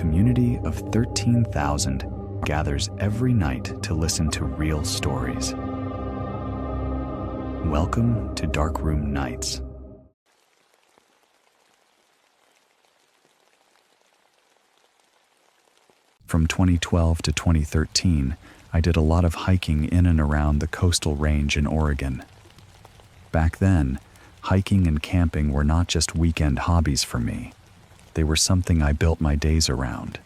community of 13,000 gathers every night to listen to real stories. Welcome to Darkroom Nights. From 2012 to 2013, I did a lot of hiking in and around the coastal range in Oregon. Back then, hiking and camping were not just weekend hobbies for me. They were something I built my days around.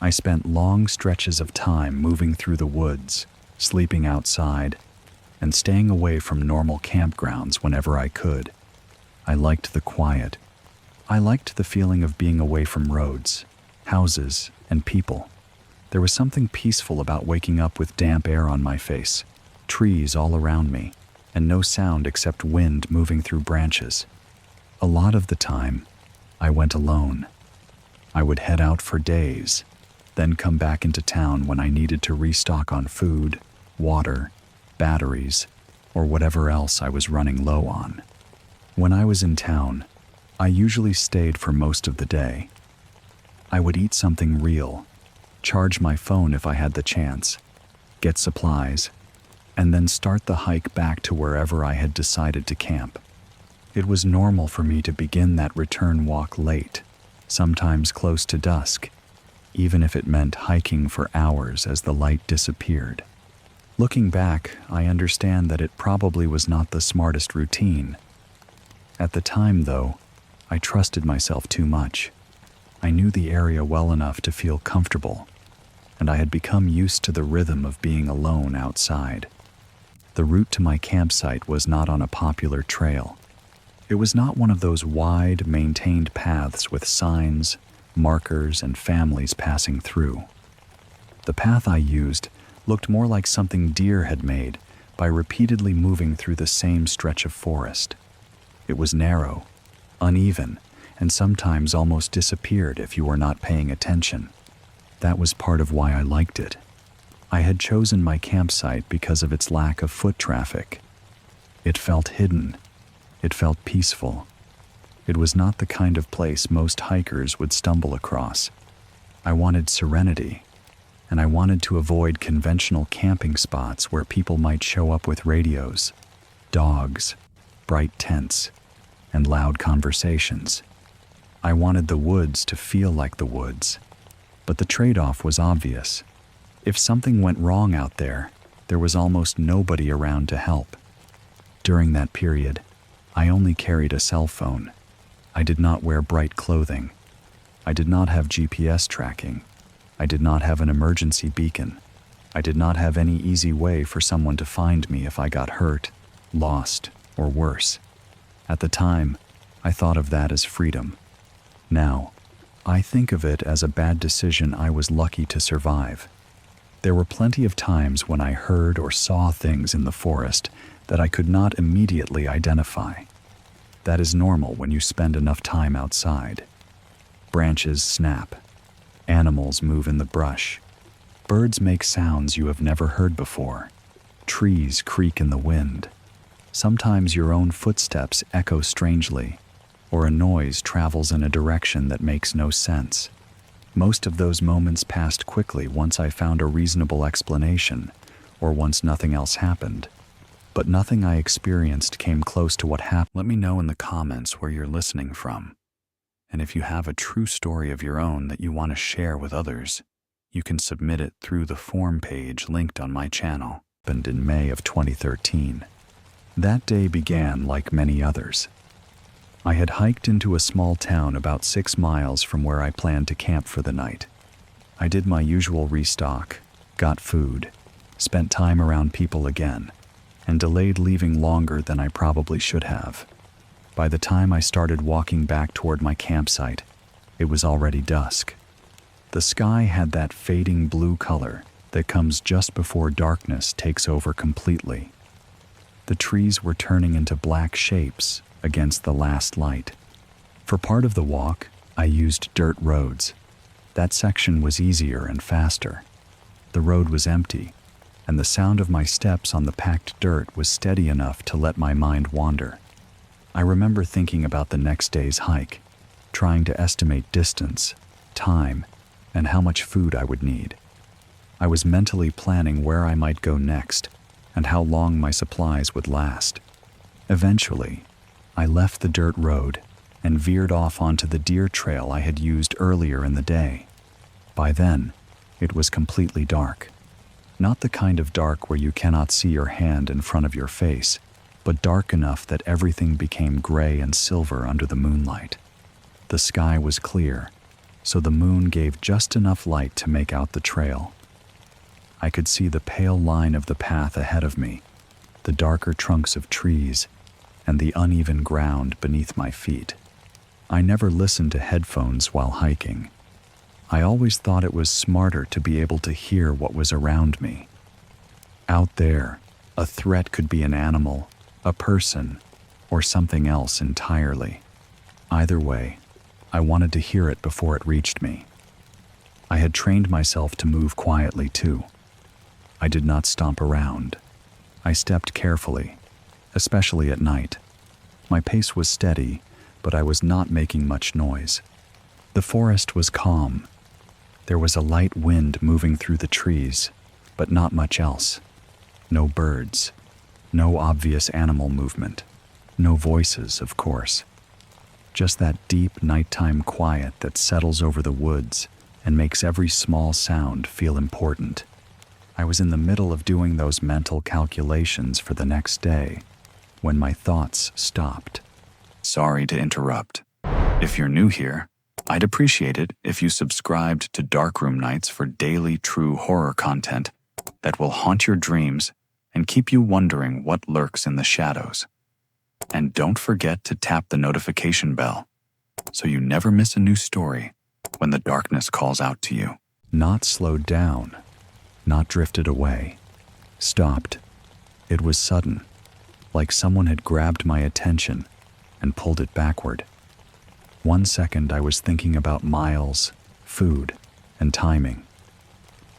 I spent long stretches of time moving through the woods, sleeping outside, and staying away from normal campgrounds whenever I could. I liked the quiet. I liked the feeling of being away from roads, houses, and people. There was something peaceful about waking up with damp air on my face, trees all around me, and no sound except wind moving through branches. A lot of the time, I went alone. I would head out for days, then come back into town when I needed to restock on food, water, batteries, or whatever else I was running low on. When I was in town, I usually stayed for most of the day. I would eat something real, charge my phone if I had the chance, get supplies, and then start the hike back to wherever I had decided to camp. It was normal for me to begin that return walk late, sometimes close to dusk, even if it meant hiking for hours as the light disappeared. Looking back, I understand that it probably was not the smartest routine. At the time, though, I trusted myself too much. I knew the area well enough to feel comfortable, and I had become used to the rhythm of being alone outside. The route to my campsite was not on a popular trail. It was not one of those wide, maintained paths with signs, markers, and families passing through. The path I used looked more like something deer had made by repeatedly moving through the same stretch of forest. It was narrow, uneven, and sometimes almost disappeared if you were not paying attention. That was part of why I liked it. I had chosen my campsite because of its lack of foot traffic. It felt hidden. It felt peaceful. It was not the kind of place most hikers would stumble across. I wanted serenity, and I wanted to avoid conventional camping spots where people might show up with radios, dogs, bright tents, and loud conversations. I wanted the woods to feel like the woods, but the trade-off was obvious. If something went wrong out there, there was almost nobody around to help. During that period, I only carried a cell phone. I did not wear bright clothing. I did not have GPS tracking. I did not have an emergency beacon. I did not have any easy way for someone to find me if I got hurt, lost, or worse. At the time, I thought of that as freedom. Now, I think of it as a bad decision I was lucky to survive. There were plenty of times when I heard or saw things in the forest that I could not immediately identify. That is normal when you spend enough time outside. Branches snap. Animals move in the brush. Birds make sounds you have never heard before. Trees creak in the wind. Sometimes your own footsteps echo strangely, or a noise travels in a direction that makes no sense. Most of those moments passed quickly once I found a reasonable explanation, or once nothing else happened. But nothing I experienced came close to what happened. Let me know in the comments where you're listening from. And if you have a true story of your own that you want to share with others, you can submit it through the form page linked on my channel. Happened in May of 2013. That day began like many others. I had hiked into a small town about 6 miles from where I planned to camp for the night. I did my usual restock, got food, spent time around people again, and delayed leaving longer than I probably should have. By the time I started walking back toward my campsite, it was already dusk. The sky had that fading blue color that comes just before darkness takes over completely. The trees were turning into black shapes against the last light. For part of the walk, I used dirt roads. That section was easier and faster. The road was empty, and the sound of my steps on the packed dirt was steady enough to let my mind wander. I remember thinking about the next day's hike, trying to estimate distance, time, and how much food I would need. I was mentally planning where I might go next and how long my supplies would last. Eventually, I left the dirt road and veered off onto the deer trail I had used earlier in the day. By then, it was completely dark. Not the kind of dark where you cannot see your hand in front of your face, but dark enough that everything became gray and silver under the moonlight. The sky was clear, so the moon gave just enough light to make out the trail. I could see the pale line of the path ahead of me, the darker trunks of trees, and the uneven ground beneath my feet. I never listened to headphones while hiking. I always thought it was smarter to be able to hear what was around me. Out there, a threat could be an animal, a person, or something else entirely. Either way, I wanted to hear it before it reached me. I had trained myself to move quietly too. I did not stomp around. I stepped carefully, especially at night. My pace was steady, but I was not making much noise. The forest was calm. There was a light wind moving through the trees, but not much else. No birds, no obvious animal movement, no voices, of course. Just that deep nighttime quiet that settles over the woods and makes every small sound feel important. I was in the middle of doing those mental calculations for the next day when my thoughts stopped. Sorry to interrupt. If you're new here, I'd appreciate it if you subscribed to Darkroom Nights for daily true horror content that will haunt your dreams and keep you wondering what lurks in the shadows. And don't forget to tap the notification bell so you never miss a new story when the darkness calls out to you. Not slowed down, not drifted away, stopped. It was sudden, like someone had grabbed my attention and pulled it backward. 1 second I was thinking about miles, food, and timing.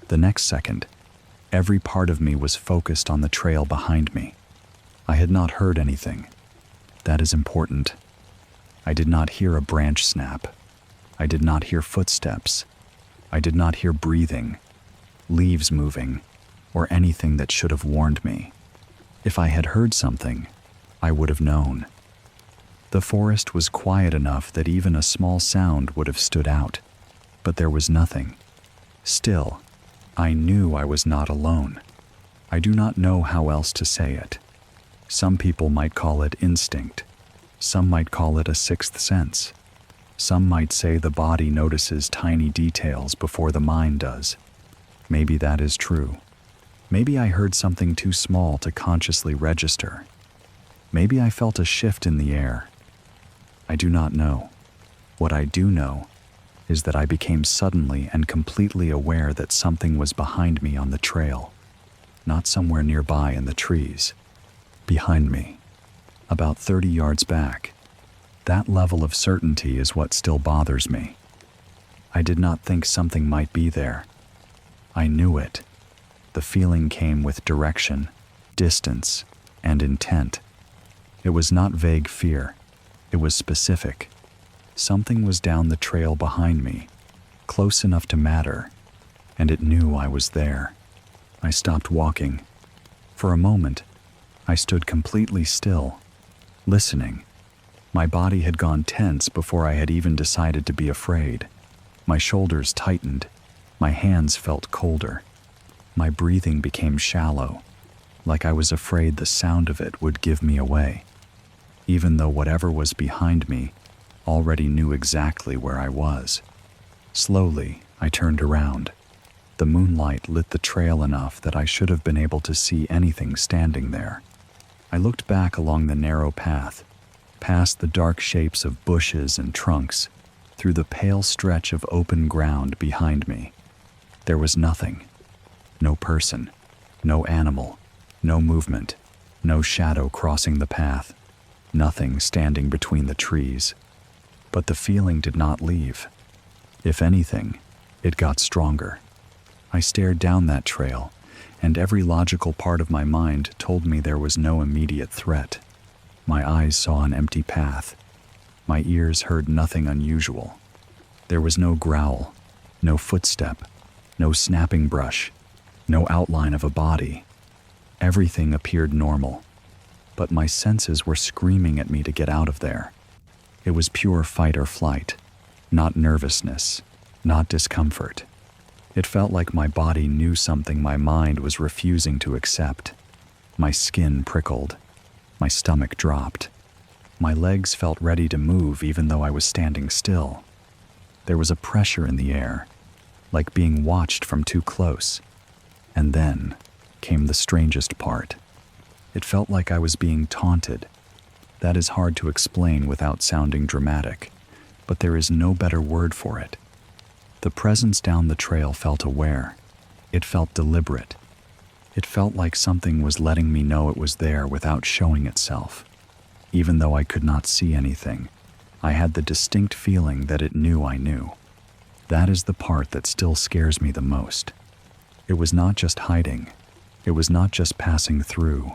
The next second, every part of me was focused on the trail behind me. I had not heard anything. That is important. I did not hear a branch snap. I did not hear footsteps. I did not hear breathing, leaves moving, or anything that should have warned me. If I had heard something, I would have known. The forest was quiet enough that even a small sound would have stood out, but there was nothing. Still, I knew I was not alone. I do not know how else to say it. Some people might call it instinct. Some might call it a sixth sense. Some might say the body notices tiny details before the mind does. Maybe that is true. Maybe I heard something too small to consciously register. Maybe I felt a shift in the air. I do not know. What I do know is that I became suddenly and completely aware that something was behind me on the trail, not somewhere nearby in the trees. Behind me, about 30 yards back. That level of certainty is what still bothers me. I did not think something might be there. I knew it. The feeling came with direction, distance, and intent. It was not vague fear. It was specific. Something was down the trail behind me, close enough to matter, and it knew I was there. I stopped walking. For a moment, I stood completely still, listening. My body had gone tense before I had even decided to be afraid. My shoulders tightened. My hands felt colder. My breathing became shallow, like I was afraid the sound of it would give me away, even though whatever was behind me already knew exactly where I was. Slowly, I turned around. The moonlight lit the trail enough that I should have been able to see anything standing there. I looked back along the narrow path, past the dark shapes of bushes and trunks, through the pale stretch of open ground behind me. There was nothing. No person, no animal, no movement, no shadow crossing the path, nothing standing between the trees. But the feeling did not leave. If anything, it got stronger. I stared down that trail, and every logical part of my mind told me there was no immediate threat. My eyes saw an empty path. My ears heard nothing unusual. There was no growl, No footstep, no snapping brush, no outline of a body. Everything appeared normal, but my senses were screaming at me to get out of there. It was pure fight or flight, not nervousness, not discomfort. It felt like my body knew something my mind was refusing to accept. My skin prickled. My stomach dropped. My legs felt ready to move even though I was standing still. There was a pressure in the air, like being watched from too close. And then came the strangest part. It felt like I was being taunted. That is hard to explain without sounding dramatic, but there is no better word for it. The presence down the trail felt aware. It felt deliberate. It felt like something was letting me know it was there without showing itself. Even though I could not see anything, I had the distinct feeling that it knew I knew. That is the part that still scares me the most. It was not just hiding. It was not just passing through.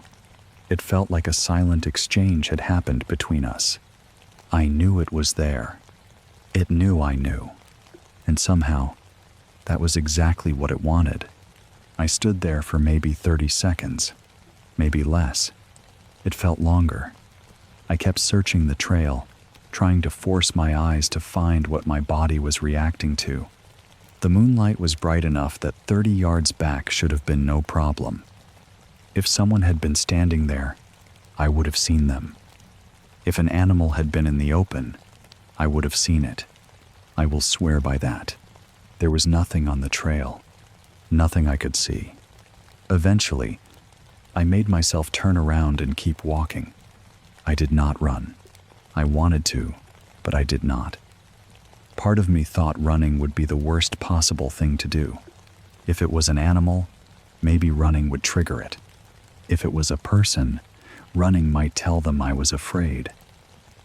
It felt like a silent exchange had happened between us. I knew it was there. It knew I knew. And somehow, that was exactly what it wanted. I stood there for maybe 30 seconds, maybe less. It felt longer. I kept searching the trail, trying to force my eyes to find what my body was reacting to. The moonlight was bright enough that 30 yards back should have been no problem. If someone had been standing there, I would have seen them. If an animal had been in the open, I would have seen it. I will swear by that. There was nothing on the trail, nothing I could see. Eventually, I made myself turn around and keep walking. I did not run. I wanted to, but I did not. Part of me thought running would be the worst possible thing to do. If it was an animal, maybe running would trigger it. If it was a person, running might tell them I was afraid.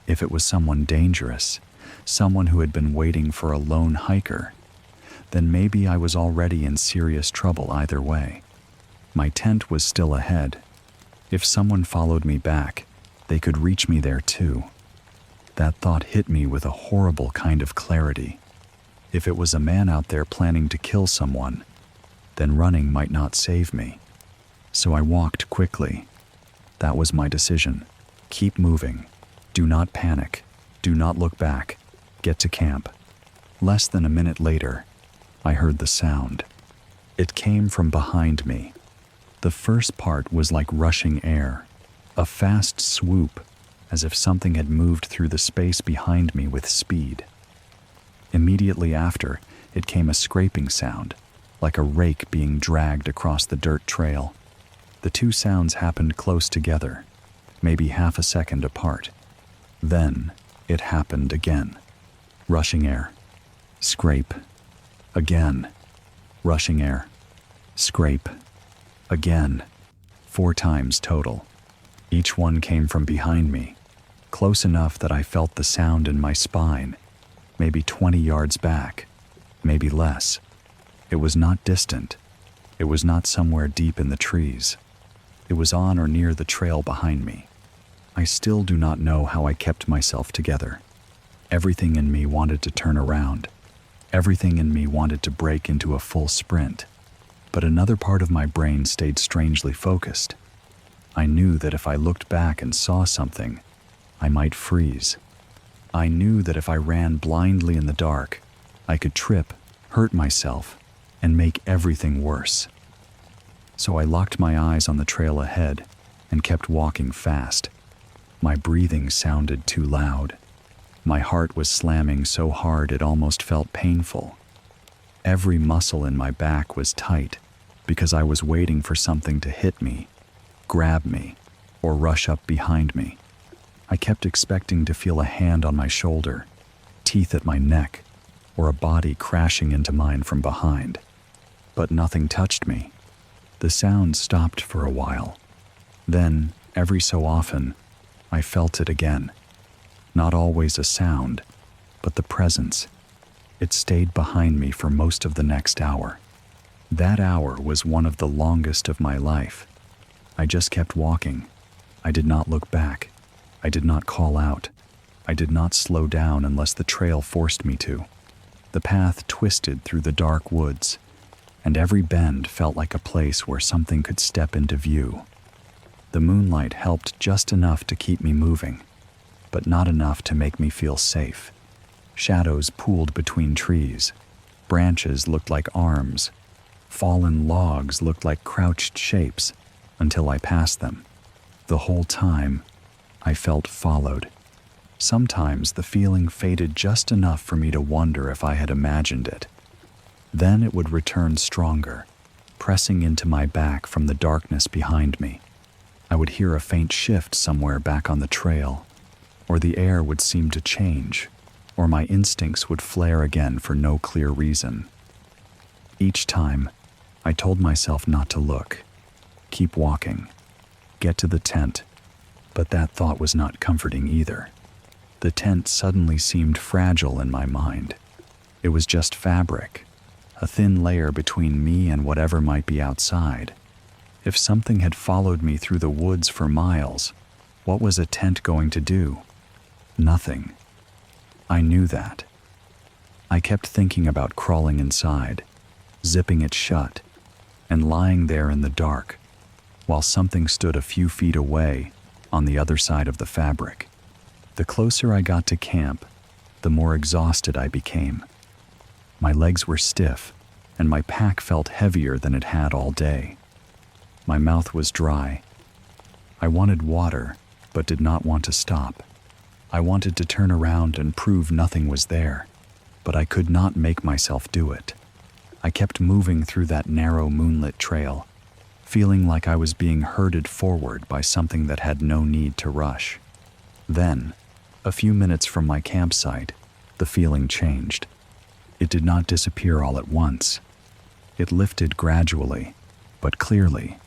If it was someone dangerous, someone who had been waiting for a lone hiker, then maybe I was already in serious trouble either way. My tent was still ahead. If someone followed me back, they could reach me there too. That thought hit me with a horrible kind of clarity. If it was a man out there planning to kill someone, then running might not save me. So I walked quickly. That was my decision. Keep moving. Do not panic. Do not look back. Get to camp. Less than a minute later, I heard the sound. It came from behind me. The first part was like rushing air, a fast swoop, as if something had moved through the space behind me with speed. Immediately after, it came a scraping sound, like a rake being dragged across the dirt trail. The two sounds happened close together, maybe half a second apart. Then, it happened again. Rushing air. Scrape. Again. Rushing air. Scrape. Again. 4 times total. Each one came from behind me, close enough that I felt the sound in my spine, maybe 20 yards back, maybe less. It was not distant. It was not somewhere deep in the trees. It was on or near the trail behind me. I still do not know how I kept myself together. Everything in me wanted to turn around. Everything in me wanted to break into a full sprint. But another part of my brain stayed strangely focused. I knew that if I looked back and saw something, I might freeze. I knew that if I ran blindly in the dark, I could trip, hurt myself, and make everything worse. So I locked my eyes on the trail ahead and kept walking fast. My breathing sounded too loud. My heart was slamming so hard it almost felt painful. Every muscle in my back was tight because I was waiting for something to hit me, grab me, or rush up behind me. I kept expecting to feel a hand on my shoulder, teeth at my neck, or a body crashing into mine from behind. But nothing touched me. The sound stopped for a while. Then, every so often, I felt it again. Not always a sound, but the presence. It stayed behind me for most of the next hour. That hour was one of the longest of my life. I just kept walking. I did not look back. I did not call out. I did not slow down unless the trail forced me to. The path twisted through the dark woods, and every bend felt like a place where something could step into view. The moonlight helped just enough to keep me moving, but not enough to make me feel safe. Shadows pooled between trees. Branches looked like arms. Fallen logs looked like crouched shapes until I passed them. The whole time, I felt followed. Sometimes the feeling faded just enough for me to wonder if I had imagined it. Then it would return stronger, pressing into my back from the darkness behind me. I would hear a faint shift somewhere back on the trail, or the air would seem to change, or my instincts would flare again for no clear reason. Each time, I told myself not to look, keep walking, get to the tent, but that thought was not comforting either. The tent suddenly seemed fragile in my mind. It was just fabric, a thin layer between me and whatever might be outside. If something had followed me through the woods for miles, what was a tent going to do? Nothing. I knew that. I kept thinking about crawling inside, zipping it shut, and lying there in the dark, while something stood a few feet away on the other side of the fabric. The closer I got to camp, the more exhausted I became. My legs were stiff, and my pack felt heavier than it had all day. My mouth was dry. I wanted water, but did not want to stop. I wanted to turn around and prove nothing was there, but I could not make myself do it. I kept moving through that narrow moonlit trail, feeling like I was being herded forward by something that had no need to rush. Then, a few minutes from my campsite, the feeling changed. It did not disappear all at once. It lifted gradually, but clearly.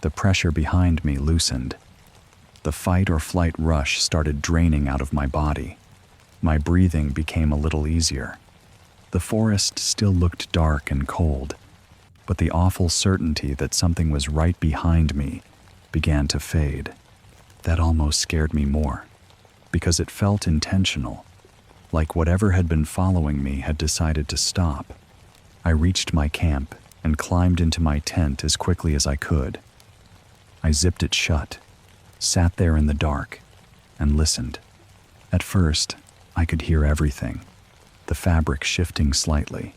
The pressure behind me loosened. The fight or flight rush started draining out of my body. My breathing became a little easier. The forest still looked dark and cold, but the awful certainty that something was right behind me began to fade. That almost scared me more, because it felt intentional, like whatever had been following me had decided to stop. I reached my camp and climbed into my tent as quickly as I could. I zipped it shut, sat there in the dark, and listened. At first, I could hear everything. The fabric shifting slightly,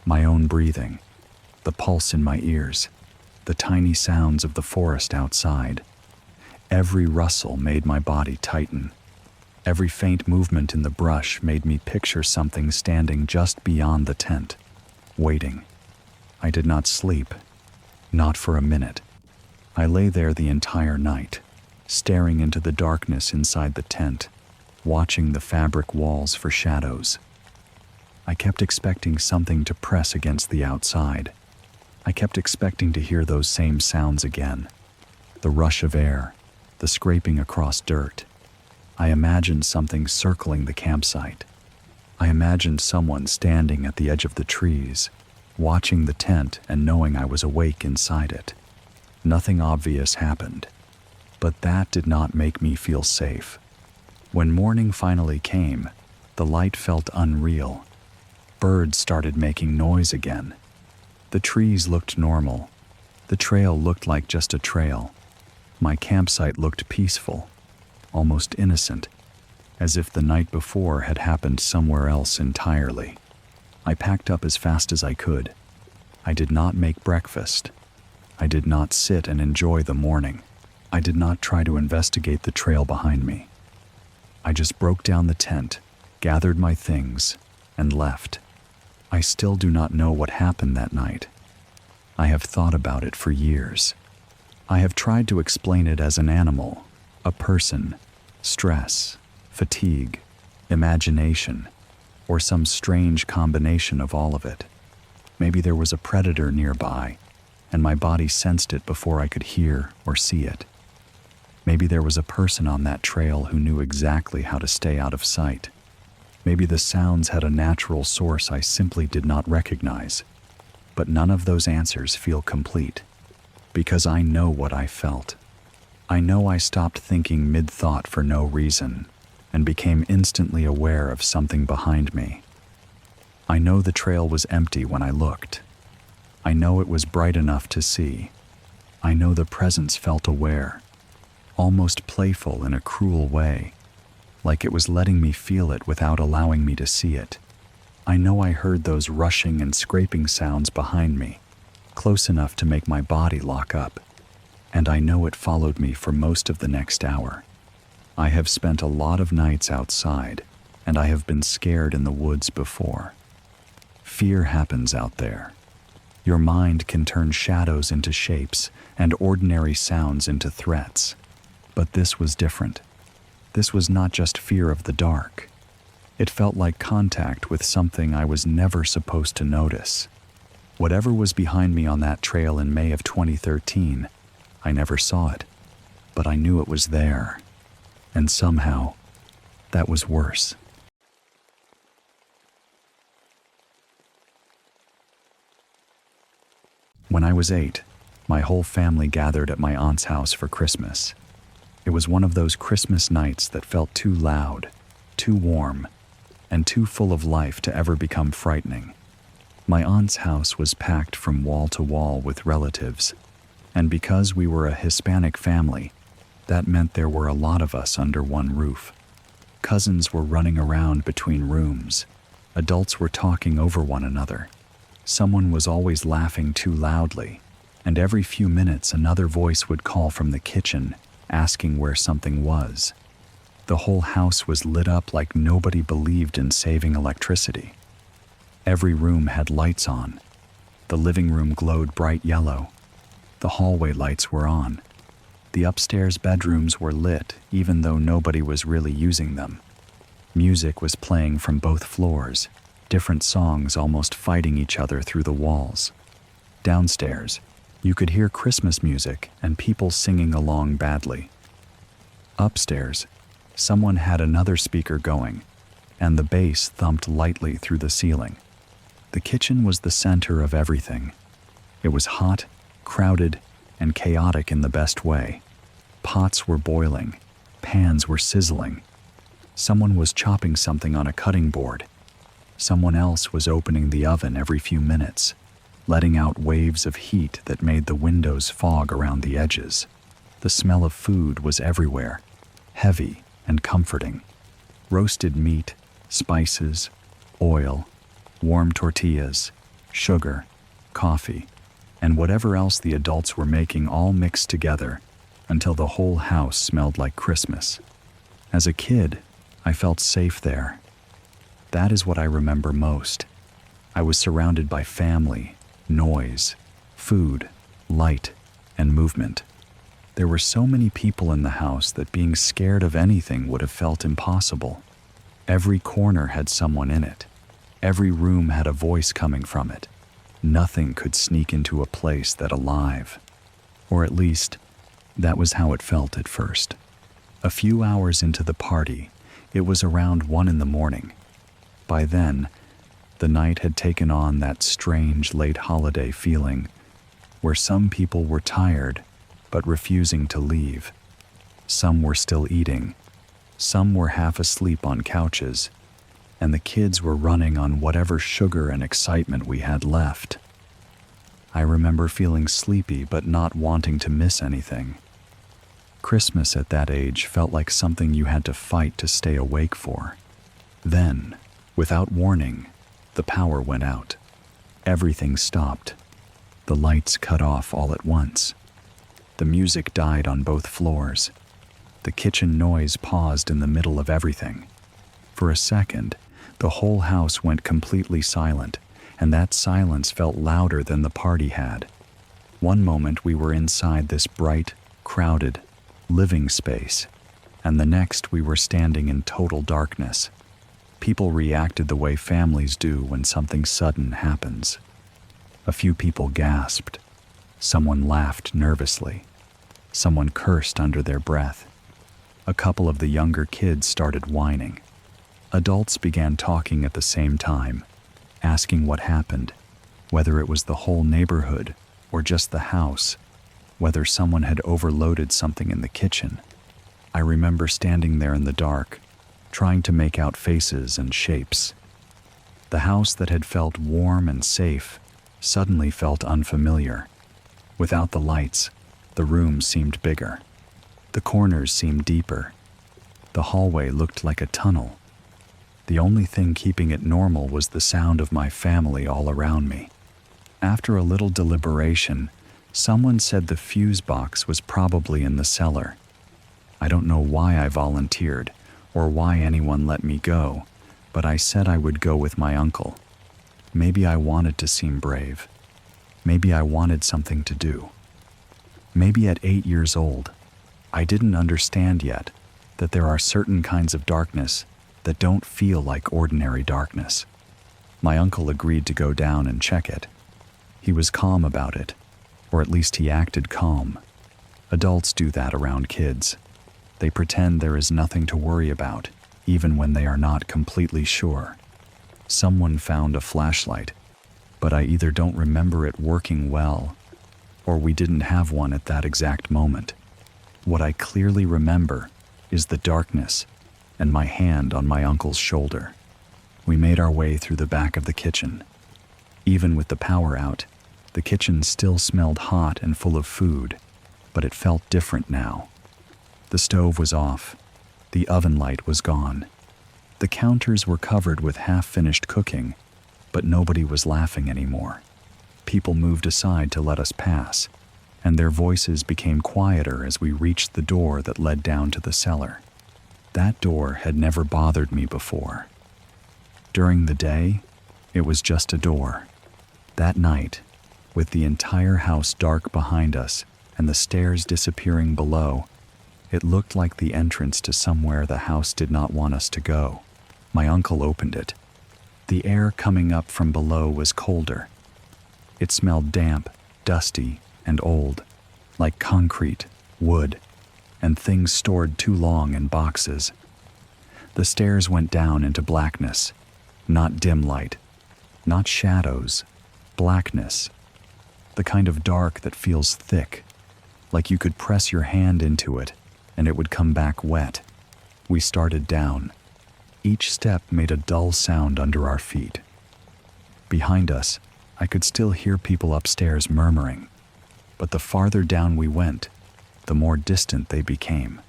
my own breathing, the pulse in my ears, the tiny sounds of the forest outside. Every rustle made my body tighten. Every faint movement in the brush made me picture something standing just beyond the tent, waiting. I did not sleep, not for a minute. I lay there the entire night, staring into the darkness inside the tent, watching the fabric walls for shadows. I kept expecting something to press against the outside. I kept expecting to hear those same sounds again. The rush of air, the scraping across dirt. I imagined something circling the campsite. I imagined someone standing at the edge of the trees, watching the tent and knowing I was awake inside it. Nothing obvious happened, but that did not make me feel safe. When morning finally came, the light felt unreal. Birds started making noise again. The trees looked normal. The trail looked like just a trail. My campsite looked peaceful, almost innocent, as if the night before had happened somewhere else entirely. I packed up as fast as I could. I did not make breakfast. I did not sit and enjoy the morning. I did not try to investigate the trail behind me. I just broke down the tent, gathered my things, and left. I still do not know what happened that night. I have thought about it for years. I have tried to explain it as an animal, a person, stress, fatigue, imagination, or some strange combination of all of it. Maybe there was a predator nearby, and my body sensed it before I could hear or see it. Maybe there was a person on that trail who knew exactly how to stay out of sight. Maybe the sounds had a natural source I simply did not recognize. But none of those answers feel complete, because I know what I felt. I know I stopped thinking mid-thought for no reason, and became instantly aware of something behind me. I know the trail was empty when I looked. I know it was bright enough to see. I know the presence felt aware, almost playful in a cruel way, like it was letting me feel it without allowing me to see it. I know I heard those rushing and scraping sounds behind me, close enough to make my body lock up, and I know it followed me for most of the next hour. I have spent a lot of nights outside, and I have been scared in the woods before. Fear happens out there. Your mind can turn shadows into shapes and ordinary sounds into threats. But this was different. This was not just fear of the dark. It felt like contact with something I was never supposed to notice. Whatever was behind me on that trail in May of 2013, I never saw it, but I knew it was there. And somehow, that was worse. When I was 8, my whole family gathered at my aunt's house for Christmas. It was one of those Christmas nights that felt too loud, too warm, and too full of life to ever become frightening. My aunt's house was packed from wall to wall with relatives, and because we were a Hispanic family, that meant there were a lot of us under one roof. Cousins were running around between rooms. Adults were talking over one another. Someone was always laughing too loudly, and every few minutes another voice would call from the kitchen, asking where something was. The whole house was lit up like nobody believed in saving electricity. Every room had lights on. The living room glowed bright yellow. The hallway lights were on. The upstairs bedrooms were lit, even though nobody was really using them. Music was playing from both floors, different songs almost fighting each other through the walls. Downstairs, you could hear Christmas music and people singing along badly. Upstairs, someone had another speaker going, and the bass thumped lightly through the ceiling. The kitchen was the center of everything. It was hot, crowded, and chaotic in the best way. Pots were boiling, pans were sizzling. Someone was chopping something on a cutting board. Someone else was opening the oven every few minutes, letting out waves of heat that made the windows fog around the edges. The smell of food was everywhere, heavy and comforting. Roasted meat, spices, oil, warm tortillas, sugar, coffee, and whatever else the adults were making all mixed together until the whole house smelled like Christmas. As a kid, I felt safe there. That is what I remember most. I was surrounded by family, noise, food, light, and movement. There were so many people in the house that being scared of anything would have felt impossible. Every corner had someone in it. Every room had a voice coming from it. Nothing could sneak into a place that alive. Or at least, that was how it felt at first. A few hours into the party, it was around 1 a.m. By then, the night had taken on that strange late holiday feeling where some people were tired but refusing to leave. Some were still eating. Some were half asleep on couches, and the kids were running on whatever sugar and excitement we had left. I remember feeling sleepy but not wanting to miss anything. Christmas at that age felt like something you had to fight to stay awake for. Then, without warning, the power went out. Everything stopped. The lights cut off all at once. The music died on both floors. The kitchen noise paused in the middle of everything. For a second, the whole house went completely silent, and that silence felt louder than the party had. One moment we were inside this bright, crowded, living space, and the next we were standing in total darkness. People reacted the way families do when something sudden happens. A few people gasped. Someone laughed nervously. Someone cursed under their breath. A couple of the younger kids started whining. Adults began talking at the same time, asking what happened, whether it was the whole neighborhood or just the house, whether someone had overloaded something in the kitchen. I remember standing there in the dark, trying to make out faces and shapes. The house that had felt warm and safe suddenly felt unfamiliar. Without the lights, the room seemed bigger. The corners seemed deeper. The hallway looked like a tunnel. The only thing keeping it normal was the sound of my family all around me. After a little deliberation, someone said the fuse box was probably in the cellar. I don't know why I volunteered or why anyone let me go, but I said I would go with my uncle. Maybe I wanted to seem brave. Maybe I wanted something to do. Maybe at 8 years old, I didn't understand yet that there are certain kinds of darkness that don't feel like ordinary darkness. My uncle agreed to go down and check it. He was calm about it, or at least he acted calm. Adults do that around kids. They pretend there is nothing to worry about, even when they are not completely sure. Someone found a flashlight, but I either don't remember it working well, or we didn't have one at that exact moment. What I clearly remember is the darkness and my hand on my uncle's shoulder. We made our way through the back of the kitchen. Even with the power out, the kitchen still smelled hot and full of food, but it felt different now. The stove was off. The oven light was gone. The counters were covered with half-finished cooking, but nobody was laughing anymore. People moved aside to let us pass, and their voices became quieter as we reached the door that led down to the cellar. That door had never bothered me before. During the day, it was just a door. That night, with the entire house dark behind us and the stairs disappearing below, it looked like the entrance to somewhere the house did not want us to go. My uncle opened it. The air coming up from below was colder. It smelled damp, dusty, and old, like concrete, wood, and things stored too long in boxes. The stairs went down into blackness, not dim light, not shadows, blackness, the kind of dark that feels thick, like you could press your hand into it and it would come back wet. We started down. Each step made a dull sound under our feet. Behind us, I could still hear people upstairs murmuring, but the farther down we went, the more distant they became.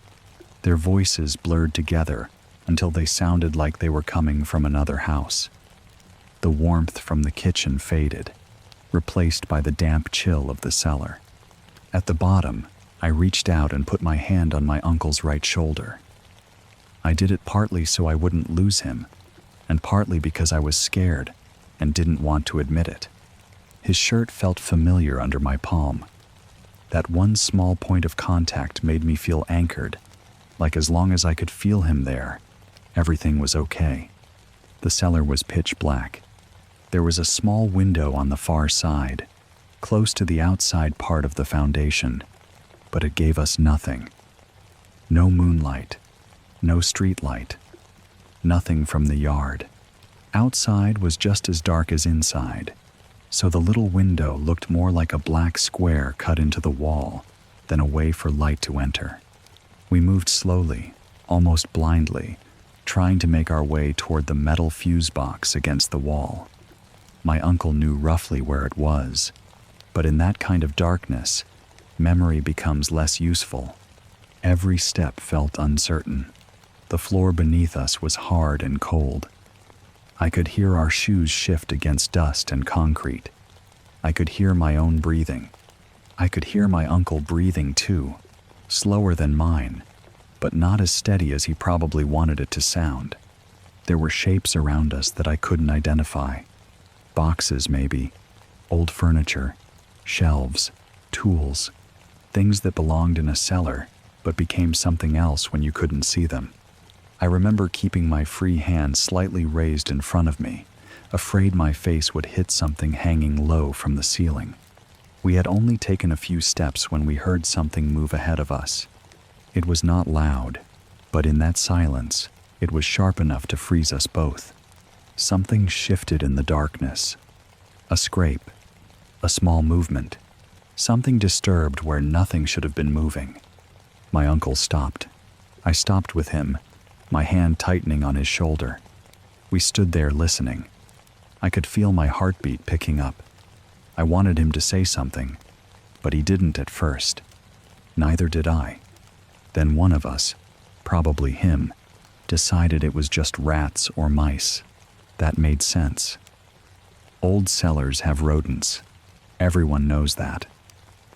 Their voices blurred together until they sounded like they were coming from another house. The warmth from the kitchen faded, replaced by the damp chill of the cellar. At the bottom, I reached out and put my hand on my uncle's right shoulder. I did it partly so I wouldn't lose him, and partly because I was scared and didn't want to admit it. His shirt felt familiar under my palm. That one small point of contact made me feel anchored, like as long as I could feel him there, everything was okay. The cellar was pitch black. There was a small window on the far side, close to the outside part of the foundation, but it gave us nothing. No moonlight, no street light, nothing from the yard. Outside was just as dark as inside, so the little window looked more like a black square cut into the wall than a way for light to enter. We moved slowly, almost blindly, trying to make our way toward the metal fuse box against the wall. My uncle knew roughly where it was, but in that kind of darkness, memory becomes less useful. Every step felt uncertain. The floor beneath us was hard and cold. I could hear our shoes shift against dust and concrete. I could hear my own breathing. I could hear my uncle breathing too, slower than mine, but not as steady as he probably wanted it to sound. There were shapes around us that I couldn't identify. Boxes, maybe, old furniture, shelves, tools, things that belonged in a cellar but became something else when you couldn't see them. I remember keeping my free hand slightly raised in front of me, afraid my face would hit something hanging low from the ceiling. We had only taken a few steps when we heard something move ahead of us. It was not loud, but in that silence, it was sharp enough to freeze us both. Something shifted in the darkness. A scrape, a small movement, something disturbed where nothing should have been moving. My uncle stopped. I stopped with him, my hand tightening on his shoulder. We stood there listening. I could feel my heartbeat picking up. I wanted him to say something, but he didn't at first. Neither did I. Then one of us, probably him, decided it was just rats or mice. That made sense. Old cellars have rodents. Everyone knows that.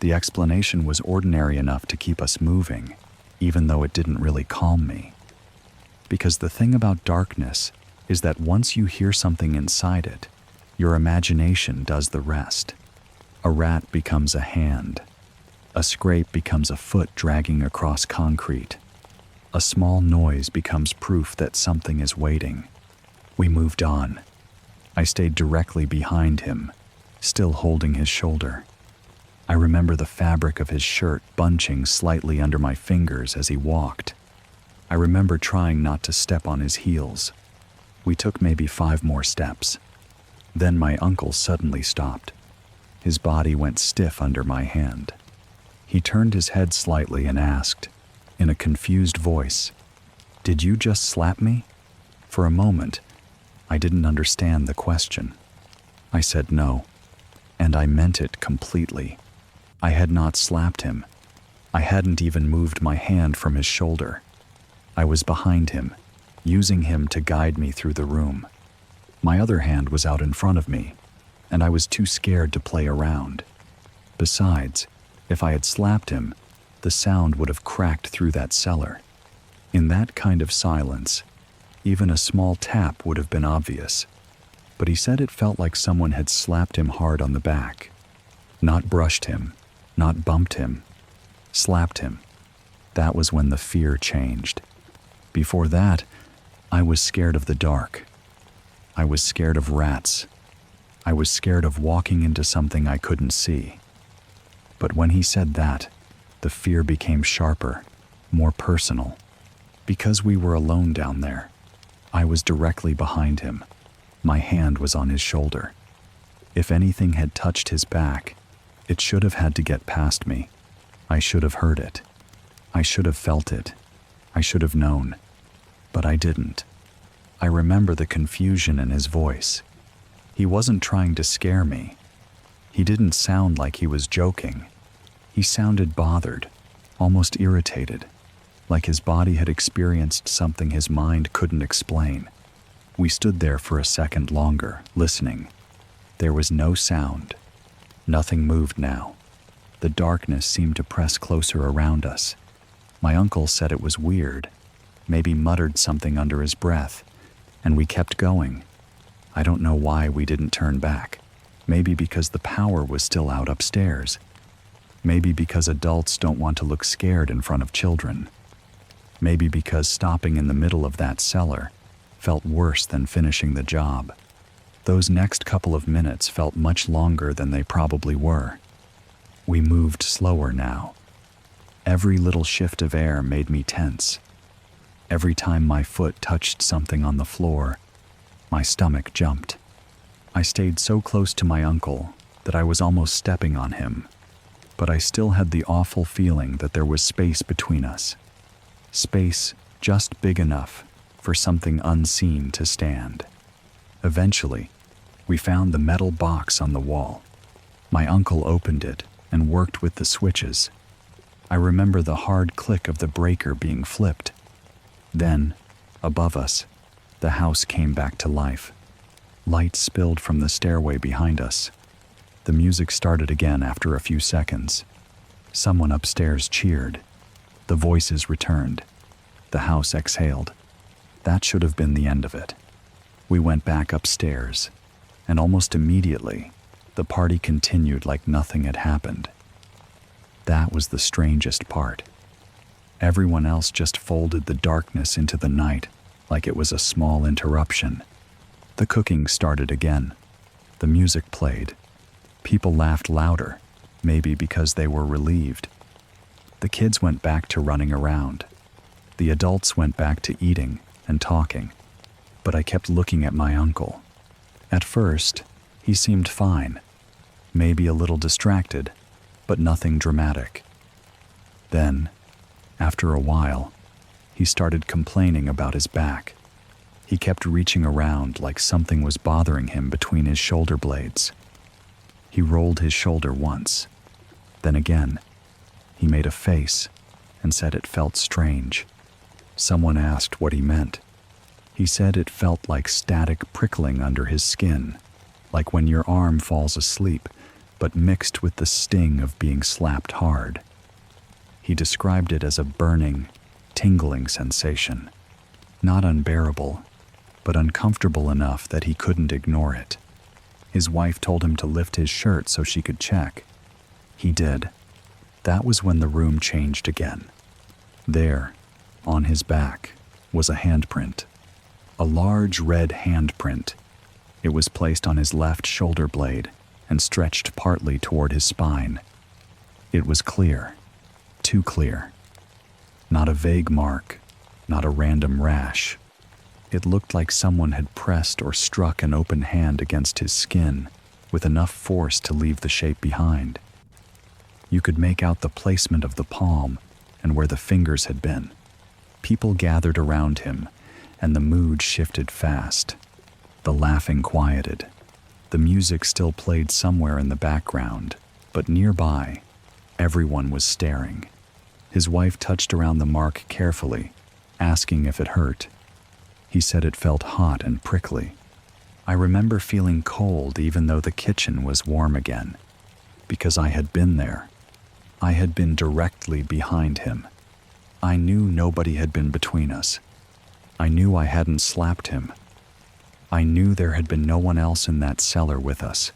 The explanation was ordinary enough to keep us moving, even though it didn't really calm me. Because the thing about darkness is that once you hear something inside it, your imagination does the rest. A rat becomes a hand. A scrape becomes a foot dragging across concrete. A small noise becomes proof that something is waiting. We moved on. I stayed directly behind him, still holding his shoulder. I remember the fabric of his shirt bunching slightly under my fingers as he walked. I remember trying not to step on his heels. We took maybe 5 more steps. Then my uncle suddenly stopped. His body went stiff under my hand. He turned his head slightly and asked, in a confused voice, "Did you just slap me?" For a moment, I didn't understand the question. I said no, and I meant it completely. I had not slapped him. I hadn't even moved my hand from his shoulder. I was behind him, using him to guide me through the room. My other hand was out in front of me, and I was too scared to play around. Besides, if I had slapped him, the sound would have cracked through that cellar. In that kind of silence, even a small tap would have been obvious. But he said it felt like someone had slapped him hard on the back. Not brushed him, not bumped him, slapped him. That was when the fear changed. Before that, I was scared of the dark. I was scared of rats. I was scared of walking into something I couldn't see. But when he said that, the fear became sharper, more personal. Because we were alone down there, I was directly behind him. My hand was on his shoulder. If anything had touched his back, it should have had to get past me. I should have heard it. I should have felt it. I should have known. But I didn't. I remember the confusion in his voice. He wasn't trying to scare me. He didn't sound like he was joking. He sounded bothered, almost irritated, like his body had experienced something his mind couldn't explain. We stood there for a second longer, listening. There was no sound. Nothing moved now. The darkness seemed to press closer around us. My uncle said it was weird, maybe muttered something under his breath, and we kept going. I don't know why we didn't turn back. Maybe because the power was still out upstairs. Maybe because adults don't want to look scared in front of children. Maybe because stopping in the middle of that cellar felt worse than finishing the job. Those next couple of minutes felt much longer than they probably were. We moved slower now. Every little shift of air made me tense. Every time my foot touched something on the floor, my stomach jumped. I stayed so close to my uncle that I was almost stepping on him, but I still had the awful feeling that there was space between us. Space just big enough for something unseen to stand. Eventually, we found the metal box on the wall. My uncle opened it and worked with the switches. I remember the hard click of the breaker being flipped. Then, above us, the house came back to life. Light spilled from the stairway behind us. The music started again after a few seconds. Someone upstairs cheered. The voices returned. The house exhaled. That should have been the end of it. We went back upstairs, and almost immediately, the party continued like nothing had happened. That was the strangest part. Everyone else just folded the darkness into the night like it was a small interruption. The cooking started again. The music played. People laughed louder, maybe because they were relieved. The kids went back to running around. The adults went back to eating and talking. But I kept looking at my uncle. At first, he seemed fine, maybe a little distracted, but nothing dramatic. Then, after a while, he started complaining about his back. He kept reaching around like something was bothering him between his shoulder blades. He rolled his shoulder once. Then again, he made a face and said it felt strange. Someone asked what he meant. He said it felt like static prickling under his skin, like when your arm falls asleep, but mixed with the sting of being slapped hard. He described it as a burning, tingling sensation, not unbearable, but uncomfortable enough that he couldn't ignore it. His wife told him to lift his shirt so she could check. He did. That was when the room changed again. There, on his back, was a handprint. A large red handprint. It was placed on his left shoulder blade and stretched partly toward his spine. It was clear. Too clear. Not a vague mark, not a random rash. It looked like someone had pressed or struck an open hand against his skin with enough force to leave the shape behind. You could make out the placement of the palm and where the fingers had been. People gathered around him, and the mood shifted fast. The laughing quieted. The music still played somewhere in the background, but nearby, everyone was staring. His wife touched around the mark carefully, asking if it hurt. He said it felt hot and prickly. I remember feeling cold even though the kitchen was warm again, because I had been there. I had been directly behind him. I knew nobody had been between us. I knew I hadn't slapped him. I knew there had been no one else in that cellar with us,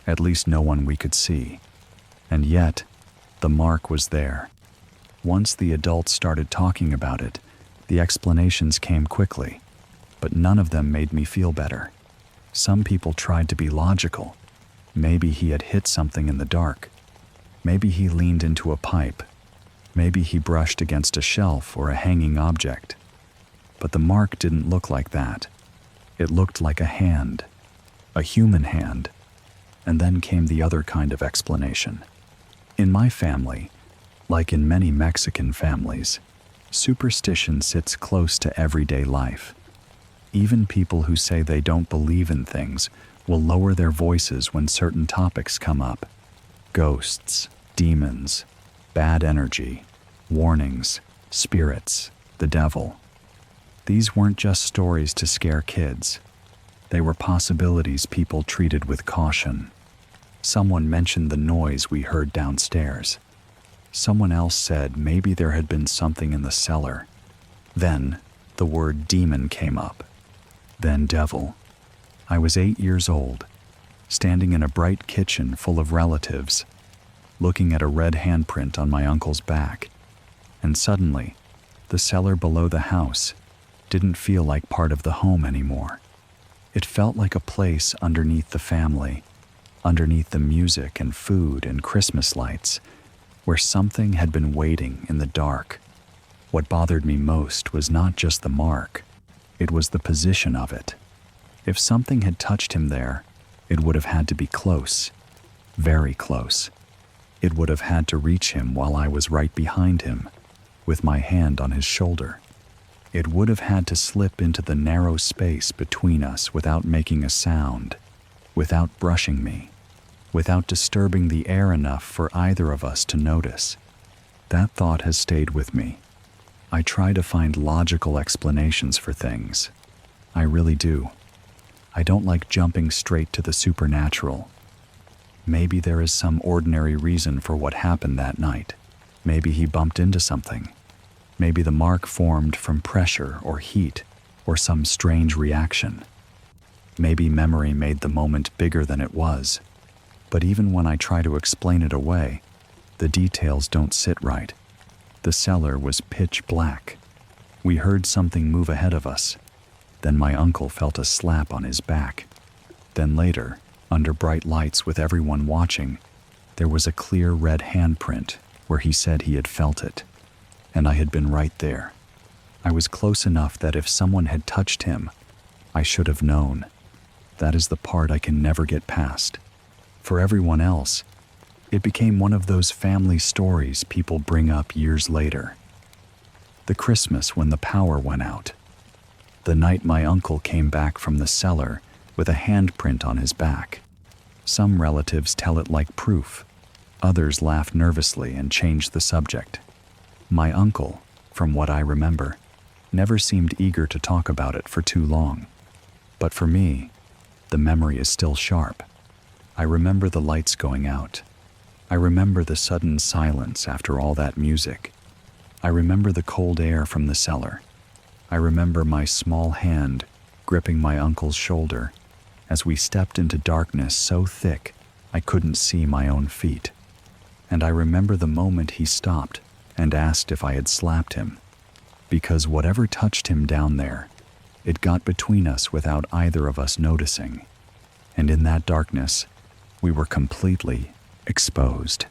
at least no one we could see. And yet, the mark was there. Once the adults started talking about it, the explanations came quickly, but none of them made me feel better. Some people tried to be logical. Maybe he had hit something in the dark. Maybe he leaned into a pipe. Maybe he brushed against a shelf or a hanging object. But the mark didn't look like that. It looked like a hand, a human hand. And then came the other kind of explanation. In my family, like in many Mexican families, superstition sits close to everyday life. Even people who say they don't believe in things will lower their voices when certain topics come up. Ghosts, demons, bad energy, warnings, spirits, the devil. These weren't just stories to scare kids. They were possibilities people treated with caution. Someone mentioned the noise we heard downstairs. Someone else said maybe there had been something in the cellar. Then the word demon came up. Then devil. I was 8 years old, standing in a bright kitchen full of relatives, looking at a red handprint on my uncle's back. And suddenly, the cellar below the house didn't feel like part of the home anymore. It felt like a place underneath the family, underneath the music and food and Christmas lights, where something had been waiting in the dark. What bothered me most was not just the mark, it was the position of it. If something had touched him there, it would have had to be close, very close. It would have had to reach him while I was right behind him, with my hand on his shoulder. It would have had to slip into the narrow space between us without making a sound, without brushing me, without disturbing the air enough for either of us to notice. That thought has stayed with me. I try to find logical explanations for things. I really do. I don't like jumping straight to the supernatural. Maybe there is some ordinary reason for what happened that night. Maybe he bumped into something. Maybe the mark formed from pressure or heat or some strange reaction. Maybe memory made the moment bigger than it was. But even when I try to explain it away, the details don't sit right. The cellar was pitch black. We heard something move ahead of us. Then my uncle felt a slap on his back. Then later, under bright lights with everyone watching, there was a clear red handprint where he said he had felt it. And I had been right there. I was close enough that if someone had touched him, I should have known. That is the part I can never get past. For everyone else, it became one of those family stories people bring up years later. The Christmas when the power went out. The night my uncle came back from the cellar with a handprint on his back. Some relatives tell it like proof. Others laugh nervously and change the subject. My uncle, from what I remember, never seemed eager to talk about it for too long. But for me, the memory is still sharp. I remember the lights going out. I remember the sudden silence after all that music. I remember the cold air from the cellar. I remember my small hand gripping my uncle's shoulder as we stepped into darkness so thick I couldn't see my own feet. And I remember the moment he stopped and asked if I had slapped him. Because whatever touched him down there, it got between us without either of us noticing. And in that darkness, we were completely exposed.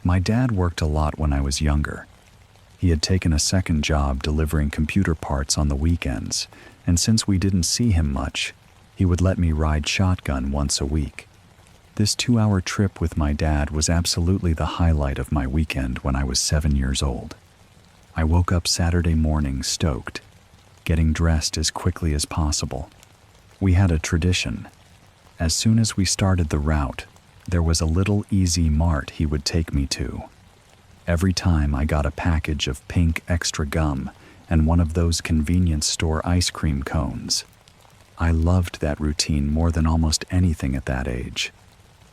My dad worked a lot when I was younger. He had taken a second job delivering computer parts on the weekends, and since we didn't see him much, he would let me ride shotgun once a week. This 2-hour trip with my dad was absolutely the highlight of my weekend when I was 7 years old. I woke up Saturday morning stoked, getting dressed as quickly as possible. We had a tradition. As soon as we started the route, there was a little easy mart he would take me to. Every time I got a package of pink extra gum and one of those convenience store ice cream cones. I loved that routine more than almost anything at that age.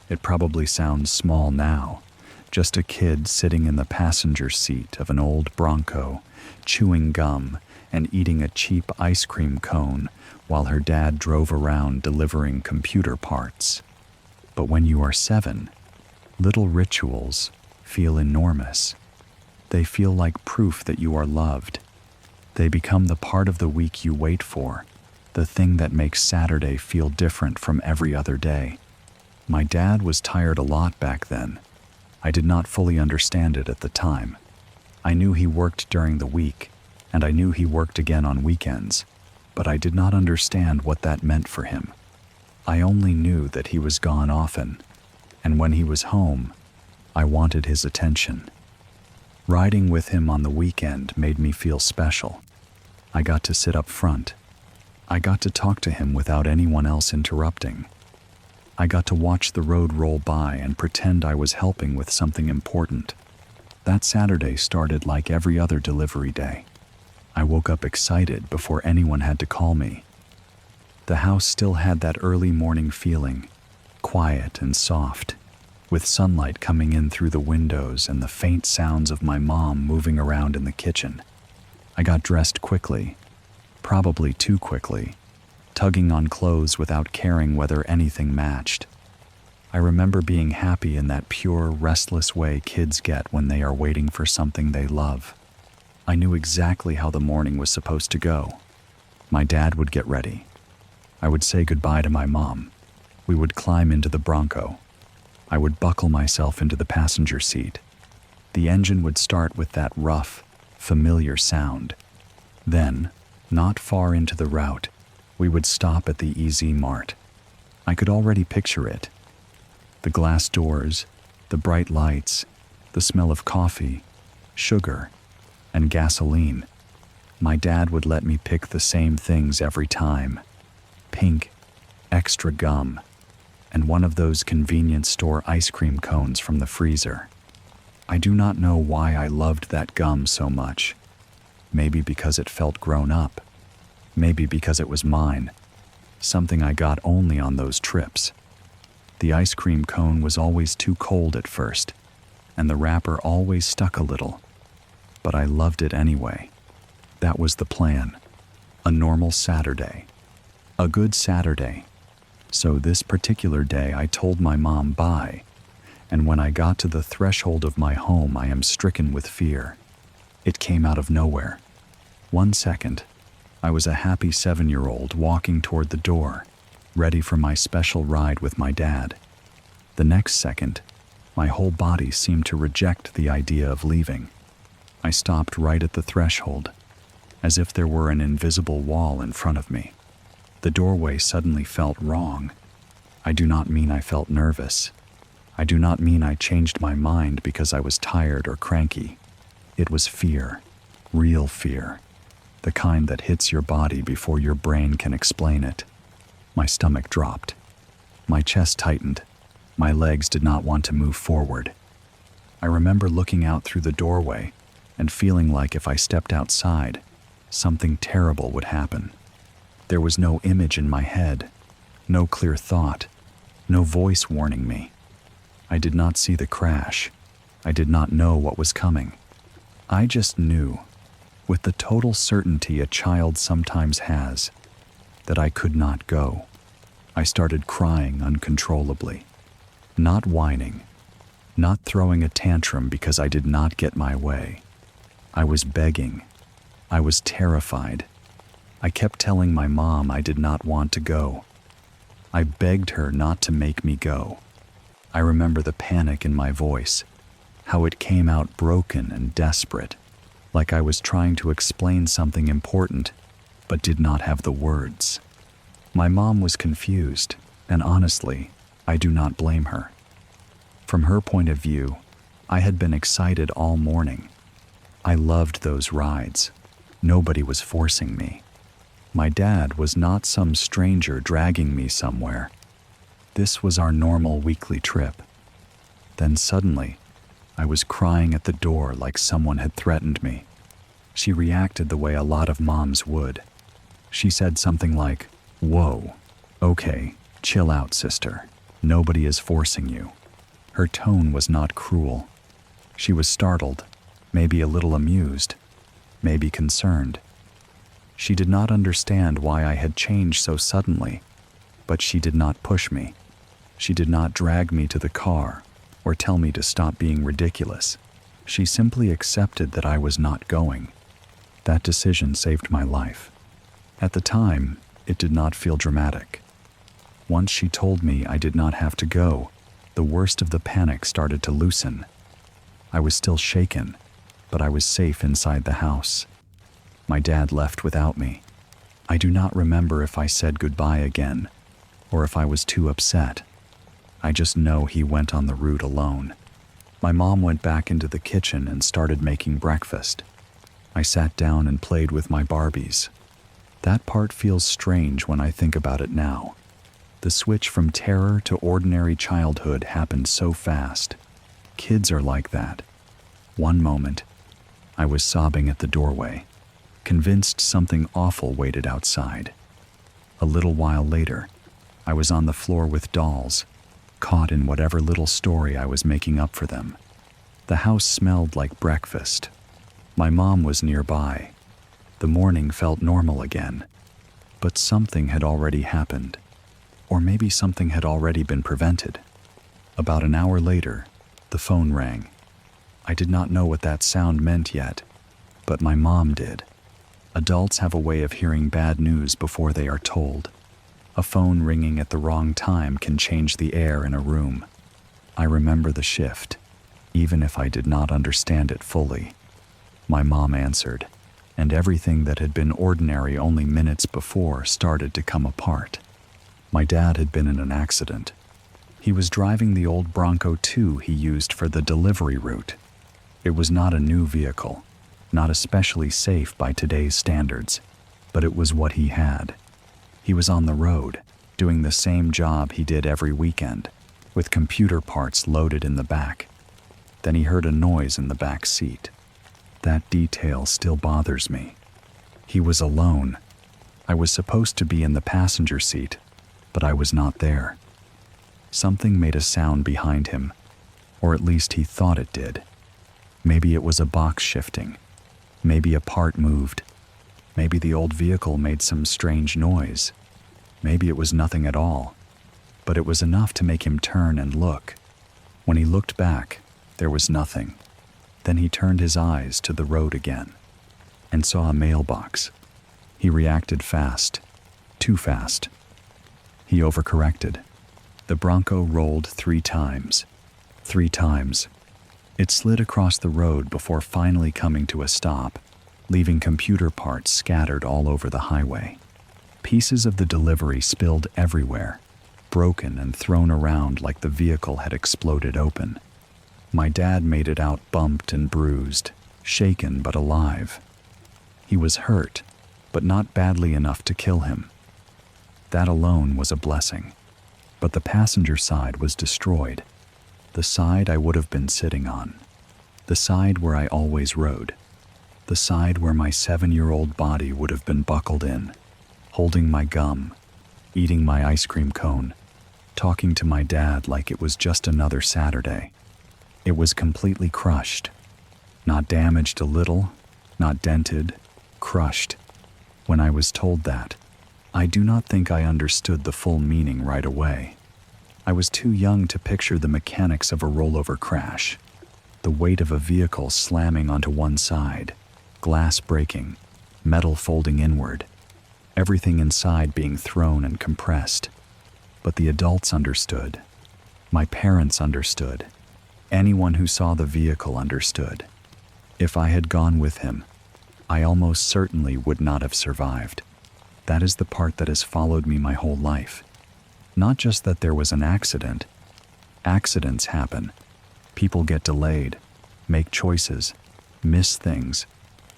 It probably sounds small now, just a kid sitting in the passenger seat of an old Bronco, chewing gum and eating a cheap ice cream cone while her dad drove around delivering computer parts. But when you are 7, little rituals feel enormous. They feel like proof that you are loved. They become the part of the week you wait for, the thing that makes Saturday feel different from every other day. My dad was tired a lot back then. I did not fully understand it at the time. I knew he worked during the week, and I knew he worked again on weekends, but I did not understand what that meant for him. I only knew that he was gone often, and when he was home, I wanted his attention. Riding with him on the weekend made me feel special. I got to sit up front. I got to talk to him without anyone else interrupting. I got to watch the road roll by and pretend I was helping with something important. That Saturday started like every other delivery day. I woke up excited before anyone had to call me. The house still had that early morning feeling, quiet and soft, with sunlight coming in through the windows and the faint sounds of my mom moving around in the kitchen. I got dressed quickly, probably too quickly, tugging on clothes without caring whether anything matched. I remember being happy in that pure, restless way kids get when they are waiting for something they love. I knew exactly how the morning was supposed to go. My dad would get ready. I would say goodbye to my mom. We would climb into the Bronco. I would buckle myself into the passenger seat. The engine would start with that rough, familiar sound. Then, not far into the route, we would stop at the Easy Mart. I could already picture it. The glass doors, the bright lights, the smell of coffee, sugar, and gasoline. My dad would let me pick the same things every time. Pink, extra gum, and one of those convenience store ice cream cones from the freezer. I do not know why I loved that gum so much. Maybe because it felt grown up. Maybe because it was mine. Something I got only on those trips. The ice cream cone was always too cold at first, and the wrapper always stuck a little. But I loved it anyway. That was the plan. A normal Saturday. A good Saturday. So this particular day I told my mom bye, and when I got to the threshold of my home I am stricken with fear. It came out of nowhere. 1 second, I was a happy 7-year-old walking toward the door, ready for my special ride with my dad. The next second, my whole body seemed to reject the idea of leaving. I stopped right at the threshold, as if there were an invisible wall in front of me. The doorway suddenly felt wrong. I do not mean I felt nervous. I do not mean I changed my mind because I was tired or cranky. It was fear, real fear, the kind that hits your body before your brain can explain it. My stomach dropped. My chest tightened. My legs did not want to move forward. I remember looking out through the doorway and feeling like if I stepped outside, something terrible would happen. There was no image in my head, no clear thought, no voice warning me. I did not see the crash. I did not know what was coming. I just knew, with the total certainty a child sometimes has, that I could not go. I started crying uncontrollably, not whining, not throwing a tantrum because I did not get my way. I was begging. I was terrified. I kept telling my mom I did not want to go. I begged her not to make me go. I remember the panic in my voice, how it came out broken and desperate, like I was trying to explain something important, but did not have the words. My mom was confused, and honestly, I do not blame her. From her point of view, I had been excited all morning. I loved those rides. Nobody was forcing me. My dad was not some stranger dragging me somewhere. This was our normal weekly trip. Then suddenly, I was crying at the door like someone had threatened me. She reacted the way a lot of moms would. She said something like, "Whoa, okay, chill out, sister. Nobody is forcing you." Her tone was not cruel. She was startled, maybe a little amused, maybe concerned. She did not understand why I had changed so suddenly, but she did not push me. She did not drag me to the car or tell me to stop being ridiculous. She simply accepted that I was not going. That decision saved my life. At the time, it did not feel dramatic. Once she told me I did not have to go, the worst of the panic started to loosen. I was still shaken, but I was safe inside the house. My dad left without me. I do not remember if I said goodbye again, or if I was too upset. I just know he went on the route alone. My mom went back into the kitchen and started making breakfast. I sat down and played with my Barbies. That part feels strange when I think about it now. The switch from terror to ordinary childhood happened so fast. Kids are like that. One moment, I was sobbing at the doorway, convinced something awful waited outside. A little while later, I was on the floor with dolls, caught in whatever little story I was making up for them. The house smelled like breakfast. My mom was nearby. The morning felt normal again. But something had already happened. Or maybe something had already been prevented. About an hour later, the phone rang. I did not know what that sound meant yet, but my mom did. Adults have a way of hearing bad news before they are told. A phone ringing at the wrong time can change the air in a room. I remember the shift, even if I did not understand it fully. My mom answered, and everything that had been ordinary only minutes before started to come apart. My dad had been in an accident. He was driving the old Bronco 2 he used for the delivery route. It was not a new vehicle, not especially safe by today's standards, but it was what he had. He was on the road, doing the same job he did every weekend, with computer parts loaded in the back. Then he heard a noise in the back seat. That detail still bothers me. He was alone. I was supposed to be in the passenger seat, but I was not there. Something made a sound behind him, or at least he thought it did. Maybe it was a box shifting. Maybe a part moved. Maybe the old vehicle made some strange noise. Maybe it was nothing at all, but it was enough to make him turn and look. When he looked back, there was nothing. Then he turned his eyes to the road again and saw a mailbox. He reacted fast, too fast. He overcorrected. The Bronco rolled 3 times. 3 times. It slid across the road before finally coming to a stop, leaving computer parts scattered all over the highway. Pieces of the delivery spilled everywhere. broken and thrown around like the vehicle had exploded open. My dad made it out bumped and bruised, shaken but alive. He was hurt, but not badly enough to kill him. That alone was a blessing. But the passenger side was destroyed. The side I would have been sitting on. The side where I always rode. The side where my 7-year-old body would have been buckled in, holding my gum, eating my ice cream cone, talking to my dad like it was just another Saturday. It was completely crushed. Not damaged a little, not dented, crushed. When I was told that, I do not think I understood the full meaning right away. I was too young to picture the mechanics of a rollover crash, the weight of a vehicle slamming onto one side, glass breaking, metal folding inward, everything inside being thrown and compressed. But the adults understood. My parents understood. Anyone who saw the vehicle understood. If I had gone with him, I almost certainly would not have survived. That is the part that has followed me my whole life. Not just that there was an accident. Accidents happen. People get delayed, make choices, miss things,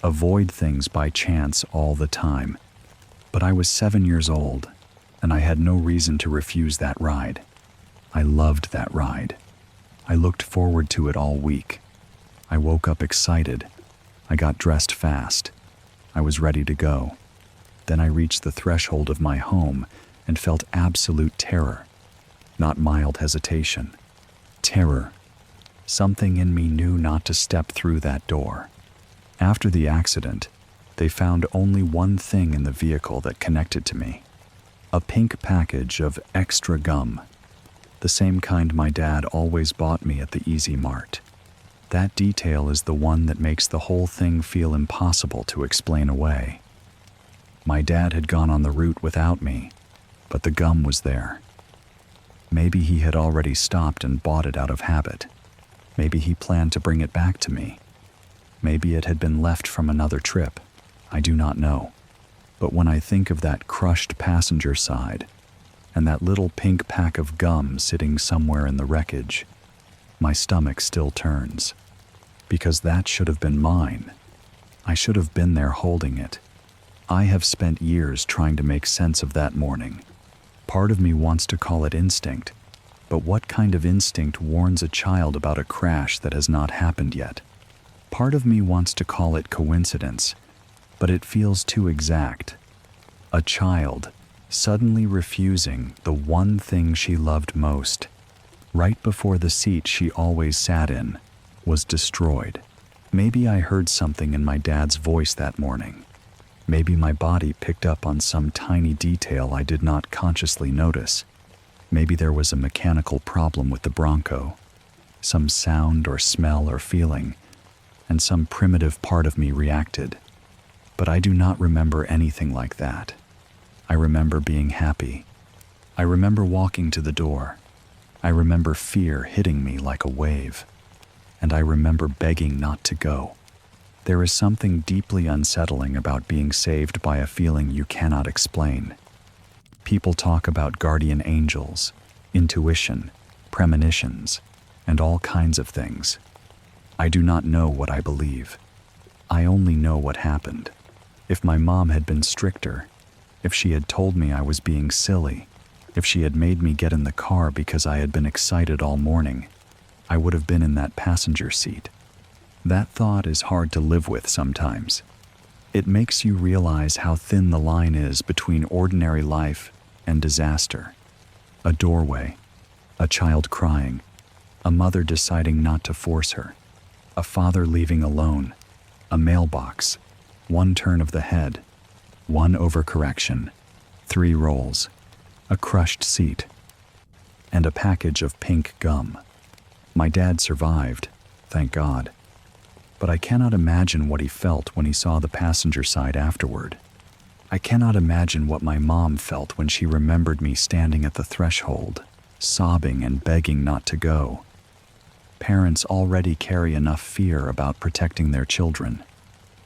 avoid things by chance all the time. But I was 7 years old, and I had no reason to refuse that ride. I loved that ride. I looked forward to it all week. I woke up excited. I got dressed fast. I was ready to go. Then I reached the threshold of my home and felt absolute terror. Not mild hesitation. Terror. Something in me knew not to step through that door. After the accident, they found only one thing in the vehicle that connected to me. A pink package of extra gum. The same kind my dad always bought me at the Easy Mart. That detail is the one that makes the whole thing feel impossible to explain away. My dad had gone on the route without me, but the gum was there. Maybe he had already stopped and bought it out of habit. Maybe he planned to bring it back to me. Maybe it had been left from another trip. I do not know. But when I think of that crushed passenger side and that little pink pack of gum sitting somewhere in the wreckage, my stomach still turns. Because that should have been mine. I should have been there holding it. I have spent years trying to make sense of that morning. Part of me wants to call it instinct, but what kind of instinct warns a child about a crash that has not happened yet? Part of me wants to call it coincidence, but it feels too exact. A child suddenly refusing the one thing she loved most, right before the seat she always sat in, was destroyed. Maybe I heard something in my dad's voice that morning. Maybe my body picked up on some tiny detail I did not consciously notice. Maybe there was a mechanical problem with the Bronco, some sound or smell or feeling, and some primitive part of me reacted. But I do not remember anything like that. I remember being happy. I remember walking to the door. I remember fear hitting me like a wave. And I remember begging not to go. There is something deeply unsettling about being saved by a feeling you cannot explain. People talk about guardian angels, intuition, premonitions, and all kinds of things. I do not know what I believe. I only know what happened. If my mom had been stricter, if she had told me I was being silly, if she had made me get in the car because I had been excited all morning, I would have been in that passenger seat. That thought is hard to live with sometimes. It makes you realize how thin the line is between ordinary life and disaster. A doorway, a child crying, a mother deciding not to force her, a father leaving alone, a mailbox, one turn of the head, one overcorrection, 3 rolls, a crushed seat, and a package of pink gum. My dad survived, thank God. But I cannot imagine what he felt when he saw the passenger side afterward. I cannot imagine what my mom felt when she remembered me standing at the threshold, sobbing and begging not to go. Parents already carry enough fear about protecting their children.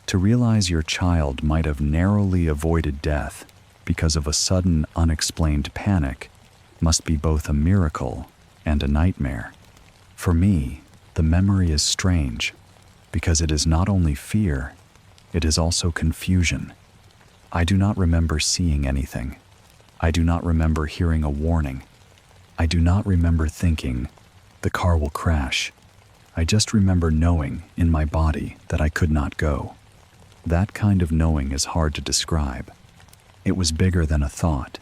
To realize your child might have narrowly avoided death because of a sudden, unexplained panic must be both a miracle and a nightmare. For me, the memory is strange because it is not only fear, it is also confusion. I do not remember seeing anything. I do not remember hearing a warning. I do not remember thinking, the car will crash. I just remember knowing in my body that I could not go. That kind of knowing is hard to describe. It was bigger than a thought.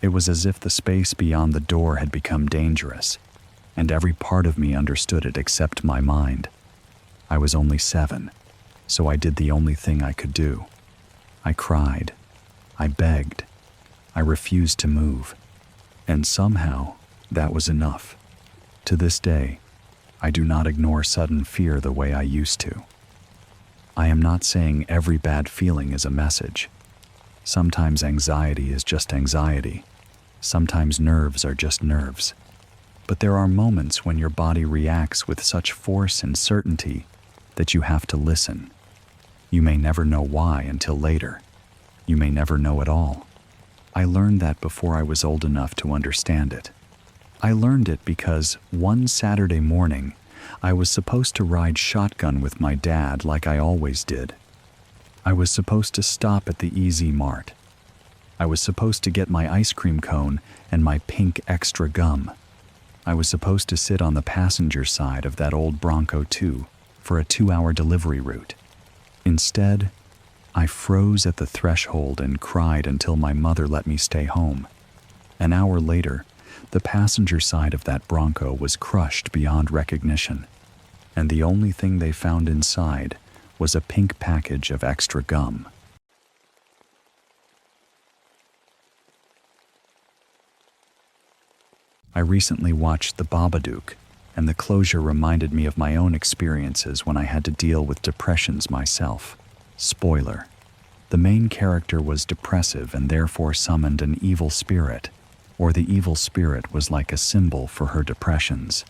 It was as if the space beyond the door had become dangerous, and every part of me understood it except my mind. I was only 7, so I did the only thing I could do. I cried. I begged. I refused to move. And somehow, that was enough. To this day, I do not ignore sudden fear the way I used to. I am not saying every bad feeling is a message. Sometimes anxiety is just anxiety. Sometimes nerves are just nerves. But there are moments when your body reacts with such force and certainty that you have to listen. You may never know why until later. You may never know at all. I learned that before I was old enough to understand it. I learned it because one Saturday morning, I was supposed to ride shotgun with my dad like I always did. I was supposed to stop at the Easy Mart. I was supposed to get my ice cream cone and my pink extra gum. I was supposed to sit on the passenger side of that old Bronco 2 for a 2-hour delivery route. Instead, I froze at the threshold and cried until my mother let me stay home. An hour later, the passenger side of that Bronco was crushed beyond recognition, and the only thing they found inside was a pink package of extra gum. I recently watched The Babadook, and the closure reminded me of my own experiences when I had to deal with depressions myself. Spoiler: the main character was depressive and therefore summoned an evil spirit, or the evil spirit was like a symbol for her depressions.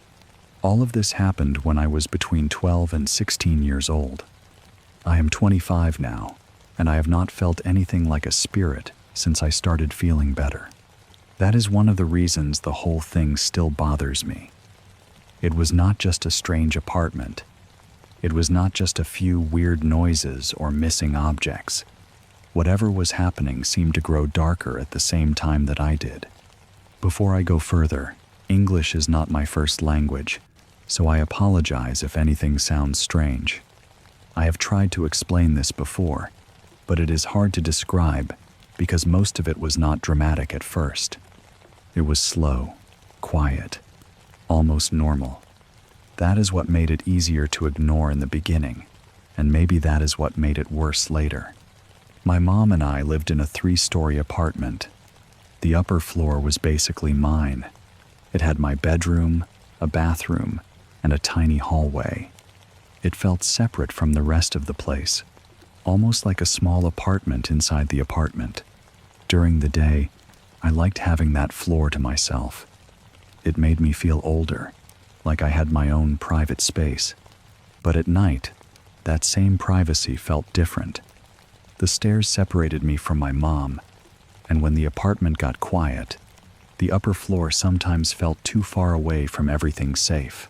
All of this happened when I was between 12 and 16 years old. I am 25 now, and I have not felt anything like a spirit since I started feeling better. That is one of the reasons the whole thing still bothers me. It was not just a strange apartment. It was not just a few weird noises or missing objects. Whatever was happening seemed to grow darker at the same time that I did. Before I go further, English is not my first language, so I apologize if anything sounds strange. I have tried to explain this before, but it is hard to describe because most of it was not dramatic at first. It was slow, quiet, almost normal. That is what made it easier to ignore in the beginning, and maybe that is what made it worse later. My mom and I lived in a 3-story apartment. The upper floor was basically mine. It had my bedroom, a bathroom, and a tiny hallway. It felt separate from the rest of the place, almost like a small apartment inside the apartment. During the day, I liked having that floor to myself. It made me feel older, like I had my own private space. But at night, that same privacy felt different. The stairs separated me from my mom, and when the apartment got quiet, the upper floor sometimes felt too far away from everything safe.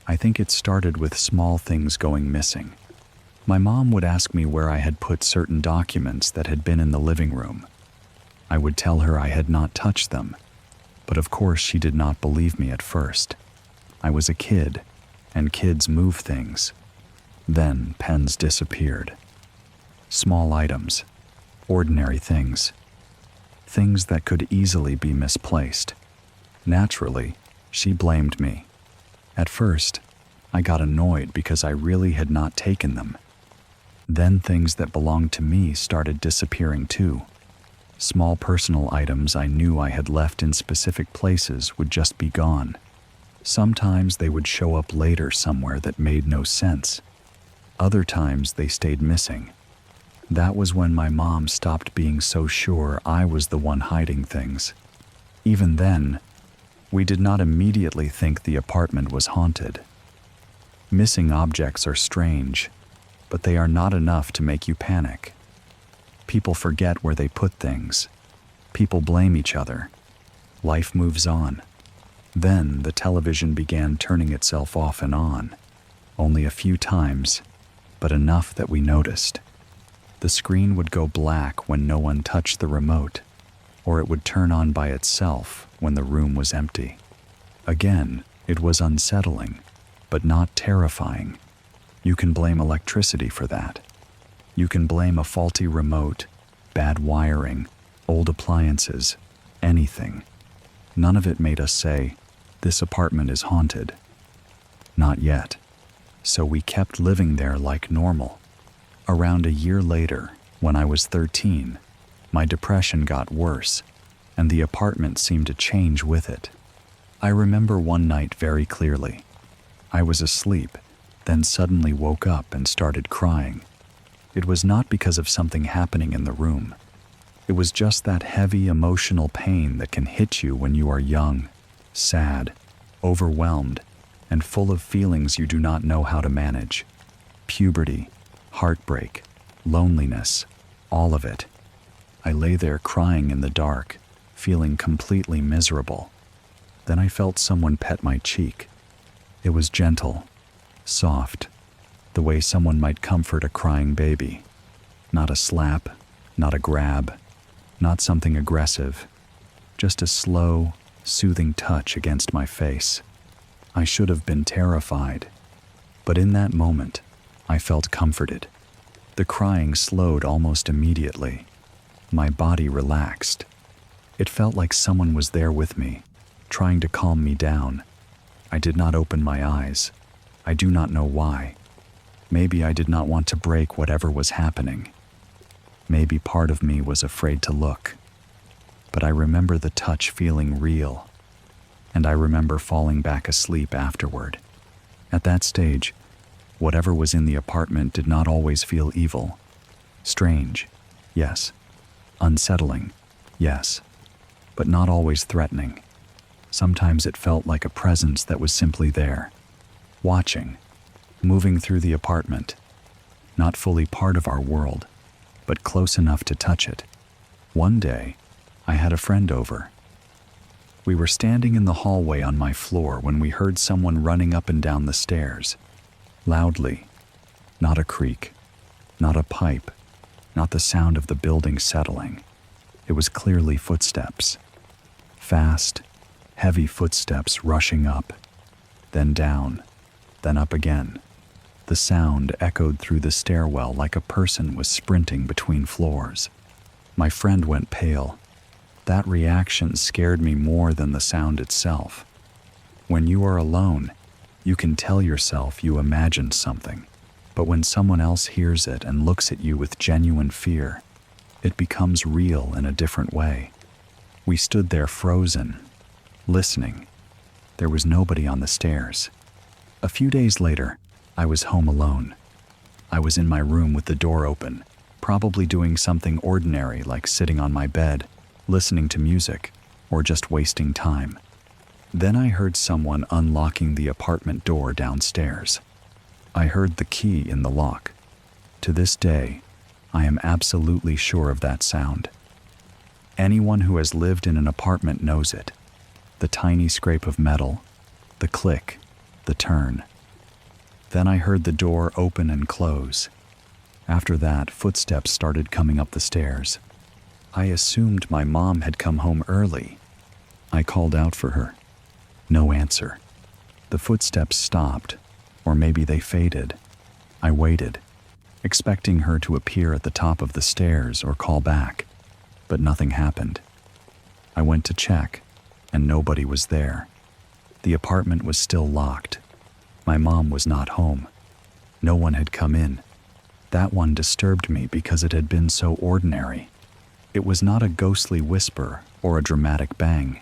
I think it started with small things going missing. My mom would ask me where I had put certain documents that had been in the living room. I would tell her I had not touched them, but of course she did not believe me at first. I was a kid, and kids move things. Then pens disappeared. Small items, ordinary things. Things that could easily be misplaced. Naturally, she blamed me. At first, I got annoyed because I really had not taken them. Then things that belonged to me started disappearing too. Small personal items I knew I had left in specific places would just be gone. Sometimes they would show up later somewhere that made no sense. Other times they stayed missing. That was when my mom stopped being so sure I was the one hiding things. Even then, we did not immediately think the apartment was haunted. Missing objects are strange, but they are not enough to make you panic. People forget where they put things. People blame each other. Life moves on. Then the television began turning itself off and on, only a few times, but enough that we noticed. The screen would go black when no one touched the remote, or it would turn on by itself when the room was empty. Again, it was unsettling, but not terrifying. You can blame electricity for that. You can blame a faulty remote, bad wiring, old appliances, anything. None of it made us say, "This apartment is haunted." Not yet. So we kept living there like normal. Around a year later, when I was 13, my depression got worse, and the apartment seemed to change with it. I remember one night very clearly. I was asleep, then suddenly woke up and started crying. It was not because of something happening in the room. It was just that heavy emotional pain that can hit you when you are young, sad, overwhelmed, and full of feelings you do not know how to manage. Puberty, heartbreak, loneliness, all of it. I lay there crying in the dark, feeling completely miserable. Then I felt someone pet my cheek. It was gentle, soft, the way someone might comfort a crying baby. Not a slap, not a grab, not something aggressive, just a slow, soothing touch against my face. I should have been terrified, but in that moment, I felt comforted. The crying slowed almost immediately. My body relaxed. It felt like someone was there with me, trying to calm me down. I did not open my eyes. I do not know why. Maybe I did not want to break whatever was happening. Maybe part of me was afraid to look. But I remember the touch feeling real, and I remember falling back asleep afterward. At that stage, whatever was in the apartment did not always feel evil. Strange, yes. Unsettling, yes. But not always threatening. Sometimes it felt like a presence that was simply there, watching, moving through the apartment, not fully part of our world, but close enough to touch it. One day, I had a friend over. We were standing in the hallway on my floor when we heard someone running up and down the stairs, loudly. Not a creak, not a pipe, not the sound of the building settling. It was clearly footsteps. Fast, heavy footsteps rushing up, then down, then up again. The sound echoed through the stairwell like a person was sprinting between floors. My friend went pale. That reaction scared me more than the sound itself. When you are alone, you can tell yourself you imagined something, but when someone else hears it and looks at you with genuine fear, it becomes real in a different way. We stood there frozen, listening. There was nobody on the stairs. A few days later, I was home alone. I was in my room with the door open, probably doing something ordinary like sitting on my bed, listening to music, or just wasting time. Then I heard someone unlocking the apartment door downstairs. I heard the key in the lock. To this day, I am absolutely sure of that sound. Anyone who has lived in an apartment knows it. The tiny scrape of metal, the click, the turn. Then I heard the door open and close. After that, footsteps started coming up the stairs. I assumed my mom had come home early. I called out for her. No answer. The footsteps stopped, or maybe they faded. I waited, expecting her to appear at the top of the stairs or call back, but nothing happened. I went to check, and nobody was there. The apartment was still locked. My mom was not home. No one had come in. That one disturbed me because it had been so ordinary. It was not a ghostly whisper or a dramatic bang.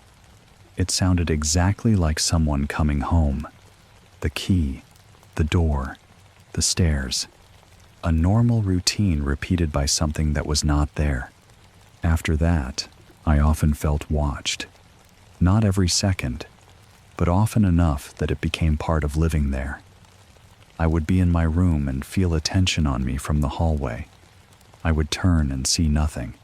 It sounded exactly like someone coming home. The key, the door, the stairs. A normal routine repeated by something that was not there. After that, I often felt watched. Not every second, but often enough that it became part of living there. I would be in my room and feel attention on me from the hallway. I would turn and see nothing.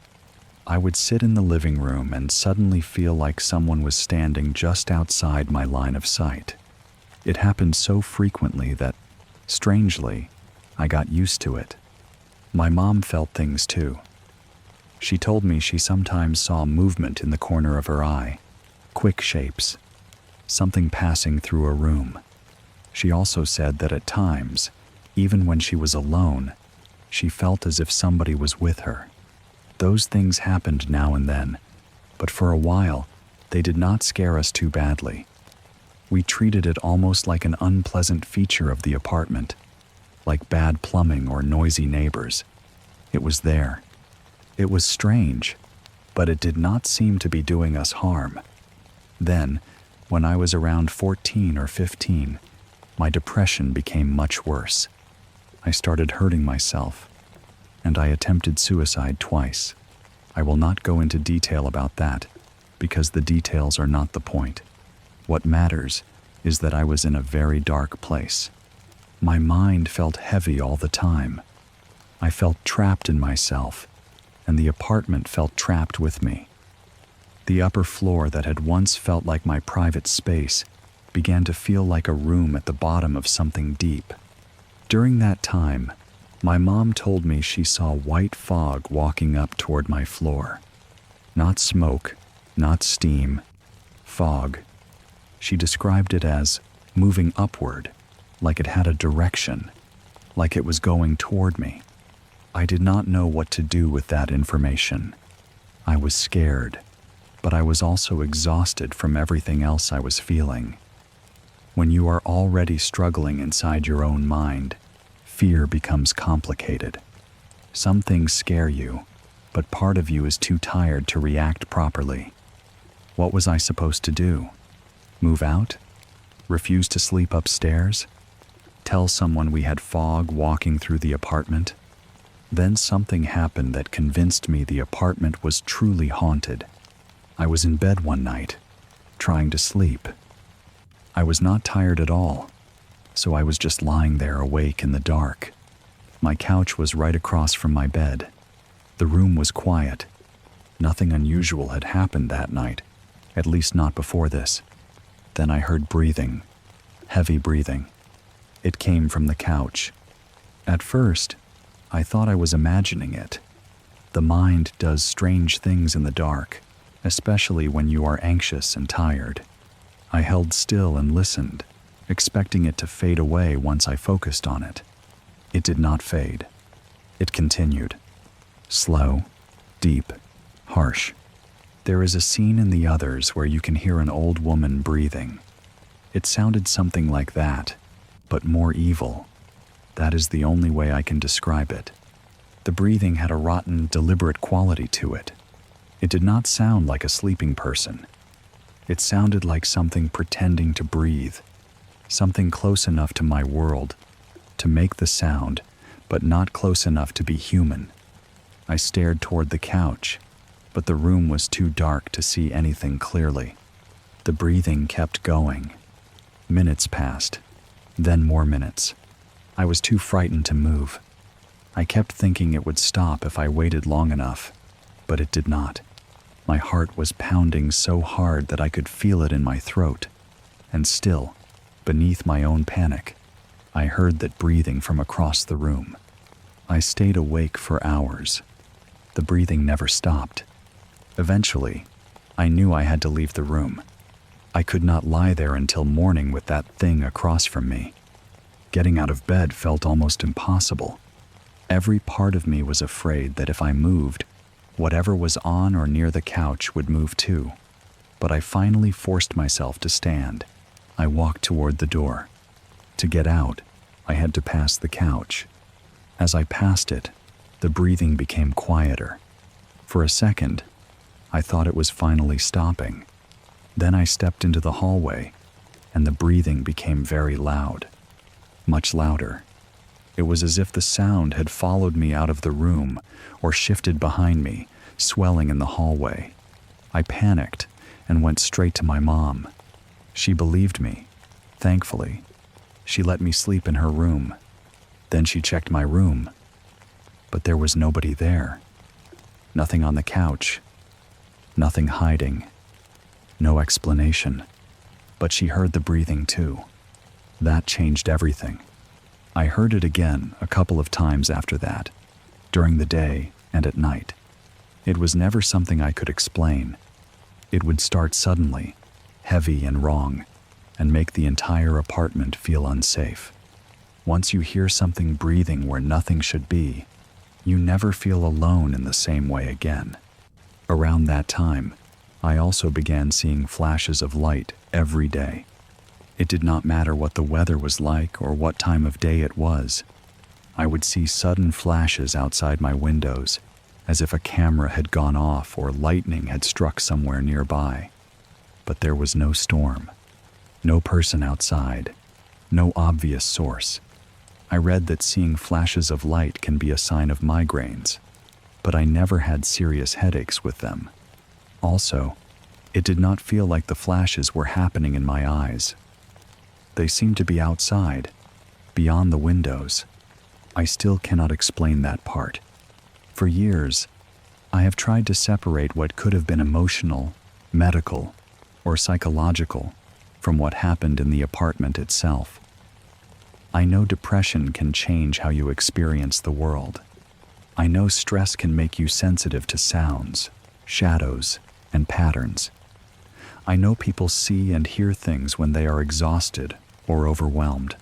I would sit in the living room and suddenly feel like someone was standing just outside my line of sight. It happened so frequently that, strangely, I got used to it. My mom felt things too. She told me she sometimes saw movement in the corner of her eye, quick shapes, something passing through a room. She also said that at times, even when she was alone, she felt as if somebody was with her. Those things happened now and then, but for a while, they did not scare us too badly. We treated it almost like an unpleasant feature of the apartment, like bad plumbing or noisy neighbors. It was there. It was strange, but it did not seem to be doing us harm. Then, when I was around 14 or 15, my depression became much worse. I started hurting myself, and I attempted suicide twice. I will not go into detail about that, because the details are not the point. What matters is that I was in a very dark place. My mind felt heavy all the time. I felt trapped in myself, and the apartment felt trapped with me. The upper floor that had once felt like my private space began to feel like a room at the bottom of something deep. During that time, my mom told me she saw white fog walking up toward my floor. Not smoke, not steam, fog. She described it as moving upward, like it had a direction, like it was going toward me. I did not know what to do with that information. I was scared, but I was also exhausted from everything else I was feeling. When you are already struggling inside your own mind, fear becomes complicated. Some things scare you, but part of you is too tired to react properly. What was I supposed to do? Move out? Refuse to sleep upstairs? Tell someone we had fog walking through the apartment? Then something happened that convinced me the apartment was truly haunted. I was in bed one night, trying to sleep. I was not tired at all, so I was just lying there awake in the dark. My couch was right across from my bed. The room was quiet. Nothing unusual had happened that night, at least not before this. Then I heard breathing, heavy breathing. It came from the couch. At first, I thought I was imagining it. The mind does strange things in the dark, especially when you are anxious and tired. I held still and listened, expecting it to fade away once I focused on it. It did not fade. It continued. Slow, deep, harsh. There is a scene in the others where you can hear an old woman breathing. It sounded something like that, but more evil. That is the only way I can describe it. The breathing had a rotten, deliberate quality to it. It did not sound like a sleeping person. It sounded like something pretending to breathe, something close enough to my world to make the sound, but not close enough to be human. I stared toward the couch, but the room was too dark to see anything clearly. The breathing kept going. Minutes passed, then more minutes. I was too frightened to move. I kept thinking it would stop if I waited long enough, but it did not. My heart was pounding so hard that I could feel it in my throat. And still, beneath my own panic, I heard that breathing from across the room. I stayed awake for hours. The breathing never stopped. Eventually, I knew I had to leave the room. I could not lie there until morning with that thing across from me. Getting out of bed felt almost impossible. Every part of me was afraid that if I moved, whatever was on or near the couch would move too. But I finally forced myself to stand. I walked toward the door. To get out, I had to pass the couch. As I passed it, the breathing became quieter. For a second, I thought it was finally stopping. Then I stepped into the hallway, and the breathing became very loud. Much louder. It was as if the sound had followed me out of the room or shifted behind me, swelling in the hallway. I panicked and went straight to my mom. She believed me, thankfully. She let me sleep in her room. Then she checked my room, but there was nobody there. Nothing on the couch, Nothing hiding. No explanation. But she heard the breathing too. That changed everything. I heard it again a couple of times after that, during the day and at night. It was never something I could explain. It would start suddenly, heavy and wrong, and make the entire apartment feel unsafe. Once you hear something breathing where nothing should be, you never feel alone in the same way again. Around that time, I also began seeing flashes of light every day. It did not matter what the weather was like or what time of day it was. I would see sudden flashes outside my windows, as if a camera had gone off or lightning had struck somewhere nearby. But there was no storm, no person outside, no obvious source. I read that seeing flashes of light can be a sign of migraines, but I never had serious headaches with them. Also, it did not feel like the flashes were happening in my eyes. They seemed to be outside, beyond the windows. I still cannot explain that part. For years, I have tried to separate what could have been emotional, medical, or psychological from what happened in the apartment itself. I know depression can change how you experience the world. I know stress can make you sensitive to sounds, shadows, and patterns. I know people see and hear things when they are exhausted or overwhelmed.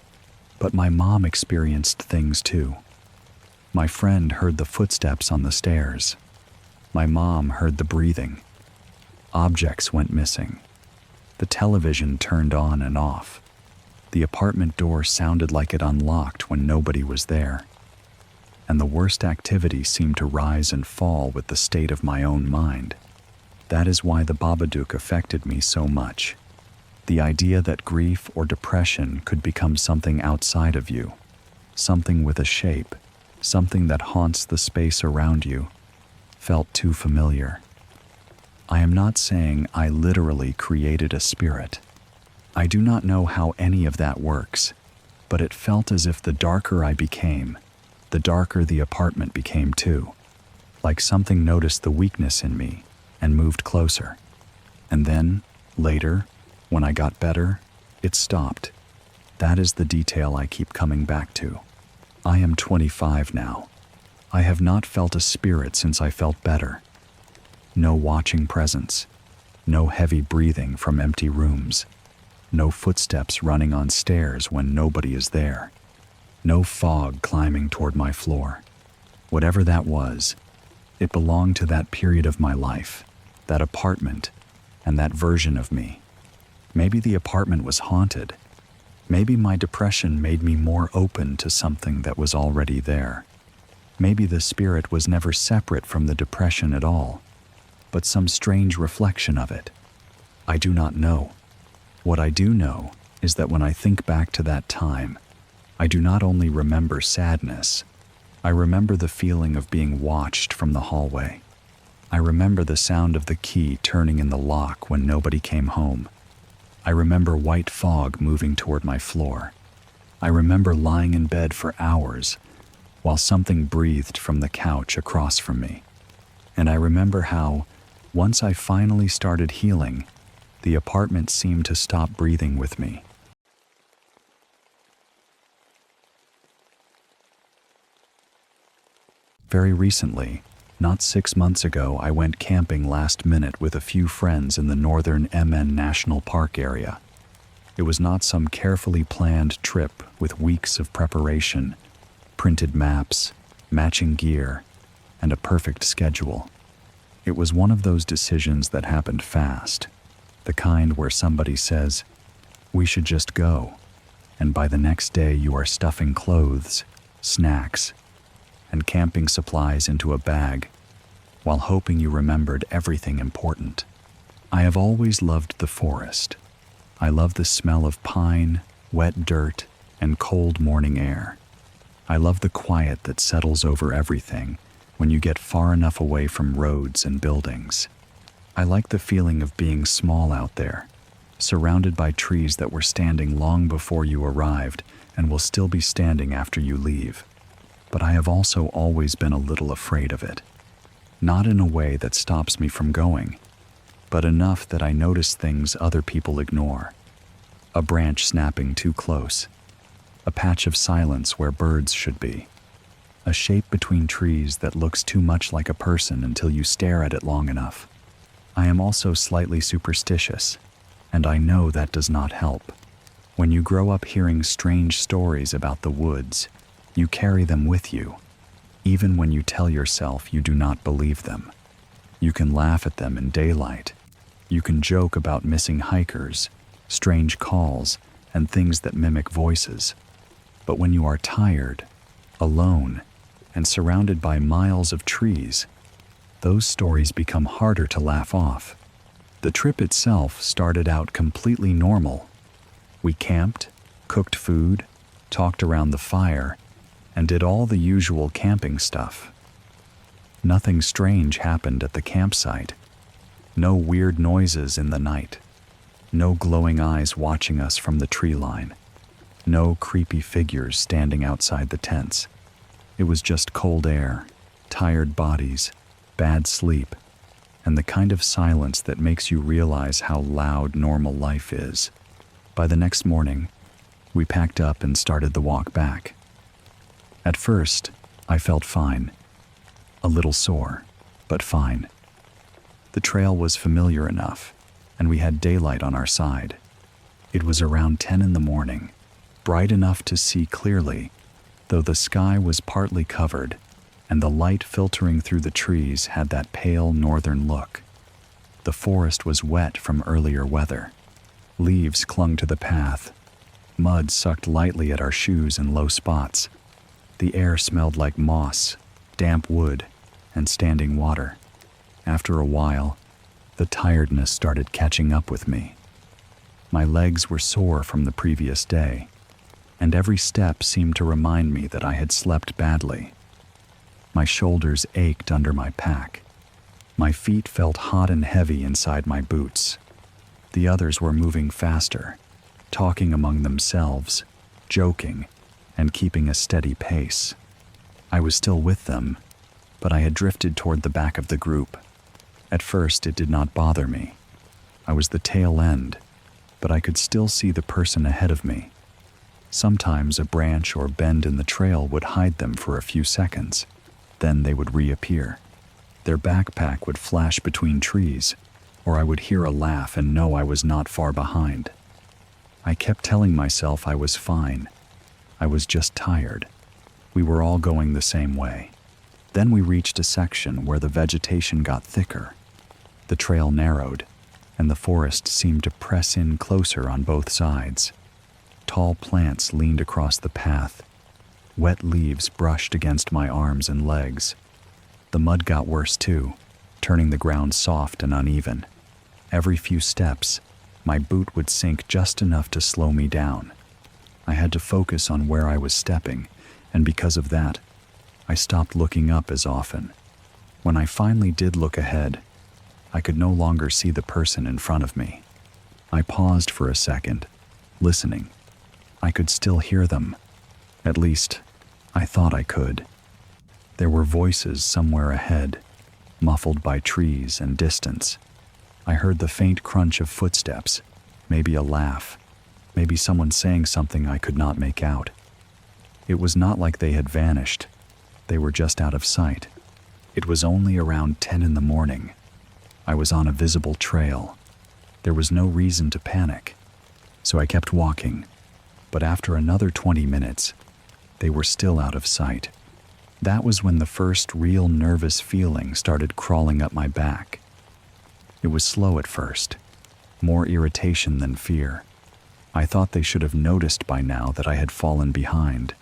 But my mom experienced things too. My friend heard the footsteps on the stairs. My mom heard the breathing. Objects went missing. The television turned on and off. The apartment door sounded like it unlocked when nobody was there. And the worst activity seemed to rise and fall with the state of my own mind. That is why the Babadook affected me so much. The idea that grief or depression could become something outside of you, something with a shape, something that haunts the space around you, felt too familiar. I am not saying I literally created a spirit. I do not know how any of that works, but it felt as if the darker I became, the darker the apartment became too. Like something noticed the weakness in me and moved closer. And then, later, when I got better, it stopped. That is the detail I keep coming back to. I am 25 now. I have not felt a spirit since I felt better. No watching presence. No heavy breathing from empty rooms. No footsteps running on stairs when nobody is there. No fog climbing toward my floor. Whatever that was, it belonged to that period of my life, that apartment, and that version of me. Maybe the apartment was haunted. Maybe my depression made me more open to something that was already there. Maybe the spirit was never separate from the depression at all, but some strange reflection of it. I do not know. What I do know is that when I think back to that time, I do not only remember sadness, I remember the feeling of being watched from the hallway. I remember the sound of the key turning in the lock when nobody came home. I remember white fog moving toward my floor. I remember lying in bed for hours while something breathed from the couch across from me. And I remember how, once I finally started healing, the apartment seemed to stop breathing with me. Very recently, not 6 months ago, I went camping last minute with a few friends in the northern MN National Park area. It was not some carefully planned trip with weeks of preparation, printed maps, matching gear, and a perfect schedule. It was one of those decisions that happened fast, the kind where somebody says, "We should just go," and by the next day you are stuffing clothes, snacks, and camping supplies into a bag, while hoping you remembered everything important. I have always loved the forest. I love the smell of pine, wet dirt, and cold morning air. I love the quiet that settles over everything when you get far enough away from roads and buildings. I like the feeling of being small out there, surrounded by trees that were standing long before you arrived and will still be standing after you leave. But I have also always been a little afraid of it. Not in a way that stops me from going, but enough that I noticed things other people ignore. A branch snapping too close, a patch of silence where birds should be, a shape between trees that looks too much like a person until you stare at it long enough. I am also slightly superstitious, and I know that does not help. When you grow up hearing strange stories about the woods, you carry them with you, even when you tell yourself you do not believe them. You can laugh at them in daylight. You can joke about missing hikers, strange calls, and things that mimic voices. But when you are tired, alone, and surrounded by miles of trees, those stories become harder to laugh off. The trip itself started out completely normal. We camped, cooked food, talked around the fire, and did all the usual camping stuff. Nothing strange happened at the campsite. No weird noises in the night. No glowing eyes watching us from the tree line. No creepy figures standing outside the tents. It was just cold air, tired bodies, bad sleep, and the kind of silence that makes you realize how loud normal life is. By the next morning, we packed up and started the walk back. At first, I felt fine. A little sore, but fine. The trail was familiar enough, and we had daylight on our side. It was around 10 in the morning, bright enough to see clearly, though the sky was partly covered, and the light filtering through the trees had that pale northern look. The forest was wet from earlier weather. Leaves clung to the path. Mud sucked lightly at our shoes in low spots. The air smelled like moss, damp wood, and standing water. After a while, the tiredness started catching up with me. My legs were sore from the previous day, and every step seemed to remind me that I had slept badly. My shoulders ached under my pack. My feet felt hot and heavy inside my boots. The others were moving faster, talking among themselves, joking, and keeping a steady pace. I was still with them, but I had drifted toward the back of the group. At first, it did not bother me. I was the tail end, but I could still see the person ahead of me. Sometimes a branch or bend in the trail would hide them for a few seconds. Then they would reappear. Their backpack would flash between trees, or I would hear a laugh and know I was not far behind. I kept telling myself I was fine. I was just tired. We were all going the same way. Then we reached a section where the vegetation got thicker. The trail narrowed, and the forest seemed to press in closer on both sides. Tall plants leaned across the path. Wet leaves brushed against my arms and legs. The mud got worse too, turning the ground soft and uneven. Every few steps, my boot would sink just enough to slow me down. I had to focus on where I was stepping, and because of that, I stopped looking up as often. When I finally did look ahead, I could no longer see the person in front of me. I paused for a second, listening. I could still hear them. At least, I thought I could. There were voices somewhere ahead, muffled by trees and distance. I heard the faint crunch of footsteps, maybe a laugh, maybe someone saying something I could not make out. It was not like they had vanished. They were just out of sight. It was only around 10 in the morning. I was on a visible trail. There was no reason to panic, so I kept walking. But after another 20 minutes, they were still out of sight. That was when the first real nervous feeling started crawling up my back. It was slow at first, more irritation than fear. I thought they should have noticed by now that I had fallen behind.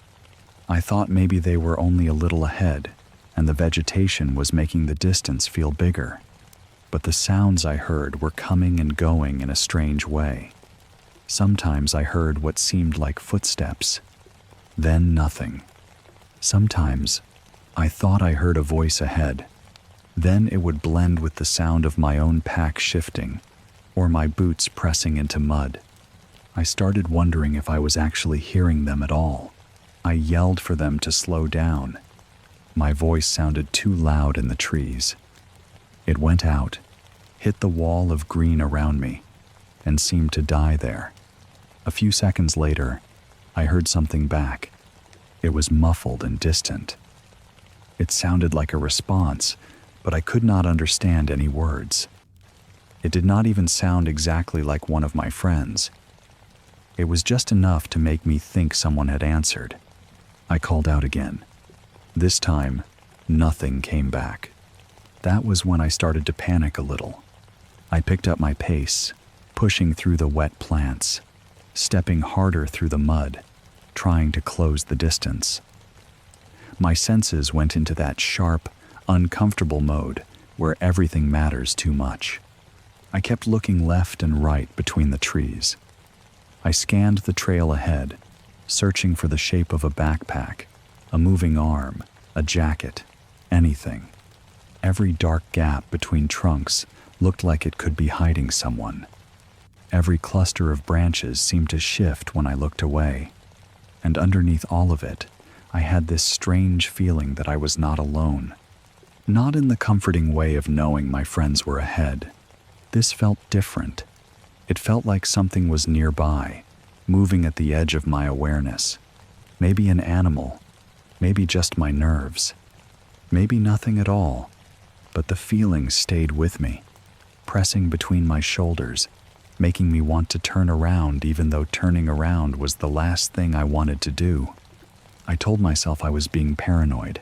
I thought maybe they were only a little ahead, and the vegetation was making the distance feel bigger. But the sounds I heard were coming and going in a strange way. Sometimes I heard what seemed like footsteps, then nothing. Sometimes I thought I heard a voice ahead. Then it would blend with the sound of my own pack shifting, or my boots pressing into mud. I started wondering if I was actually hearing them at all. I yelled for them to slow down. My voice sounded too loud in the trees. It went out, hit the wall of green around me, and seemed to die there. A few seconds later, I heard something back. It was muffled and distant. It sounded like a response, but I could not understand any words. It did not even sound exactly like one of my friends. It was just enough to make me think someone had answered. I called out again. This time, nothing came back. That was when I started to panic a little. I picked up my pace, pushing through the wet plants, stepping harder through the mud, trying to close the distance. My senses went into that sharp, uncomfortable mode where everything matters too much. I kept looking left and right between the trees. I scanned the trail ahead, searching for the shape of a backpack, a moving arm, a jacket, anything. Every dark gap between trunks looked like it could be hiding someone. Every cluster of branches seemed to shift when I looked away. And underneath all of it, I had this strange feeling that I was not alone. Not in the comforting way of knowing my friends were ahead. This felt different. It felt like something was nearby, moving at the edge of my awareness. Maybe an animal, maybe just my nerves, maybe nothing at all, but the feeling stayed with me, pressing between my shoulders, making me want to turn around even though turning around was the last thing I wanted to do. I told myself I was being paranoid.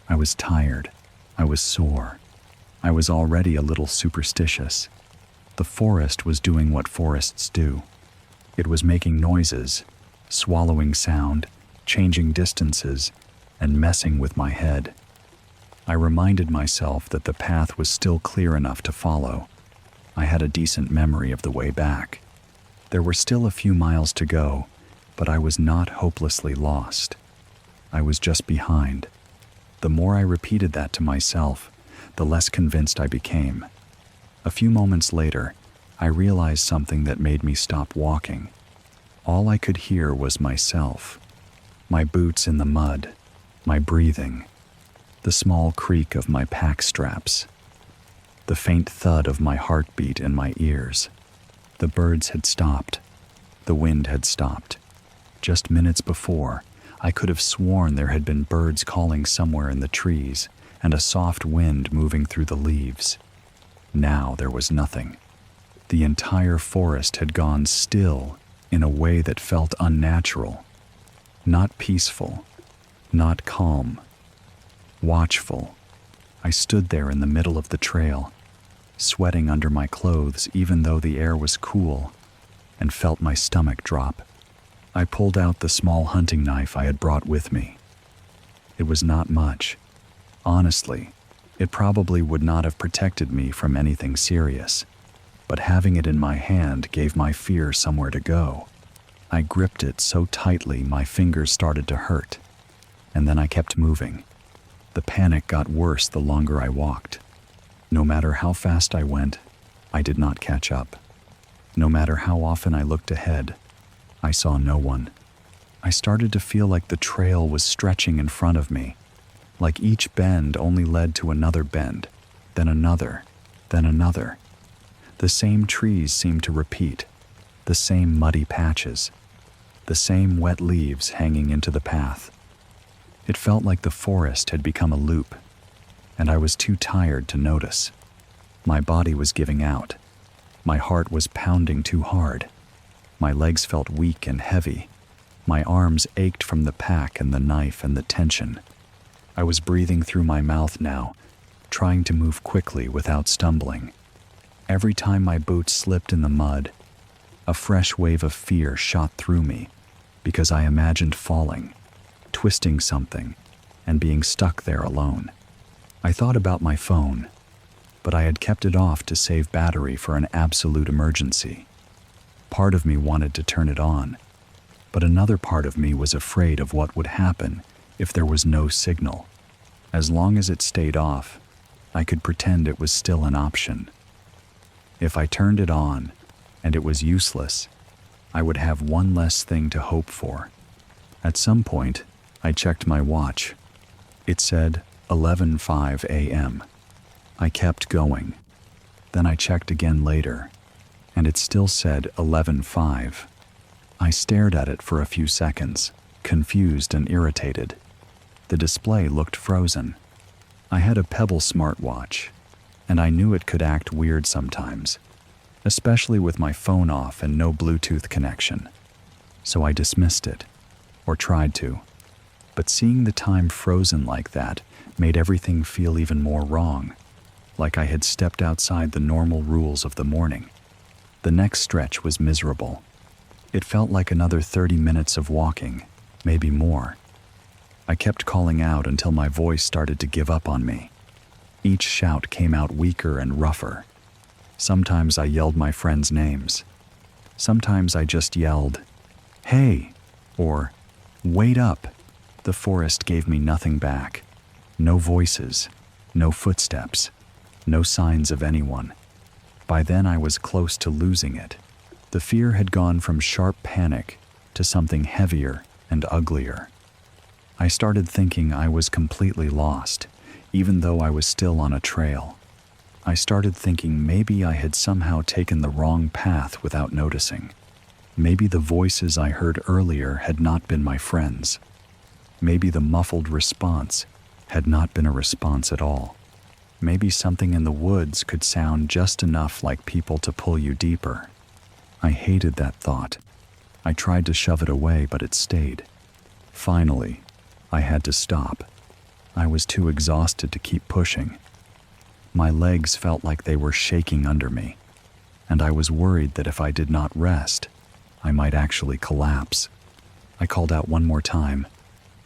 I was tired. I was sore. I was already a little superstitious. The forest was doing what forests do. It was making noises, swallowing sound, changing distances, and messing with my head. I reminded myself that the path was still clear enough to follow. I had a decent memory of the way back. There were still a few miles to go, but I was not hopelessly lost. I was just behind. The more I repeated that to myself, the less convinced I became. A few moments later, I realized something that made me stop walking. All I could hear was myself. My boots in the mud, my breathing, the small creak of my pack straps, the faint thud of my heartbeat in my ears. The birds had stopped. The wind had stopped. Just minutes before, I could have sworn there had been birds calling somewhere in the trees and a soft wind moving through the leaves. Now there was nothing. The entire forest had gone still in a way that felt unnatural, not peaceful, not calm, watchful. I stood there in the middle of the trail, sweating under my clothes even though the air was cool, and felt my stomach drop. I pulled out the small hunting knife I had brought with me. It was not much. Honestly, it probably would not have protected me from anything serious, but having it in my hand gave my fear somewhere to go. I gripped it so tightly my fingers started to hurt, and then I kept moving. The panic got worse the longer I walked. No matter how fast I went, I did not catch up. No matter how often I looked ahead, I saw no one. I started to feel like the trail was stretching in front of me, like each bend only led to another bend, then another, then another. The same trees seemed to repeat, the same muddy patches, the same wet leaves hanging into the path. It felt like the forest had become a loop, and I was too tired to notice. My body was giving out. My heart was pounding too hard. My legs felt weak and heavy. My arms ached from the pack and the knife and the tension. I was breathing through my mouth now, trying to move quickly without stumbling. Every time my boots slipped in the mud, a fresh wave of fear shot through me because I imagined falling, twisting something, and being stuck there alone. I thought about my phone, but I had kept it off to save battery for an absolute emergency. Part of me wanted to turn it on, but another part of me was afraid of what would happen if there was no signal. As long as it stayed off, I could pretend it was still an option. If I turned it on, and it was useless, I would have one less thing to hope for. At some point, I checked my watch. It said 11:05 a.m. I kept going. Then I checked again later, and it still said 11:05. I stared at it for a few seconds, confused and irritated. The display looked frozen. I had a Pebble smartwatch, and I knew it could act weird sometimes, especially with my phone off and no Bluetooth connection. So I dismissed it, or tried to. But seeing the time frozen like that made everything feel even more wrong, like I had stepped outside the normal rules of the morning. The next stretch was miserable. It felt like another 30 minutes of walking, maybe more. I kept calling out until my voice started to give up on me. Each shout came out weaker and rougher. Sometimes I yelled my friends' names. Sometimes I just yelled, "Hey!" or "Wait up!" The forest gave me nothing back. No voices, no footsteps, no signs of anyone. By then I was close to losing it. The fear had gone from sharp panic to something heavier and uglier. I started thinking I was completely lost, even though I was still on a trail. I started thinking maybe I had somehow taken the wrong path without noticing. Maybe the voices I heard earlier had not been my friends. Maybe the muffled response had not been a response at all. Maybe something in the woods could sound just enough like people to pull you deeper. I hated that thought. I tried to shove it away, but it stayed. Finally, I had to stop. I was too exhausted to keep pushing. My legs felt like they were shaking under me, and I was worried that if I did not rest, I might actually collapse. I called out one more time,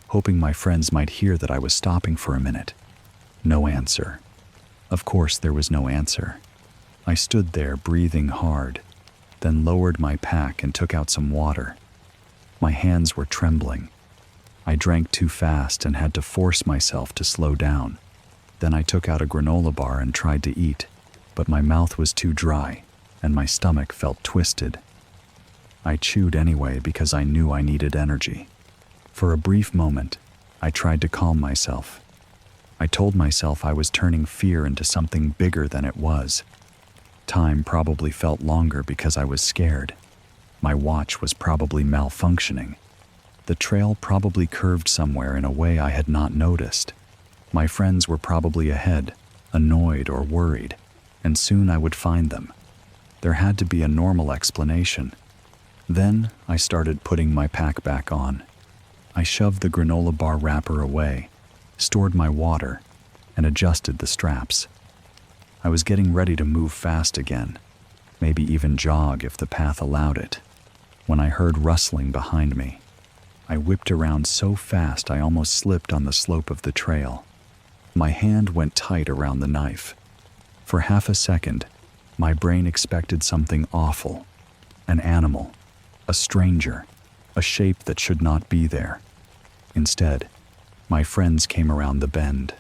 hoping my friends might hear that I was stopping for a minute. No answer. Of course, there was no answer. I stood there breathing hard, then lowered my pack and took out some water. My hands were trembling. I drank too fast and had to force myself to slow down. Then I took out a granola bar and tried to eat, but my mouth was too dry and my stomach felt twisted. I chewed anyway because I knew I needed energy. For a brief moment, I tried to calm myself. I told myself I was turning fear into something bigger than it was. Time probably felt longer because I was scared. My watch was probably malfunctioning. The trail probably curved somewhere in a way I had not noticed. My friends were probably ahead, annoyed or worried, and soon I would find them. There had to be a normal explanation. Then I started putting my pack back on. I shoved the granola bar wrapper away, stored my water, and adjusted the straps. I was getting ready to move fast again, maybe even jog if the path allowed it, when I heard rustling behind me. I whipped around so fast I almost slipped on the slope of the trail. My hand went tight around the knife. For half a second, my brain expected something awful. An animal, a stranger, a shape that should not be there. Instead, my friends came around the bend.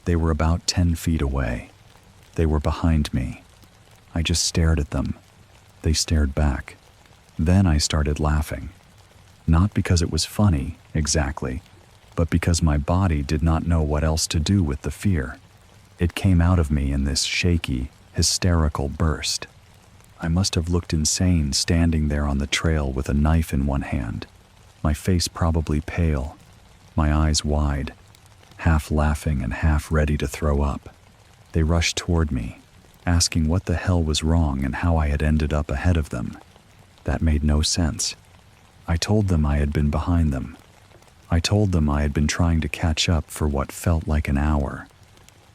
They were about 10 feet away. They were behind me. I just stared at them. They stared back. Then I started laughing. Not because it was funny, exactly, but because my body did not know what else to do with the fear. It came out of me in this shaky, hysterical burst. I must have looked insane standing there on the trail with a knife in one hand, my face probably pale, my eyes wide, half laughing and half ready to throw up. They rushed toward me, asking what the hell was wrong and how I had ended up ahead of them. That made no sense. I told them I had been behind them. I told them I had been trying to catch up for what felt like an hour.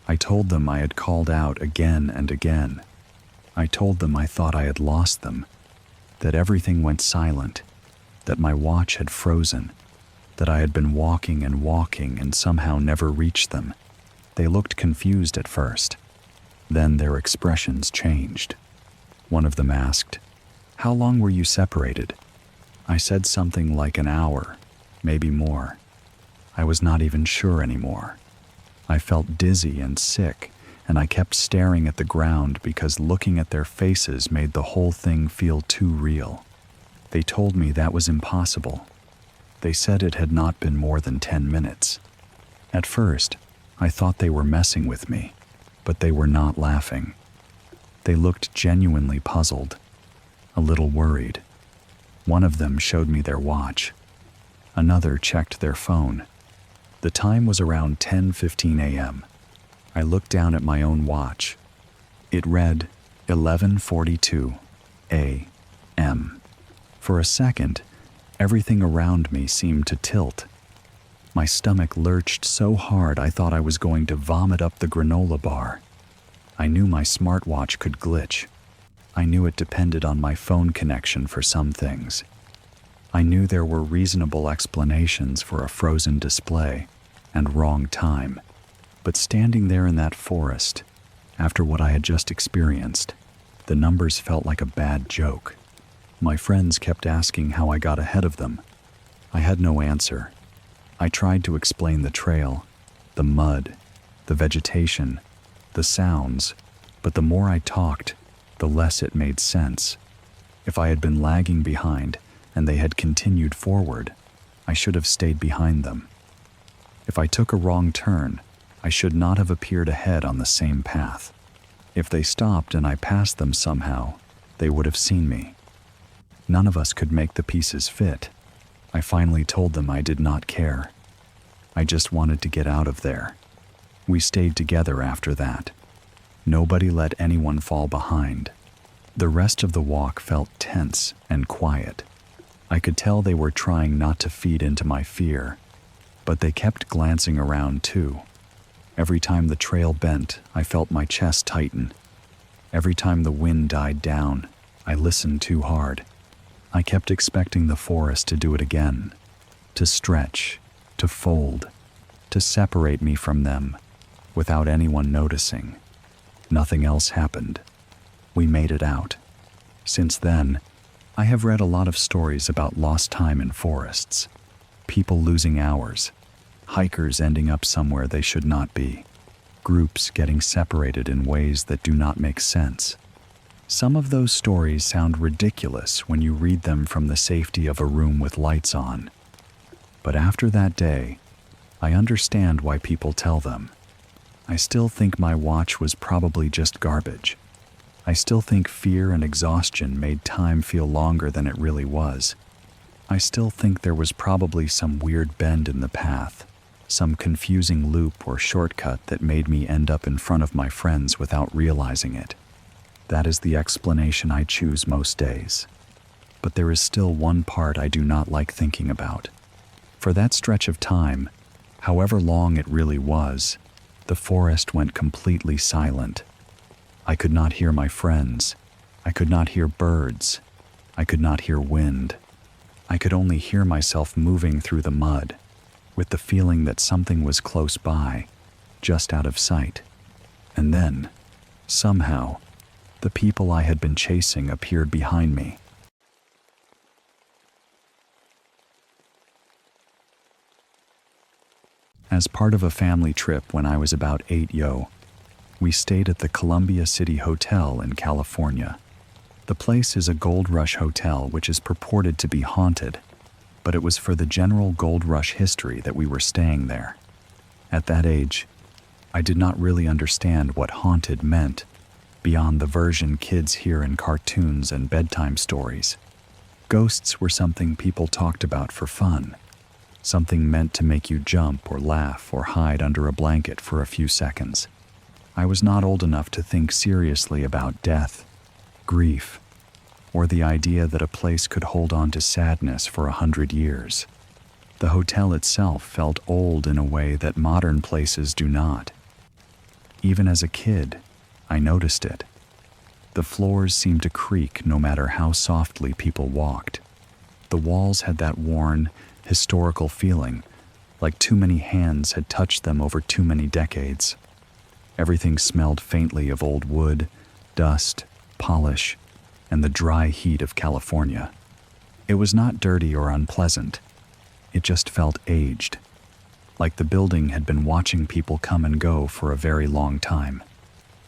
I told them I had called out again and again. I told them I thought I had lost them, that everything went silent, that my watch had frozen, that I had been walking and somehow never reached them. They looked confused at first. Then their expressions changed. One of them asked, "How long were you separated?" I said something like an hour, maybe more. I was not even sure anymore. I felt dizzy and sick, and I kept staring at the ground because looking at their faces made the whole thing feel too real. They told me that was impossible. They said it had not been more than 10 minutes. At first, I thought they were messing with me, but they were not laughing. They looked genuinely puzzled, a little worried. One of them showed me their watch. Another checked their phone. The time was around 10:15 a.m. I looked down at my own watch. It read 11:42 a.m. For a second, everything around me seemed to tilt. My stomach lurched so hard I thought I was going to vomit up the granola bar. I knew my smartwatch could glitch. I knew it depended on my phone connection for some things. I knew there were reasonable explanations for a frozen display and wrong time. But standing there in that forest, after what I had just experienced, the numbers felt like a bad joke. My friends kept asking how I got ahead of them. I had no answer. I tried to explain the trail, the mud, the vegetation, the sounds, but the more I talked, the less it made sense. If I had been lagging behind and they had continued forward, I should have stayed behind them. If I took a wrong turn, I should not have appeared ahead on the same path. If they stopped and I passed them somehow, they would have seen me. None of us could make the pieces fit. I finally told them I did not care. I just wanted to get out of there. We stayed together after that. Nobody let anyone fall behind. The rest of the walk felt tense and quiet. I could tell they were trying not to feed into my fear, but they kept glancing around too. Every time the trail bent, I felt my chest tighten. Every time the wind died down, I listened too hard. I kept expecting the forest to do it again, to stretch, to fold, to separate me from them, without anyone noticing. Nothing else happened. We made it out. Since then, I have read a lot of stories about lost time in forests, people losing hours, hikers ending up somewhere they should not be, groups getting separated in ways that do not make sense. Some of those stories sound ridiculous when you read them from the safety of a room with lights on. But after that day, I understand why people tell them. I still think my watch was probably just garbage. I still think fear and exhaustion made time feel longer than it really was. I still think there was probably some weird bend in the path, some confusing loop or shortcut that made me end up in front of my friends without realizing it. That is the explanation I choose most days. But there is still one part I do not like thinking about. For that stretch of time, however long it really was, the forest went completely silent. I could not hear my friends. I could not hear birds. I could not hear wind. I could only hear myself moving through the mud, with the feeling that something was close by, just out of sight. And then, somehow, the people I had been chasing appeared behind me. As part of a family trip when I was about 8, we stayed at the Columbia City Hotel in California. The place is a gold rush hotel which is purported to be haunted, but it was for the general gold rush history that we were staying there. At that age, I did not really understand what haunted meant, beyond the version kids hear in cartoons and bedtime stories. Ghosts were something people talked about for fun, something meant to make you jump or laugh or hide under a blanket for a few seconds. I was not old enough to think seriously about death, grief, or the idea that a place could hold on to sadness for 100 years. The hotel itself felt old in a way that modern places do not. Even as a kid, I noticed it. The floors seemed to creak no matter how softly people walked. The walls had that worn, historical feeling, like too many hands had touched them over too many decades. Everything smelled faintly of old wood, dust, polish, and the dry heat of California. It was not dirty or unpleasant. It just felt aged, like the building had been watching people come and go for a very long time.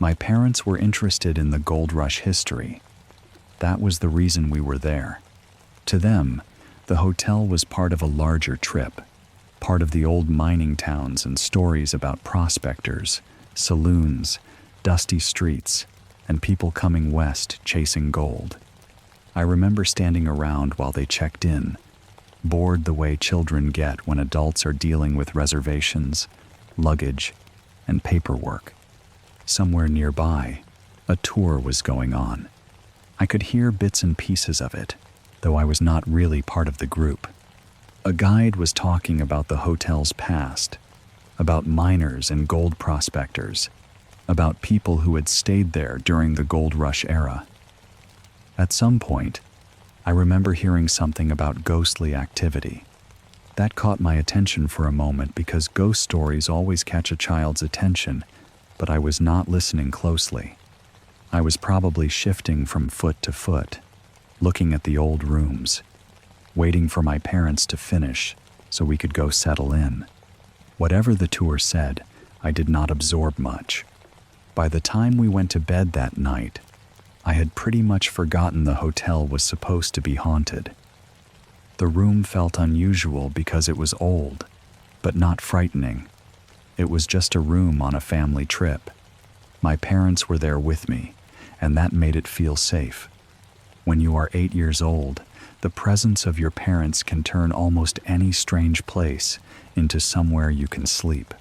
My parents were interested in the gold rush history. That was the reason we were there. To them, the hotel was part of a larger trip, part of the old mining towns and stories about prospectors, saloons, dusty streets, and people coming west chasing gold. I remember standing around while they checked in, bored the way children get when adults are dealing with reservations, luggage, and paperwork. Somewhere nearby, a tour was going on. I could hear bits and pieces of it, though I was not really part of the group. A guide was talking about the hotel's past, about miners and gold prospectors, about people who had stayed there during the gold rush era. At some point, I remember hearing something about ghostly activity. That caught my attention for a moment because ghost stories always catch a child's attention, but I was not listening closely. I was probably shifting from foot to foot, looking at the old rooms, waiting for my parents to finish so we could go settle in. Whatever the tour said, I did not absorb much. By the time we went to bed that night, I had pretty much forgotten the hotel was supposed to be haunted. The room felt unusual because it was old, but not frightening. It was just a room on a family trip. My parents were there with me, and that made it feel safe. When you are 8 years old, the presence of your parents can turn almost any strange place into somewhere you can sleep.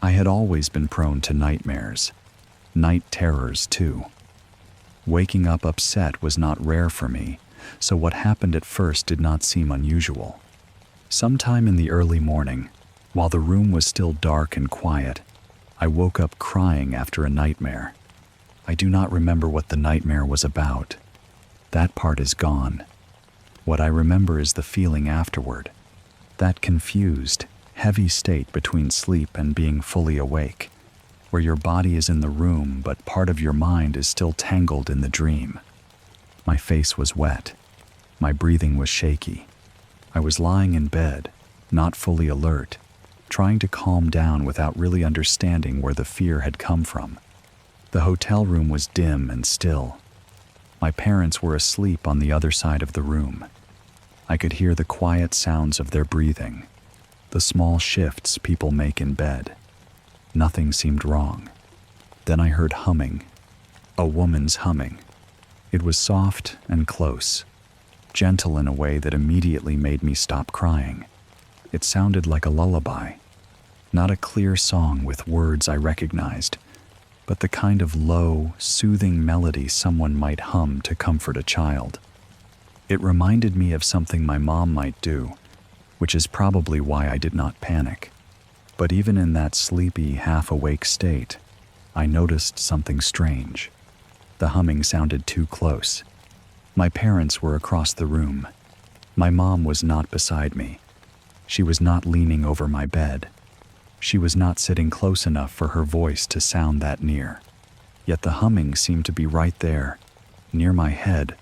I had always been prone to nightmares, night terrors too. Waking up upset was not rare for me, so what happened at first did not seem unusual. Sometime in the early morning, while the room was still dark and quiet, I woke up crying after a nightmare. I do not remember what the nightmare was about. That part is gone. What I remember is the feeling afterward, that confused, heavy state between sleep and being fully awake, where your body is in the room but part of your mind is still tangled in the dream. My face was wet. My breathing was shaky. I was lying in bed, not fully alert, trying to calm down without really understanding where the fear had come from. The hotel room was dim and still. My parents were asleep on the other side of the room. I could hear the quiet sounds of their breathing, the small shifts people make in bed. Nothing seemed wrong. Then I heard humming, a woman's humming. It was soft and close, gentle in a way that immediately made me stop crying. It sounded like a lullaby, not a clear song with words I recognized, but the kind of low, soothing melody someone might hum to comfort a child. It reminded me of something my mom might do, which is probably why I did not panic. But even in that sleepy, half-awake state, I noticed something strange. The humming sounded too close. My parents were across the room. My mom was not beside me. She was not leaning over my bed. She was not sitting close enough for her voice to sound that near. Yet the humming seemed to be right there, near my head,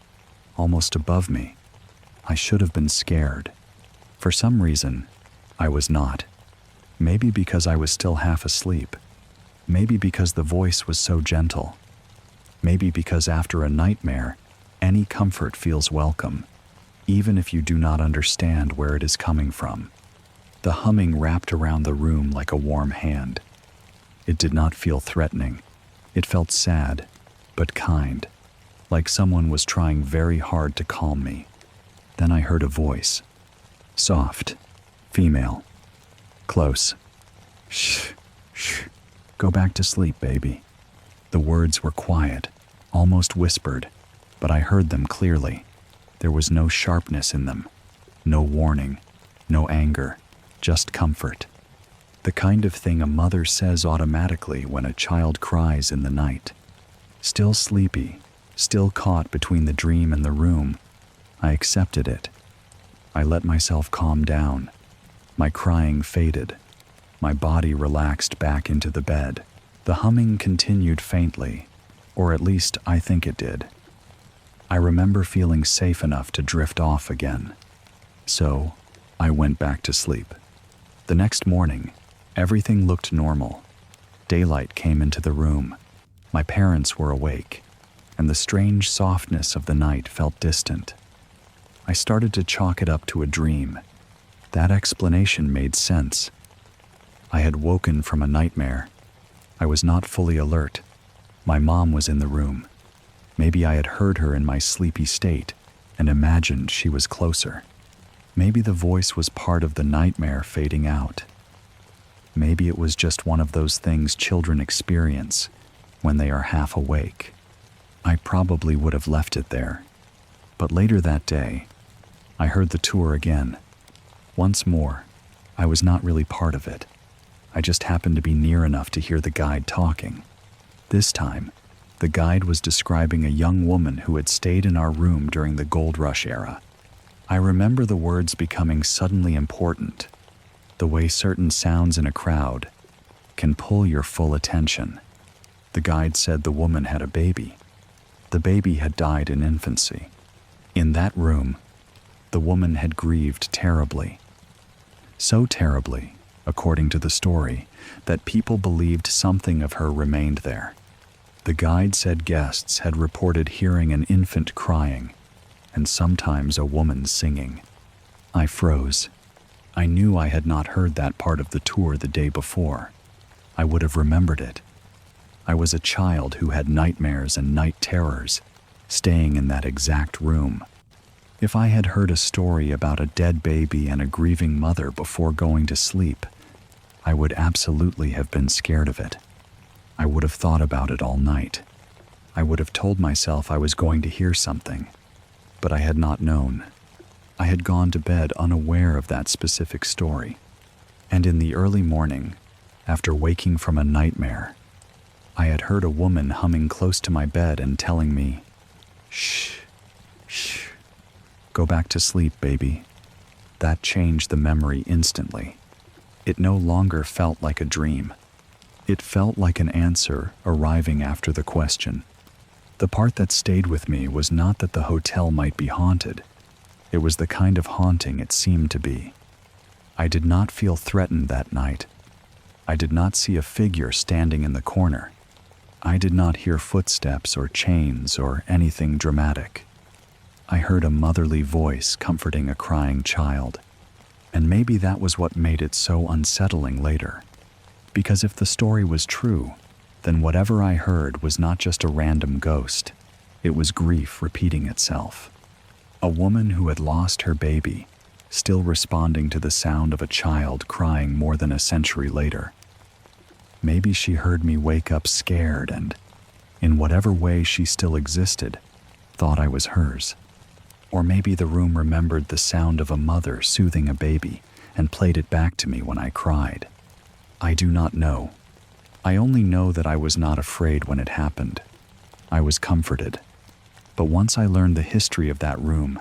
almost above me. I should have been scared. For some reason, I was not. Maybe because I was still half asleep. Maybe because the voice was so gentle. Maybe because after a nightmare, any comfort feels welcome, even if you do not understand where it is coming from. The humming wrapped around the room like a warm hand. It did not feel threatening. It felt sad, but kind, like someone was trying very hard to calm me. Then I heard a voice. Soft, female, close. Shh, shh, go back to sleep, baby. The words were quiet, almost whispered, but I heard them clearly. There was no sharpness in them, no warning, no anger, just comfort. The kind of thing a mother says automatically when a child cries in the night. Still sleepy, still caught between the dream and the room, I accepted it. I let myself calm down. My crying faded. My body relaxed back into the bed. The humming continued faintly, or at least I think it did. I remember feeling safe enough to drift off again. So, I went back to sleep. The next morning, everything looked normal. Daylight came into the room. My parents were awake, and the strange softness of the night felt distant. I started to chalk it up to a dream. That explanation made sense. I had woken from a nightmare. I was not fully alert. My mom was in the room. Maybe I had heard her in my sleepy state and imagined she was closer. Maybe the voice was part of the nightmare fading out. Maybe it was just one of those things children experience when they are half awake. I probably would have left it there. But later that day, I heard the tour again. Once more, I was not really part of it. I just happened to be near enough to hear the guide talking. This time, the guide was describing a young woman who had stayed in our room during the gold rush era. I remember the words becoming suddenly important, the way certain sounds in a crowd can pull your full attention. The guide said the woman had a baby. The baby had died in infancy. In that room, the woman had grieved terribly. So terribly, according to the story, that people believed something of her remained there. The guide said guests had reported hearing an infant crying, and sometimes a woman singing. I froze. I knew I had not heard that part of the tour the day before. I would have remembered it. I was a child who had nightmares and night terrors, staying in that exact room. If I had heard a story about a dead baby and a grieving mother before going to sleep, I would absolutely have been scared of it. I would have thought about it all night. I would have told myself I was going to hear something, but I had not known. I had gone to bed unaware of that specific story. And in the early morning, after waking from a nightmare, I had heard a woman humming close to my bed and telling me, "Shh, shh, go back to sleep, baby." That changed the memory instantly. It no longer felt like a dream. It felt like an answer arriving after the question. The part that stayed with me was not that the hotel might be haunted. It was the kind of haunting it seemed to be. I did not feel threatened that night. I did not see a figure standing in the corner. I did not hear footsteps or chains or anything dramatic. I heard a motherly voice comforting a crying child. And maybe that was what made it so unsettling later. Because if the story was true, then whatever I heard was not just a random ghost. It was grief repeating itself. A woman who had lost her baby, still responding to the sound of a child crying more than a century later. Maybe she heard me wake up scared and, in whatever way she still existed, thought I was hers. Or maybe the room remembered the sound of a mother soothing a baby and played it back to me when I cried. I do not know. I only know that I was not afraid when it happened. I was comforted. But once I learned the history of that room,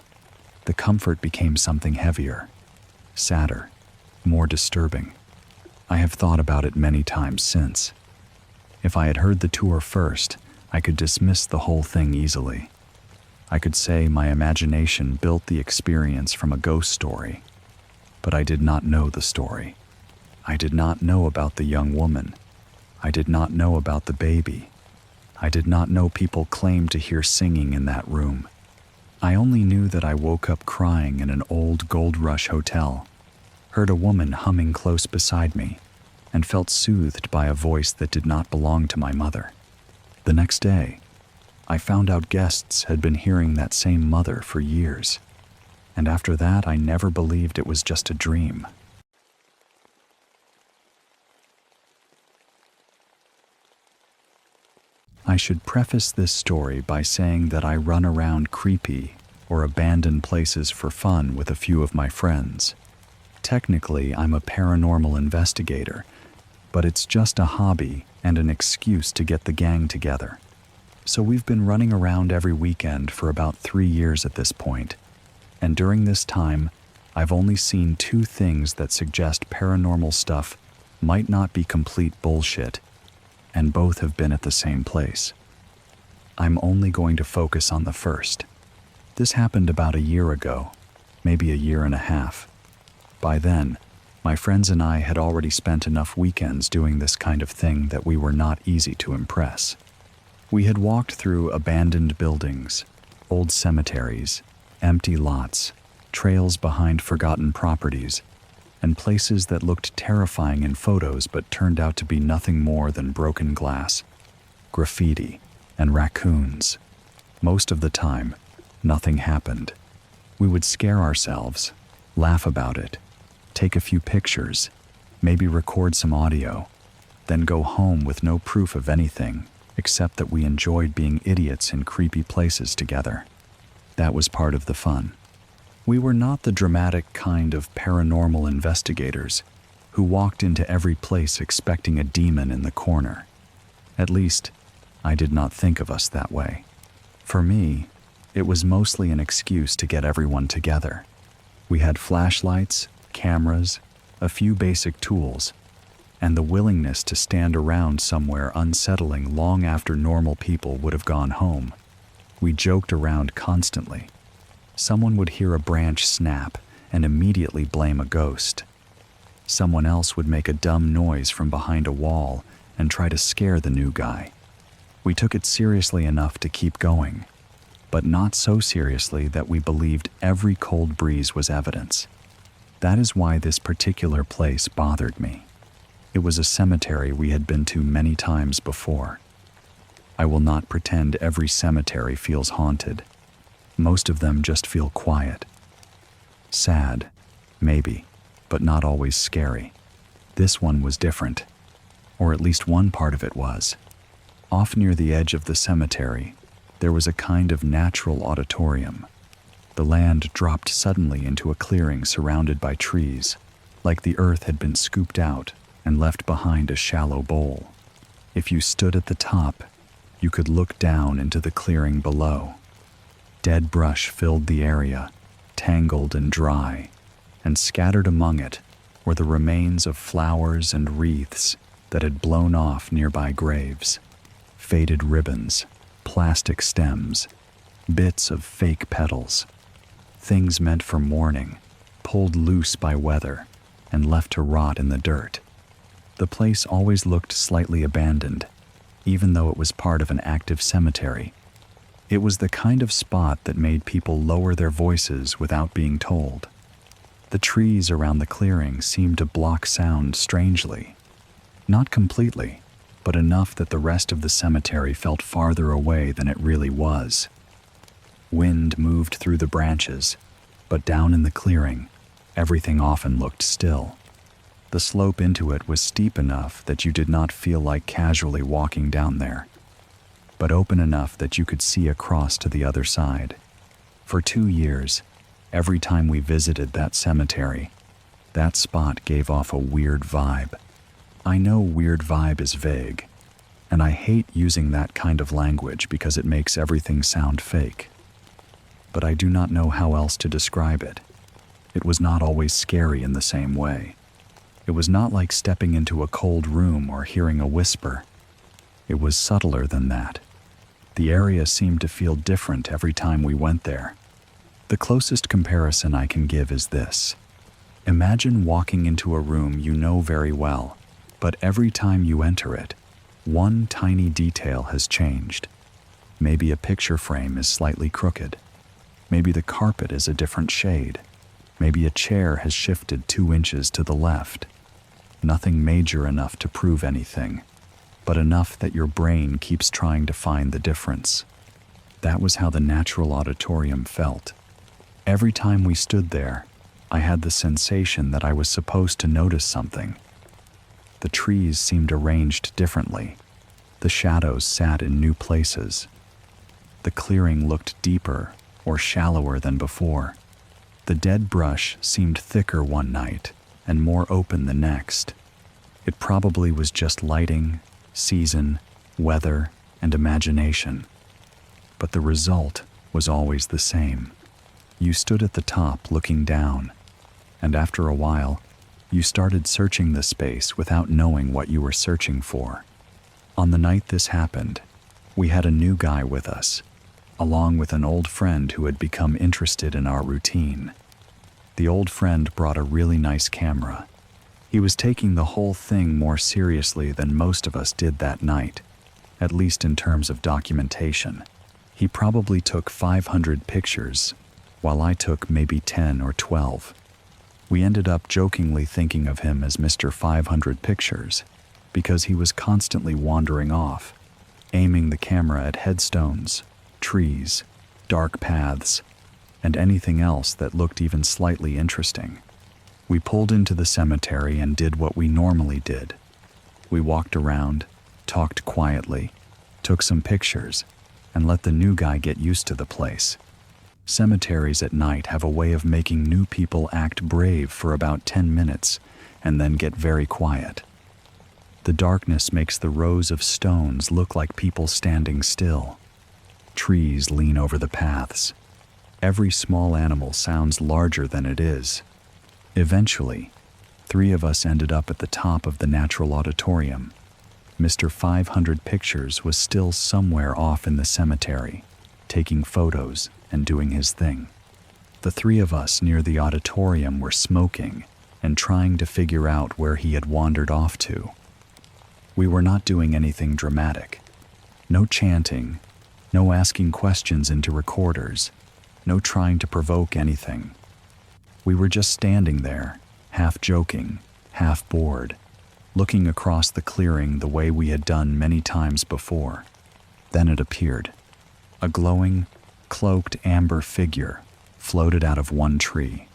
the comfort became something heavier, sadder, more disturbing. I have thought about it many times since. If I had heard the tour first, I could dismiss the whole thing easily. I could say my imagination built the experience from a ghost story. But I did not know the story. I did not know about the young woman. I did not know about the baby. I did not know people claimed to hear singing in that room. I only knew that I woke up crying in an old Gold Rush hotel, heard a woman humming close beside me, and felt soothed by a voice that did not belong to my mother. The next day, I found out guests had been hearing that same mother for years, and after that I never believed it was just a dream. I should preface this story by saying that I run around creepy or abandoned places for fun with a few of my friends. Technically, I'm a paranormal investigator, but it's just a hobby and an excuse to get the gang together. So we've been running around every weekend for about 3 years at this point, and during this time, I've only seen 2 things that suggest paranormal stuff might not be complete bullshit, and both have been at the same place. I'm only going to focus on the first. This happened about a year ago, maybe a year and a half. By then, my friends and I had already spent enough weekends doing this kind of thing that we were not easy to impress. We had walked through abandoned buildings, old cemeteries, empty lots, trails behind forgotten properties, and places that looked terrifying in photos but turned out to be nothing more than broken glass. graffiti, and raccoons. Most of the time, nothing happened. We would scare ourselves, laugh about it, take a few pictures, maybe record some audio, then go home with no proof of anything except that we enjoyed being idiots in creepy places together. That was part of the fun. We were not the dramatic kind of paranormal investigators who walked into every place expecting a demon in the corner. At least, I did not think of us that way. For me, it was mostly an excuse to get everyone together. We had flashlights, cameras, a few basic tools, and the willingness to stand around somewhere unsettling long after normal people would have gone home. We joked around constantly. Someone would hear a branch snap and immediately blame a ghost. Someone else would make a dumb noise from behind a wall and try to scare the new guy. We took it seriously enough to keep going, but not so seriously that we believed every cold breeze was evidence. That is why this particular place bothered me. It was a cemetery we had been to many times before. I will not pretend every cemetery feels haunted. Most of them just feel quiet. Sad, maybe, but not always scary. This one was different, or at least one part of it was. Off near the edge of the cemetery, there was a kind of natural auditorium. The land dropped suddenly into a clearing surrounded by trees, like the earth had been scooped out and left behind a shallow bowl. If you stood at the top, you could look down into the clearing below. Dead brush filled the area, tangled and dry, and scattered among it were the remains of flowers and wreaths that had blown off nearby graves. Faded ribbons, plastic stems, bits of fake petals, things meant for mourning, pulled loose by weather and left to rot in the dirt. The place always looked slightly abandoned, even though it was part of an active cemetery. It was the kind of spot that made people lower their voices without being told. The trees around the clearing seemed to block sound strangely. Not completely, but enough that the rest of the cemetery felt farther away than it really was. Wind moved through the branches, but down in the clearing, everything often looked still. The slope into it was steep enough that you did not feel like casually walking down there, but open enough that you could see across to the other side. For 2 years, every time we visited that cemetery, that spot gave off a weird vibe. I know weird vibe is vague, and I hate using that kind of language because it makes everything sound fake. But I do not know how else to describe it. It was not always scary in the same way. It was not like stepping into a cold room or hearing a whisper. It was subtler than that. The area seemed to feel different every time we went there. The closest comparison I can give is this. Imagine walking into a room you know very well, but every time you enter it, one tiny detail has changed. Maybe a picture frame is slightly crooked. Maybe the carpet is a different shade. Maybe a chair has shifted 2 inches to the left. Nothing major enough to prove anything, but enough that your brain keeps trying to find the difference. That was how the natural auditorium felt. Every time we stood there, I had the sensation that I was supposed to notice something. The trees seemed arranged differently. The shadows sat in new places. The clearing looked deeper or shallower than before. The dead brush seemed thicker one night and more open the next. It probably was just lighting, season, weather, and imagination. But the result was always the same. You stood at the top looking down, and after a while, you started searching the space without knowing what you were searching for. On the night this happened, we had a new guy with us, along with an old friend who had become interested in our routine. The old friend brought a really nice camera. He was taking the whole thing more seriously than most of us did that night, at least in terms of documentation. He probably took 500 pictures, while I took maybe 10 or 12. We ended up jokingly thinking of him as Mr. 500 Pictures, because he was constantly wandering off, aiming the camera at headstones, trees, dark paths, and anything else that looked even slightly interesting. We pulled into the cemetery and did what we normally did. We walked around, talked quietly, took some pictures, and let the new guy get used to the place. Cemeteries at night have a way of making new people act brave for about 10 minutes and then get very quiet. The darkness makes the rows of stones look like people standing still. Trees lean over the paths. Every small animal sounds larger than it is. Eventually, 3 of us ended up at the top of the natural auditorium. Mr. 500 Pictures was still somewhere off in the cemetery, taking photos and doing his thing. The 3 of us near the auditorium were smoking and trying to figure out where he had wandered off to. We were not doing anything dramatic. No chanting, no asking questions into recorders, no trying to provoke anything. We were just standing there, half joking, half bored, looking across the clearing the way we had done many times before. Then it appeared. A glowing, cloaked amber figure floated out of one tree.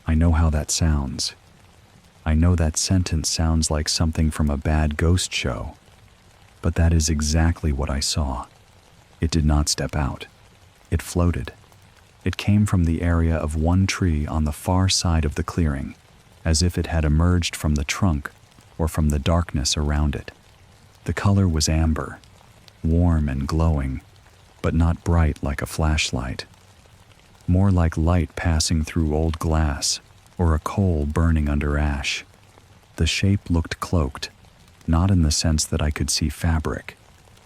I know how that sounds. I know that sentence sounds like something from a bad ghost show, but that is exactly what I saw. It did not step out. It floated. It came from the area of one tree on the far side of the clearing, as if it had emerged from the trunk or from the darkness around it. The color was amber, warm and glowing, but not bright like a flashlight. More like light passing through old glass or a coal burning under ash. The shape looked cloaked, not in the sense that I could see fabric,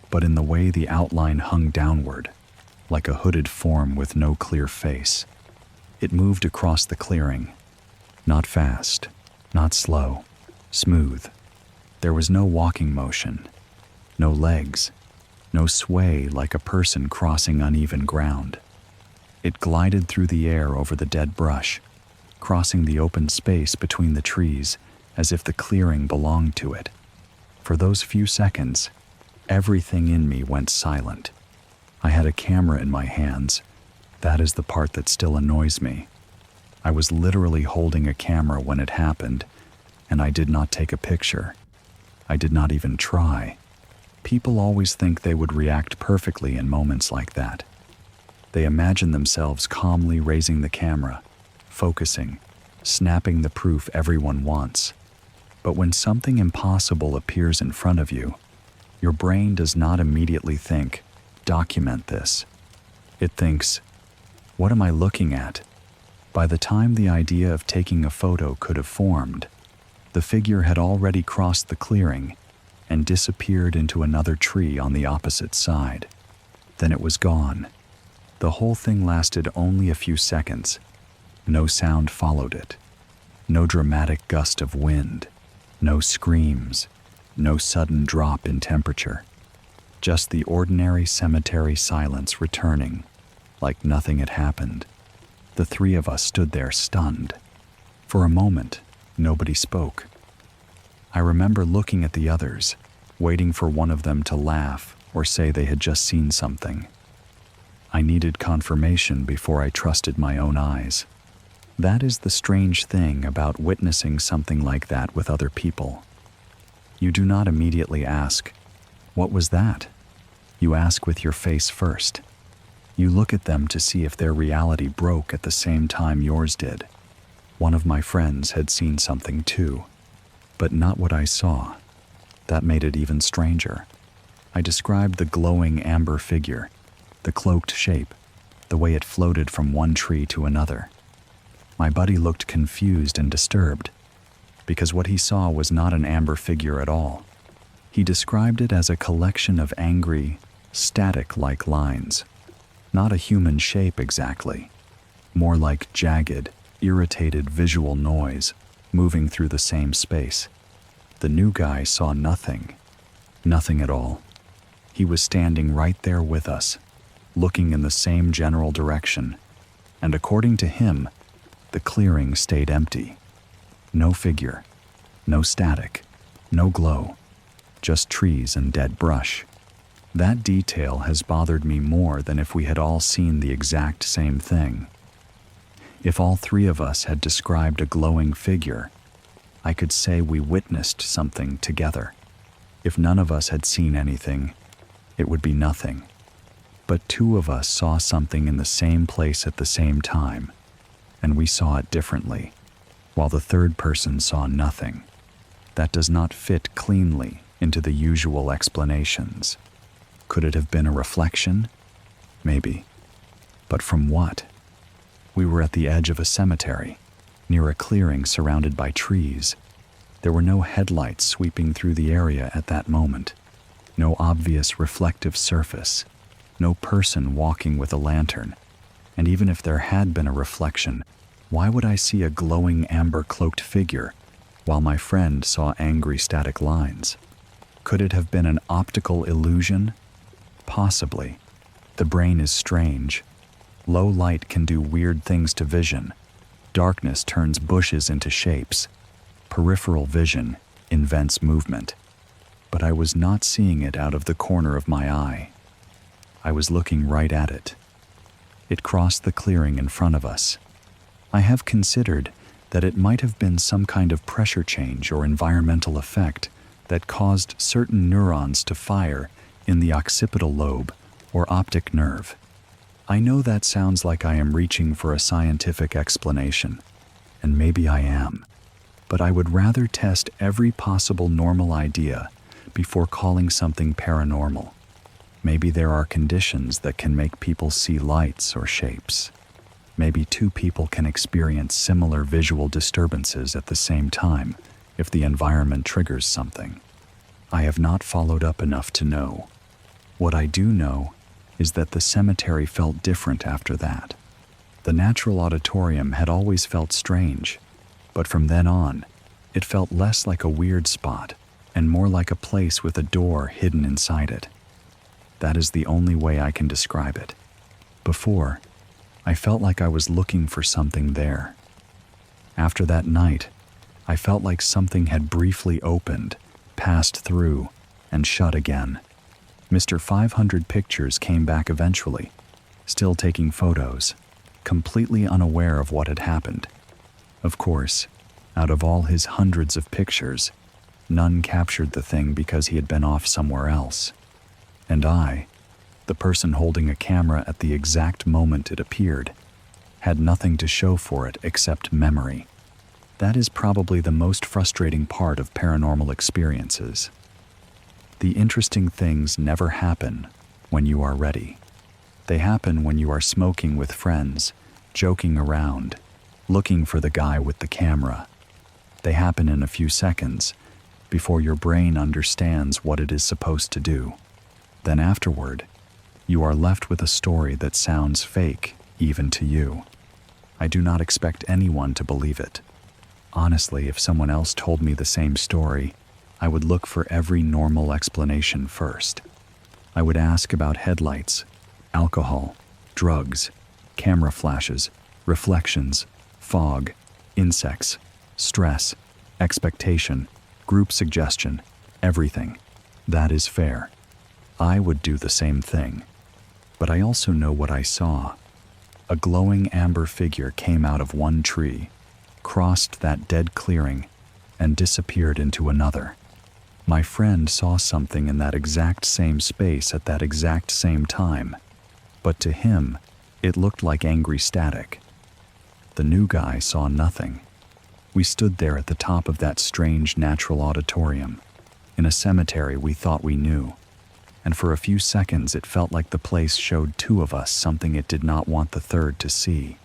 but in the way the outline hung downward, like a hooded form with no clear face. It moved across the clearing, not fast, not slow, smooth. There was no walking motion, no legs, no sway like a person crossing uneven ground. It glided through the air over the dead brush, crossing the open space between the trees as if the clearing belonged to it. For those few seconds, everything in me went silent. I had a camera in my hands. That is the part that still annoys me. I was literally holding a camera when it happened, and I did not take a picture. I did not even try. People always think they would react perfectly in moments like that. They imagine themselves calmly raising the camera, focusing, snapping the proof everyone wants. But when something impossible appears in front of you, your brain does not immediately think, document this. It thinks, what am I looking at? By the time the idea of taking a photo could have formed, the figure had already crossed the clearing and disappeared into another tree on the opposite side. Then it was gone. The whole thing lasted only a few seconds. No sound followed it. No dramatic gust of wind. No screams. No sudden drop in temperature. Just the ordinary cemetery silence returning, like nothing had happened. The 3 of us stood there stunned. For a moment, nobody spoke. I remember looking at the others, waiting for one of them to laugh or say they had just seen something. I needed confirmation before I trusted my own eyes. That is the strange thing about witnessing something like that with other people. You do not immediately ask, "What was that?" You ask with your face first. You look at them to see if their reality broke at the same time yours did. One of my friends had seen something too, but not what I saw. That made it even stranger. I described the glowing amber figure, the cloaked shape, the way it floated from one tree to another. My buddy looked confused and disturbed, because what he saw was not an amber figure at all. He described it as a collection of angry, static-like lines. Not a human shape exactly, more like jagged, irritated visual noise moving through the same space. The new guy saw nothing, nothing at all. He was standing right there with us, looking in the same general direction, and according to him, the clearing stayed empty. No figure, no static, no glow, just trees and dead brush. That detail has bothered me more than if we had all seen the exact same thing. If all three of us had described a glowing figure, I could say we witnessed something together. If none of us had seen anything, it would be nothing. But two of us saw something in the same place at the same time, and we saw it differently, while the third person saw nothing. That does not fit cleanly into the usual explanations. Could it have been a reflection? Maybe. But from what? We were at the edge of a cemetery, near a clearing surrounded by trees. There were no headlights sweeping through the area at that moment, no obvious reflective surface, no person walking with a lantern, and even if there had been a reflection, why would I see a glowing amber-cloaked figure while my friend saw angry static lines? Could it have been an optical illusion? Possibly. The brain is strange. Low light can do weird things to vision. Darkness turns bushes into shapes. Peripheral vision invents movement. But I was not seeing it out of the corner of my eye. I was looking right at it. It crossed the clearing in front of us. I have considered that it might have been some kind of pressure change or environmental effect that caused certain neurons to fire in the occipital lobe or optic nerve. I know that sounds like I am reaching for a scientific explanation, and maybe I am, but I would rather test every possible normal idea before calling something paranormal. Maybe there are conditions that can make people see lights or shapes. Maybe two people can experience similar visual disturbances at the same time if the environment triggers something. I have not followed up enough to know. What I do know is that the cemetery felt different after that. The natural auditorium had always felt strange, but from then on, it felt less like a weird spot and more like a place with a door hidden inside it. That is the only way I can describe it. Before, I felt like I was looking for something there. After that night, I felt like something had briefly opened, passed through, and shut again. Mr. 500 Pictures came back eventually, still taking photos, completely unaware of what had happened. Of course, out of all his hundreds of pictures, none captured the thing because he had been off somewhere else. And I, the person holding a camera at the exact moment it appeared, had nothing to show for it except memory. That is probably the most frustrating part of paranormal experiences. The interesting things never happen when you are ready. They happen when you are smoking with friends, joking around, looking for the guy with the camera. They happen in a few seconds, before your brain understands what it is supposed to do. Then afterward, you are left with a story that sounds fake, even to you. I do not expect anyone to believe it. Honestly, if someone else told me the same story, I would look for every normal explanation first. I would ask about headlights, alcohol, drugs, camera flashes, reflections, fog, insects, stress, expectation, group suggestion, everything. That is fair. I would do the same thing. But I also know what I saw. A glowing amber figure came out of one tree, crossed that dead clearing, and disappeared into another. My friend saw something in that exact same space at that exact same time, but to him, it looked like angry static. The new guy saw nothing. We stood there at the top of that strange natural auditorium, in a cemetery we thought we knew, and for a few seconds it felt like the place showed two of us something it did not want the third to see.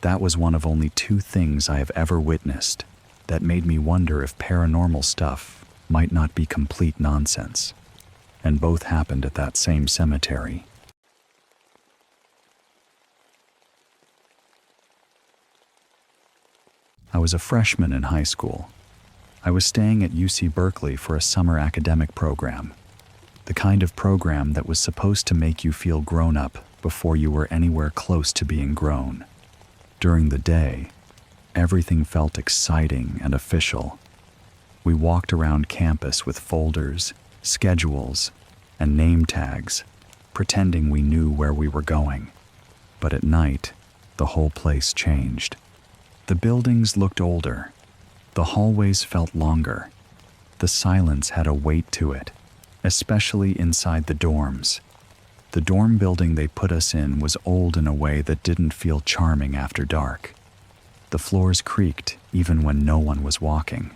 That was one of only two things I have ever witnessed that made me wonder if paranormal stuff might not be complete nonsense. And both happened at that same cemetery. I was a freshman in high school. I was staying at UC Berkeley for a summer academic program, the kind of program that was supposed to make you feel grown up before you were anywhere close to being grown. During the day, everything felt exciting and official. We walked around campus with folders, schedules, and name tags, pretending we knew where we were going. But at night, the whole place changed. The buildings looked older. The hallways felt longer. The silence had a weight to it, especially inside the dorms. The dorm building they put us in was old in a way that didn't feel charming after dark. The floors creaked even when no one was walking.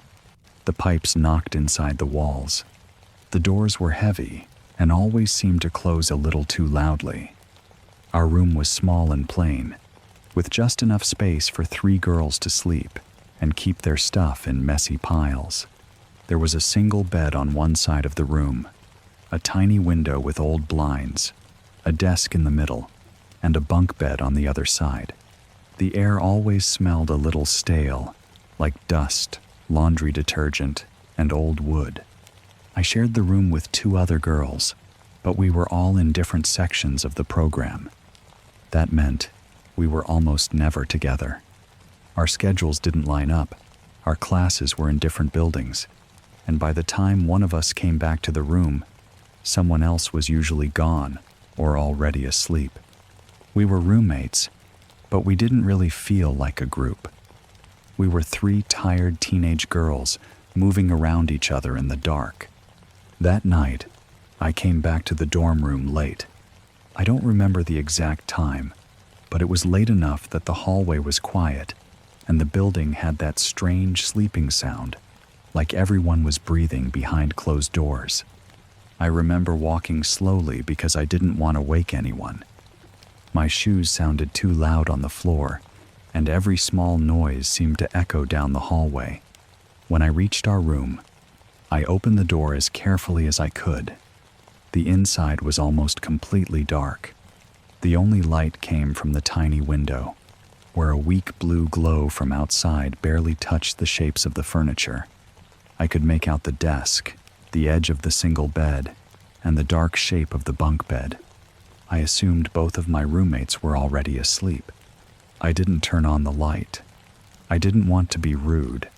The pipes knocked inside the walls. The doors were heavy and always seemed to close a little too loudly. Our room was small and plain, with just enough space for 3 girls to sleep and keep their stuff in messy piles. There was a single bed on one side of the room, a tiny window with old blinds, a desk in the middle, and a bunk bed on the other side. The air always smelled a little stale, like dust, laundry detergent, and old wood. I shared the room with 2 other girls, but we were all in different sections of the program. That meant we were almost never together. Our schedules didn't line up. Our classes were in different buildings, and by the time one of us came back to the room, someone else was usually gone or already asleep. We were roommates, but we didn't really feel like a group. We were 3 tired teenage girls moving around each other in the dark. That night, I came back to the dorm room late. I don't remember the exact time, but it was late enough that the hallway was quiet and the building had that strange sleeping sound, like everyone was breathing behind closed doors. I remember walking slowly because I didn't want to wake anyone. My shoes sounded too loud on the floor, and every small noise seemed to echo down the hallway. When I reached our room, I opened the door as carefully as I could. The inside was almost completely dark. The only light came from the tiny window, where a weak blue glow from outside barely touched the shapes of the furniture. I could make out the desk, the edge of the single bed, and the dark shape of the bunk bed. I assumed both of my roommates were already asleep. I didn't turn on the light. I didn't want to be rude.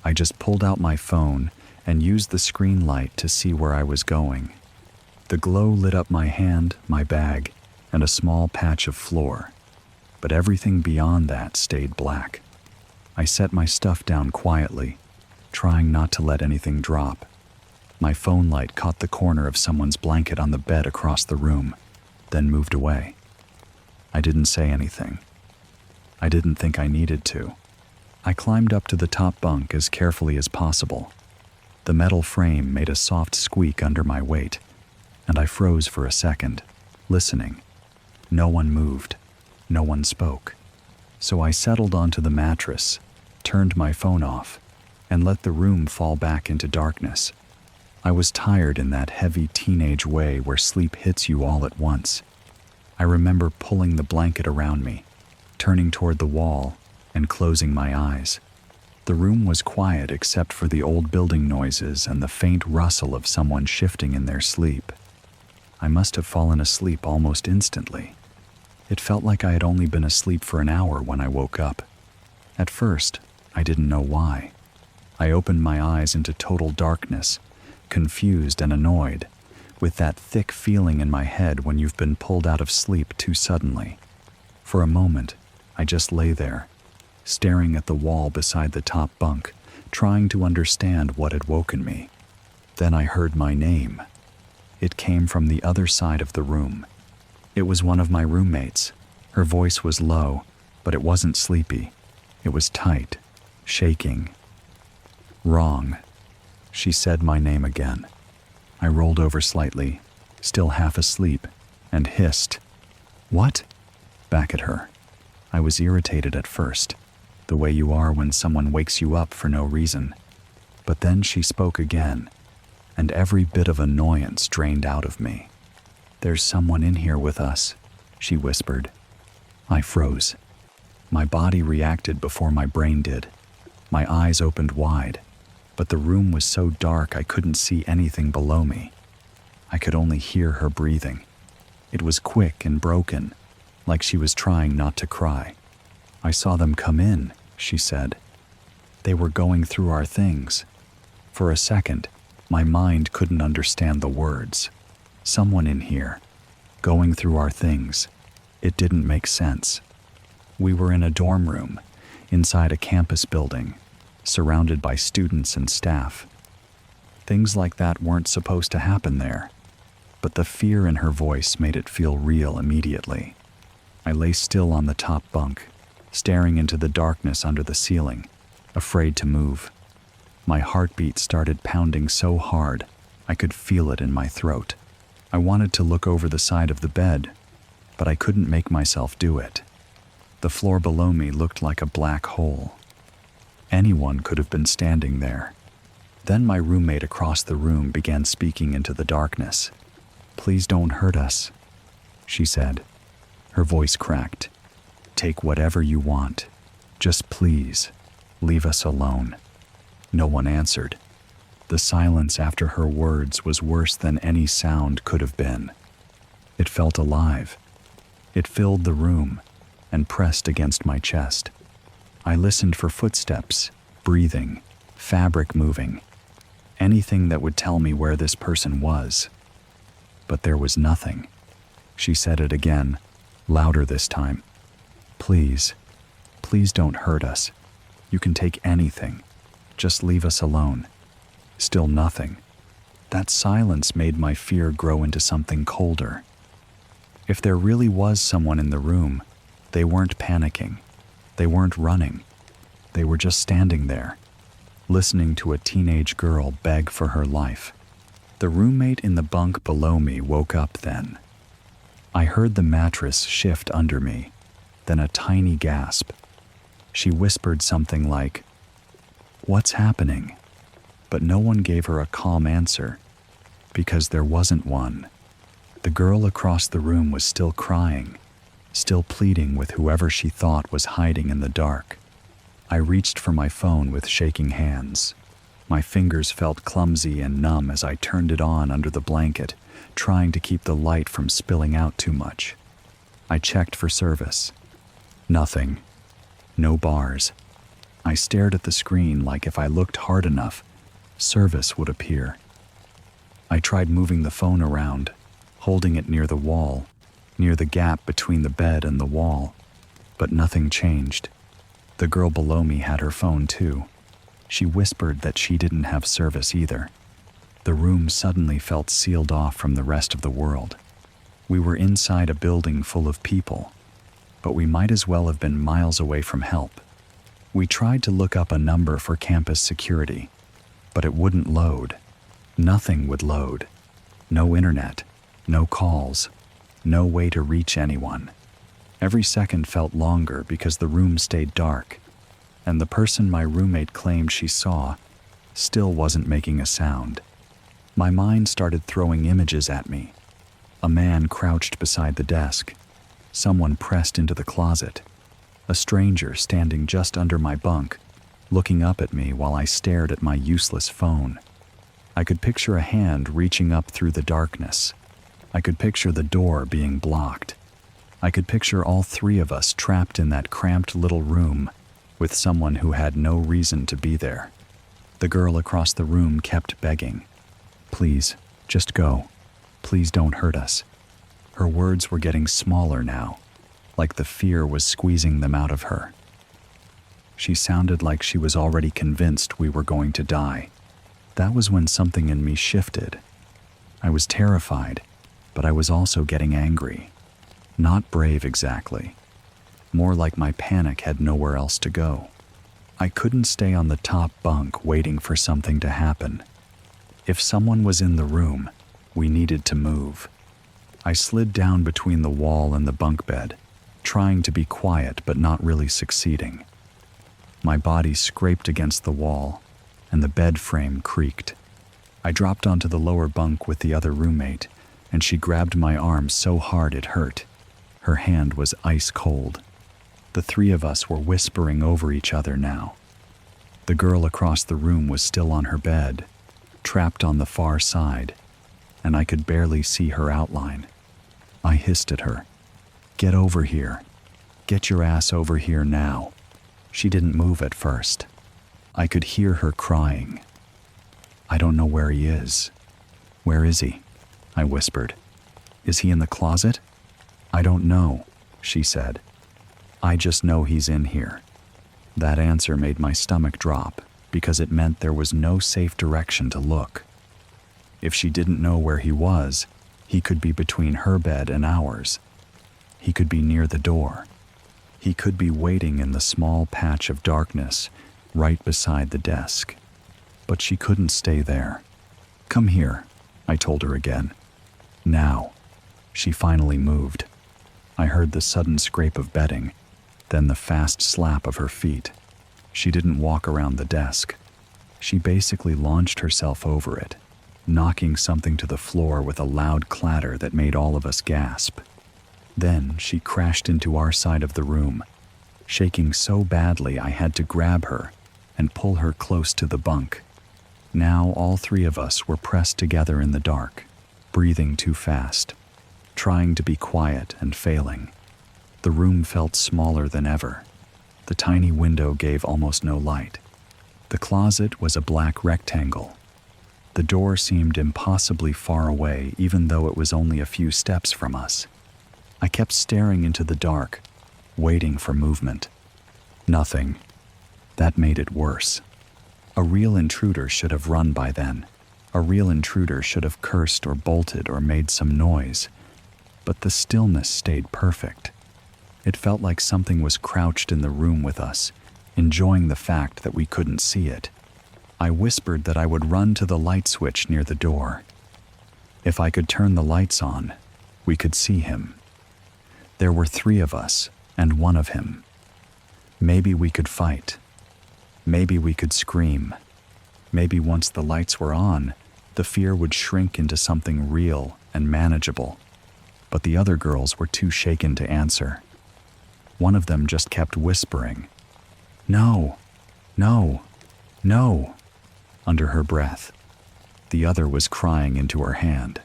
I just pulled out my phone and used the screen light to see where I was going. The glow lit up my hand, my bag, and a small patch of floor, but everything beyond that stayed black. I set my stuff down quietly, trying not to let anything drop. My phone light caught the corner of someone's blanket on the bed across the room, then moved away. I didn't say anything. I didn't think I needed to. I climbed up to the top bunk as carefully as possible. The metal frame made a soft squeak under my weight, and I froze for a second, listening. No one moved. No one spoke. So I settled onto the mattress, turned my phone off, and let the room fall back into darkness. I was tired in that heavy teenage way where sleep hits you all at once. I remember pulling the blanket around me, turning toward the wall, and closing my eyes. The room was quiet except for the old building noises and the faint rustle of someone shifting in their sleep. I must have fallen asleep almost instantly. It felt like I had only been asleep for an hour when I woke up. At first, I didn't know why. I opened my eyes into total darkness, confused and annoyed, with that thick feeling in my head when you've been pulled out of sleep too suddenly. For a moment, I just lay there, staring at the wall beside the top bunk, trying to understand what had woken me. Then I heard my name. It came from the other side of the room. It was one of my roommates. Her voice was low, but it wasn't sleepy. It was tight, shaking. "Wrong." She said my name again. I rolled over slightly, still half asleep, and hissed, "What?" back at her. I was irritated at first, the way you are when someone wakes you up for no reason. But then she spoke again, and every bit of annoyance drained out of me. "There's someone in here with us," she whispered. I froze. My body reacted before my brain did. My eyes opened wide, but the room was so dark I couldn't see anything below me. I could only hear her breathing. It was quick and broken, like she was trying not to cry. "I saw them come in," she said. "They were going through our things." For a second, my mind couldn't understand the words. Someone in here, going through our things. It didn't make sense. We were in a dorm room, inside a campus building, surrounded by students and staff. Things like that weren't supposed to happen there, but the fear in her voice made it feel real immediately. I lay still on the top bunk, staring into the darkness under the ceiling, afraid to move. My heartbeat started pounding so hard, I could feel it in my throat. I wanted to look over the side of the bed, but I couldn't make myself do it. The floor below me looked like a black hole. Anyone could have been standing there. Then my roommate across the room began speaking into the darkness. "Please don't hurt us," she said. Her voice cracked. "Take whatever you want. Just please, leave us alone." No one answered. The silence after her words was worse than any sound could have been. It felt alive. It filled the room and pressed against my chest. I listened for footsteps, breathing, fabric moving, anything that would tell me where this person was. But there was nothing. She said it again, louder this time. "Please, please don't hurt us. You can take anything. Just leave us alone." Still nothing. That silence made my fear grow into something colder. If there really was someone in the room, they weren't panicking. They weren't running. They were just standing there, listening to a teenage girl beg for her life. The roommate in the bunk below me woke up then. I heard the mattress shift under me, then a tiny gasp. She whispered something like, "What's happening?" But no one gave her a calm answer, because there wasn't one. The girl across the room was still crying, still pleading with whoever she thought was hiding in the dark. I reached for my phone with shaking hands. My fingers felt clumsy and numb as I turned it on under the blanket, trying to keep the light from spilling out too much. I checked for service. Nothing. No bars. I stared at the screen like if I looked hard enough, service would appear. I tried moving the phone around, holding it near the wall, near the gap between the bed and the wall, but nothing changed. The girl below me had her phone too. She whispered that she didn't have service either. The room suddenly felt sealed off from the rest of the world. We were inside a building full of people, but we might as well have been miles away from help. We tried to look up a number for campus security, but it wouldn't load. Nothing would load. No internet, no calls, no way to reach anyone. Every second felt longer because the room stayed dark, and the person my roommate claimed she saw still wasn't making a sound. My mind started throwing images at me. A man crouched beside the desk, someone pressed into the closet, a stranger standing just under my bunk, looking up at me while I stared at my useless phone. I could picture a hand reaching up through the darkness. I could picture the door being blocked. I could picture all three of us trapped in that cramped little room with someone who had no reason to be there. The girl across the room kept begging, "Please, just go. Please don't hurt us." Her words were getting smaller now, like the fear was squeezing them out of her. She sounded like she was already convinced we were going to die. That was when something in me shifted. I was terrified, but I was also getting angry. Not brave exactly. More like my panic had nowhere else to go. I couldn't stay on the top bunk waiting for something to happen. If someone was in the room, we needed to move. I slid down between the wall and the bunk bed, trying to be quiet but not really succeeding. My body scraped against the wall, and the bed frame creaked. I dropped onto the lower bunk with the other roommate, and she grabbed my arm so hard it hurt. Her hand was ice cold. The three of us were whispering over each other now. The girl across the room was still on her bed, trapped on the far side, and I could barely see her outline. I hissed at her, "Get over here. Get your ass over here now." She didn't move at first. I could hear her crying. "I don't know where he is. Where is he? I whispered. "Is he in the closet?" "I don't know," she said. "I just know he's in here." That answer made my stomach drop because it meant there was no safe direction to look. If she didn't know where he was, he could be between her bed and ours. He could be near the door. He could be waiting in the small patch of darkness right beside the desk. But she couldn't stay there. "Come here," I told her again. "Now." She finally moved. I heard the sudden scrape of bedding, then the fast slap of her feet. She didn't walk around the desk. She basically launched herself over it, knocking something to the floor with a loud clatter that made all of us gasp. Then she crashed into our side of the room, shaking so badly I had to grab her and pull her close to the bunk. Now all three of us were pressed together in the dark, breathing too fast, trying to be quiet and failing. The room felt smaller than ever. The tiny window gave almost no light. The closet was a black rectangle. The door seemed impossibly far away, even though it was only a few steps from us. I kept staring into the dark, waiting for movement. Nothing. That made it worse. A real intruder should have run by then. A real intruder should have cursed or bolted or made some noise. But the stillness stayed perfect. It felt like something was crouched in the room with us, enjoying the fact that we couldn't see it. I whispered that I would run to the light switch near the door. If I could turn the lights on, we could see him. There were three of us, and one of him. Maybe we could fight. Maybe we could scream. Maybe once the lights were on, the fear would shrink into something real and manageable. But the other girls were too shaken to answer. One of them just kept whispering, "No, no, no," under her breath. The other was crying into her hand.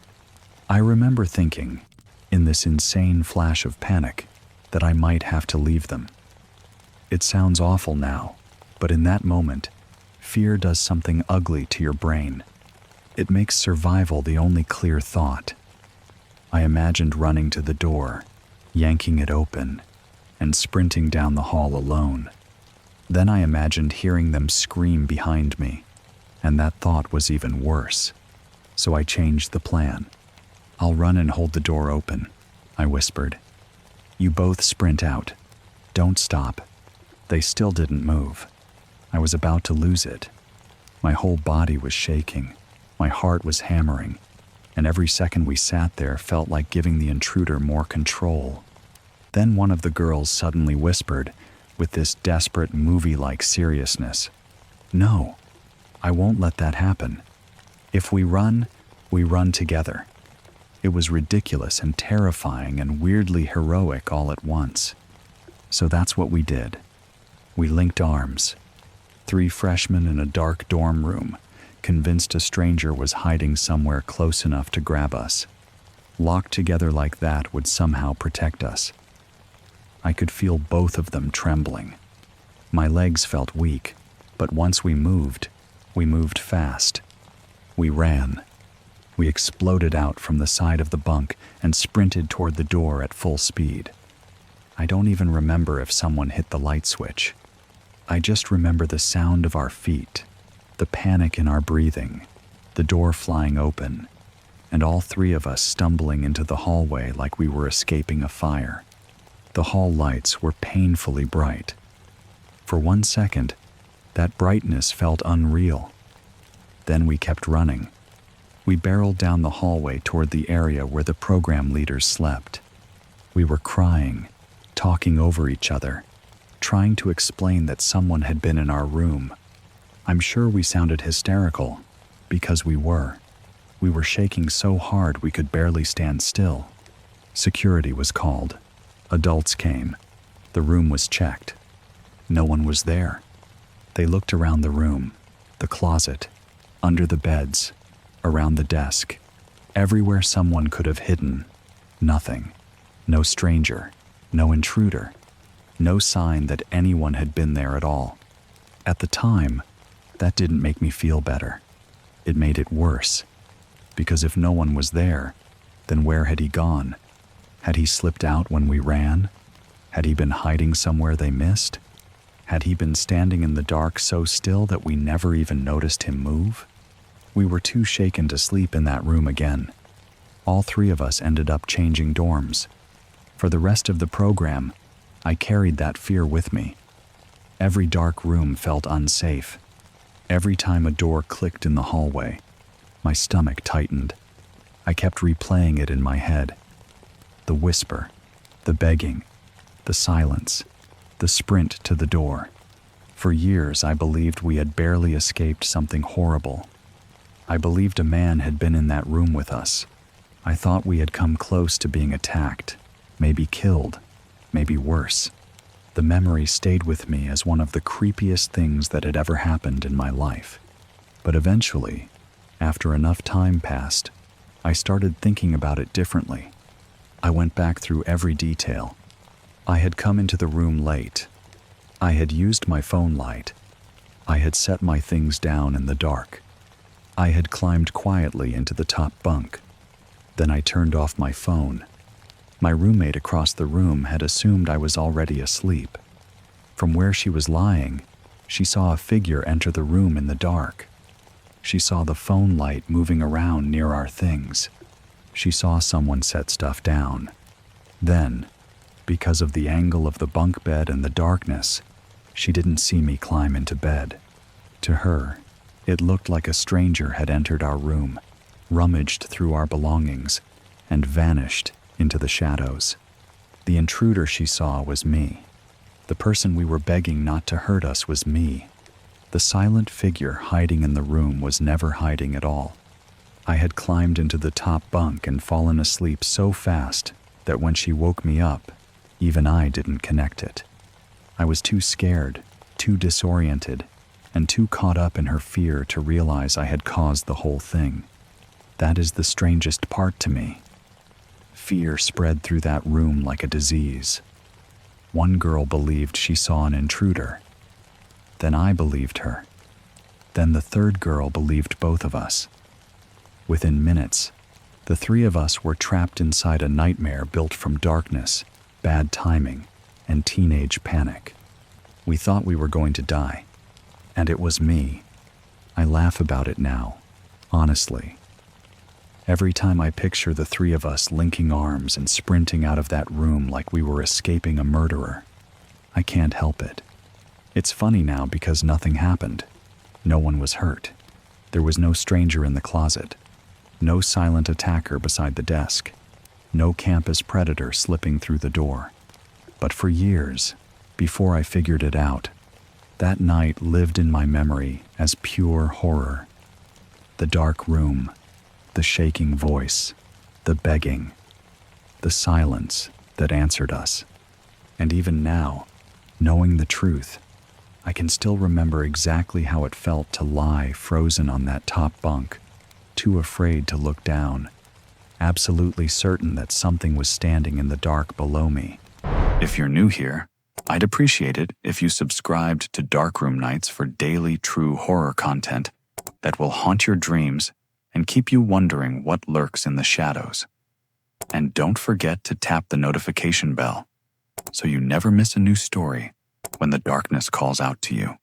I remember thinking, in this insane flash of panic, that I might have to leave them. It sounds awful now, but in that moment, fear does something ugly to your brain. It makes survival the only clear thought. I imagined running to the door, yanking it open, and sprinting down the hall alone. Then I imagined hearing them scream behind me, and that thought was even worse. So I changed the plan. "I'll run and hold the door open," I whispered. "You both sprint out. Don't stop." They still didn't move. I was about to lose it. My whole body was shaking. My heart was hammering, and every second we sat there felt like giving the intruder more control. Then one of the girls suddenly whispered, with this desperate movie-like seriousness, "No, I won't let that happen. If we run together." It was ridiculous and terrifying and weirdly heroic all at once. So that's what we did. We linked arms. Three freshmen in a dark dorm room, convinced a stranger was hiding somewhere close enough to grab us. Locked together like that would somehow protect us. I could feel both of them trembling. My legs felt weak, but once we moved fast. We ran. We exploded out from the side of the bunk and sprinted toward the door at full speed. I don't even remember if someone hit the light switch. I just remember the sound of our feet, the panic in our breathing, the door flying open, and all three of us stumbling into the hallway like we were escaping a fire. The hall lights were painfully bright. For 1 second, that brightness felt unreal. Then we kept running. We barreled down the hallway toward the area where the program leaders slept. We were crying, talking over each other, trying to explain that someone had been in our room. I'm sure we sounded hysterical, because we were. We were shaking so hard we could barely stand still. Security was called. Adults came. The room was checked. No one was there. They looked around the room, the closet, under the beds, around the desk, everywhere someone could have hidden. Nothing. No stranger. No intruder. No sign that anyone had been there at all. At the time, that didn't make me feel better. It made it worse. Because if no one was there, then where had he gone? Had he slipped out when we ran? Had he been hiding somewhere they missed? Had he been standing in the dark so still that we never even noticed him move? We were too shaken to sleep in that room again. All three of us ended up changing dorms. For the rest of the program, I carried that fear with me. Every dark room felt unsafe. Every time a door clicked in the hallway, my stomach tightened. I kept replaying it in my head. The whisper, the begging, the silence, the sprint to the door. For years, I believed we had barely escaped something horrible. I believed a man had been in that room with us. I thought we had come close to being attacked, maybe killed, maybe worse. The memory stayed with me as one of the creepiest things that had ever happened in my life. But eventually, after enough time passed, I started thinking about it differently. I went back through every detail. I had come into the room late. I had used my phone light. I had set my things down in the dark. I had climbed quietly into the top bunk. Then I turned off my phone. My roommate across the room had assumed I was already asleep. From where she was lying, she saw a figure enter the room in the dark. She saw the phone light moving around near our things. She saw someone set stuff down. Then, because of the angle of the bunk bed and the darkness, she didn't see me climb into bed. To her, it looked like a stranger had entered our room, rummaged through our belongings, and vanished into the shadows. The intruder she saw was me. The person we were begging not to hurt us was me. The silent figure hiding in the room was never hiding at all. I had climbed into the top bunk and fallen asleep so fast that when she woke me up, even I didn't connect it. I was too scared, too disoriented, and too caught up in her fear to realize I had caused the whole thing. That is the strangest part to me. Fear spread through that room like a disease. One girl believed she saw an intruder. Then I believed her. Then the third girl believed both of us. Within minutes, the three of us were trapped inside a nightmare built from darkness, bad timing, and teenage panic. We thought we were going to die. And it was me. I laugh about it now, honestly. Every time I picture the three of us linking arms and sprinting out of that room like we were escaping a murderer, I can't help it. It's funny now because nothing happened. No one was hurt. There was no stranger in the closet. No silent attacker beside the desk. No campus predator slipping through the door. But for years, before I figured it out, that night lived in my memory as pure horror. The dark room, the shaking voice, the begging, the silence that answered us. And even now, knowing the truth, I can still remember exactly how it felt to lie frozen on that top bunk, too afraid to look down, absolutely certain that something was standing in the dark below me. If you're new here, I'd appreciate it if you subscribed to Darkroom Nights for daily true horror content that will haunt your dreams and keep you wondering what lurks in the shadows. And don't forget to tap the notification bell so you never miss a new story when the darkness calls out to you.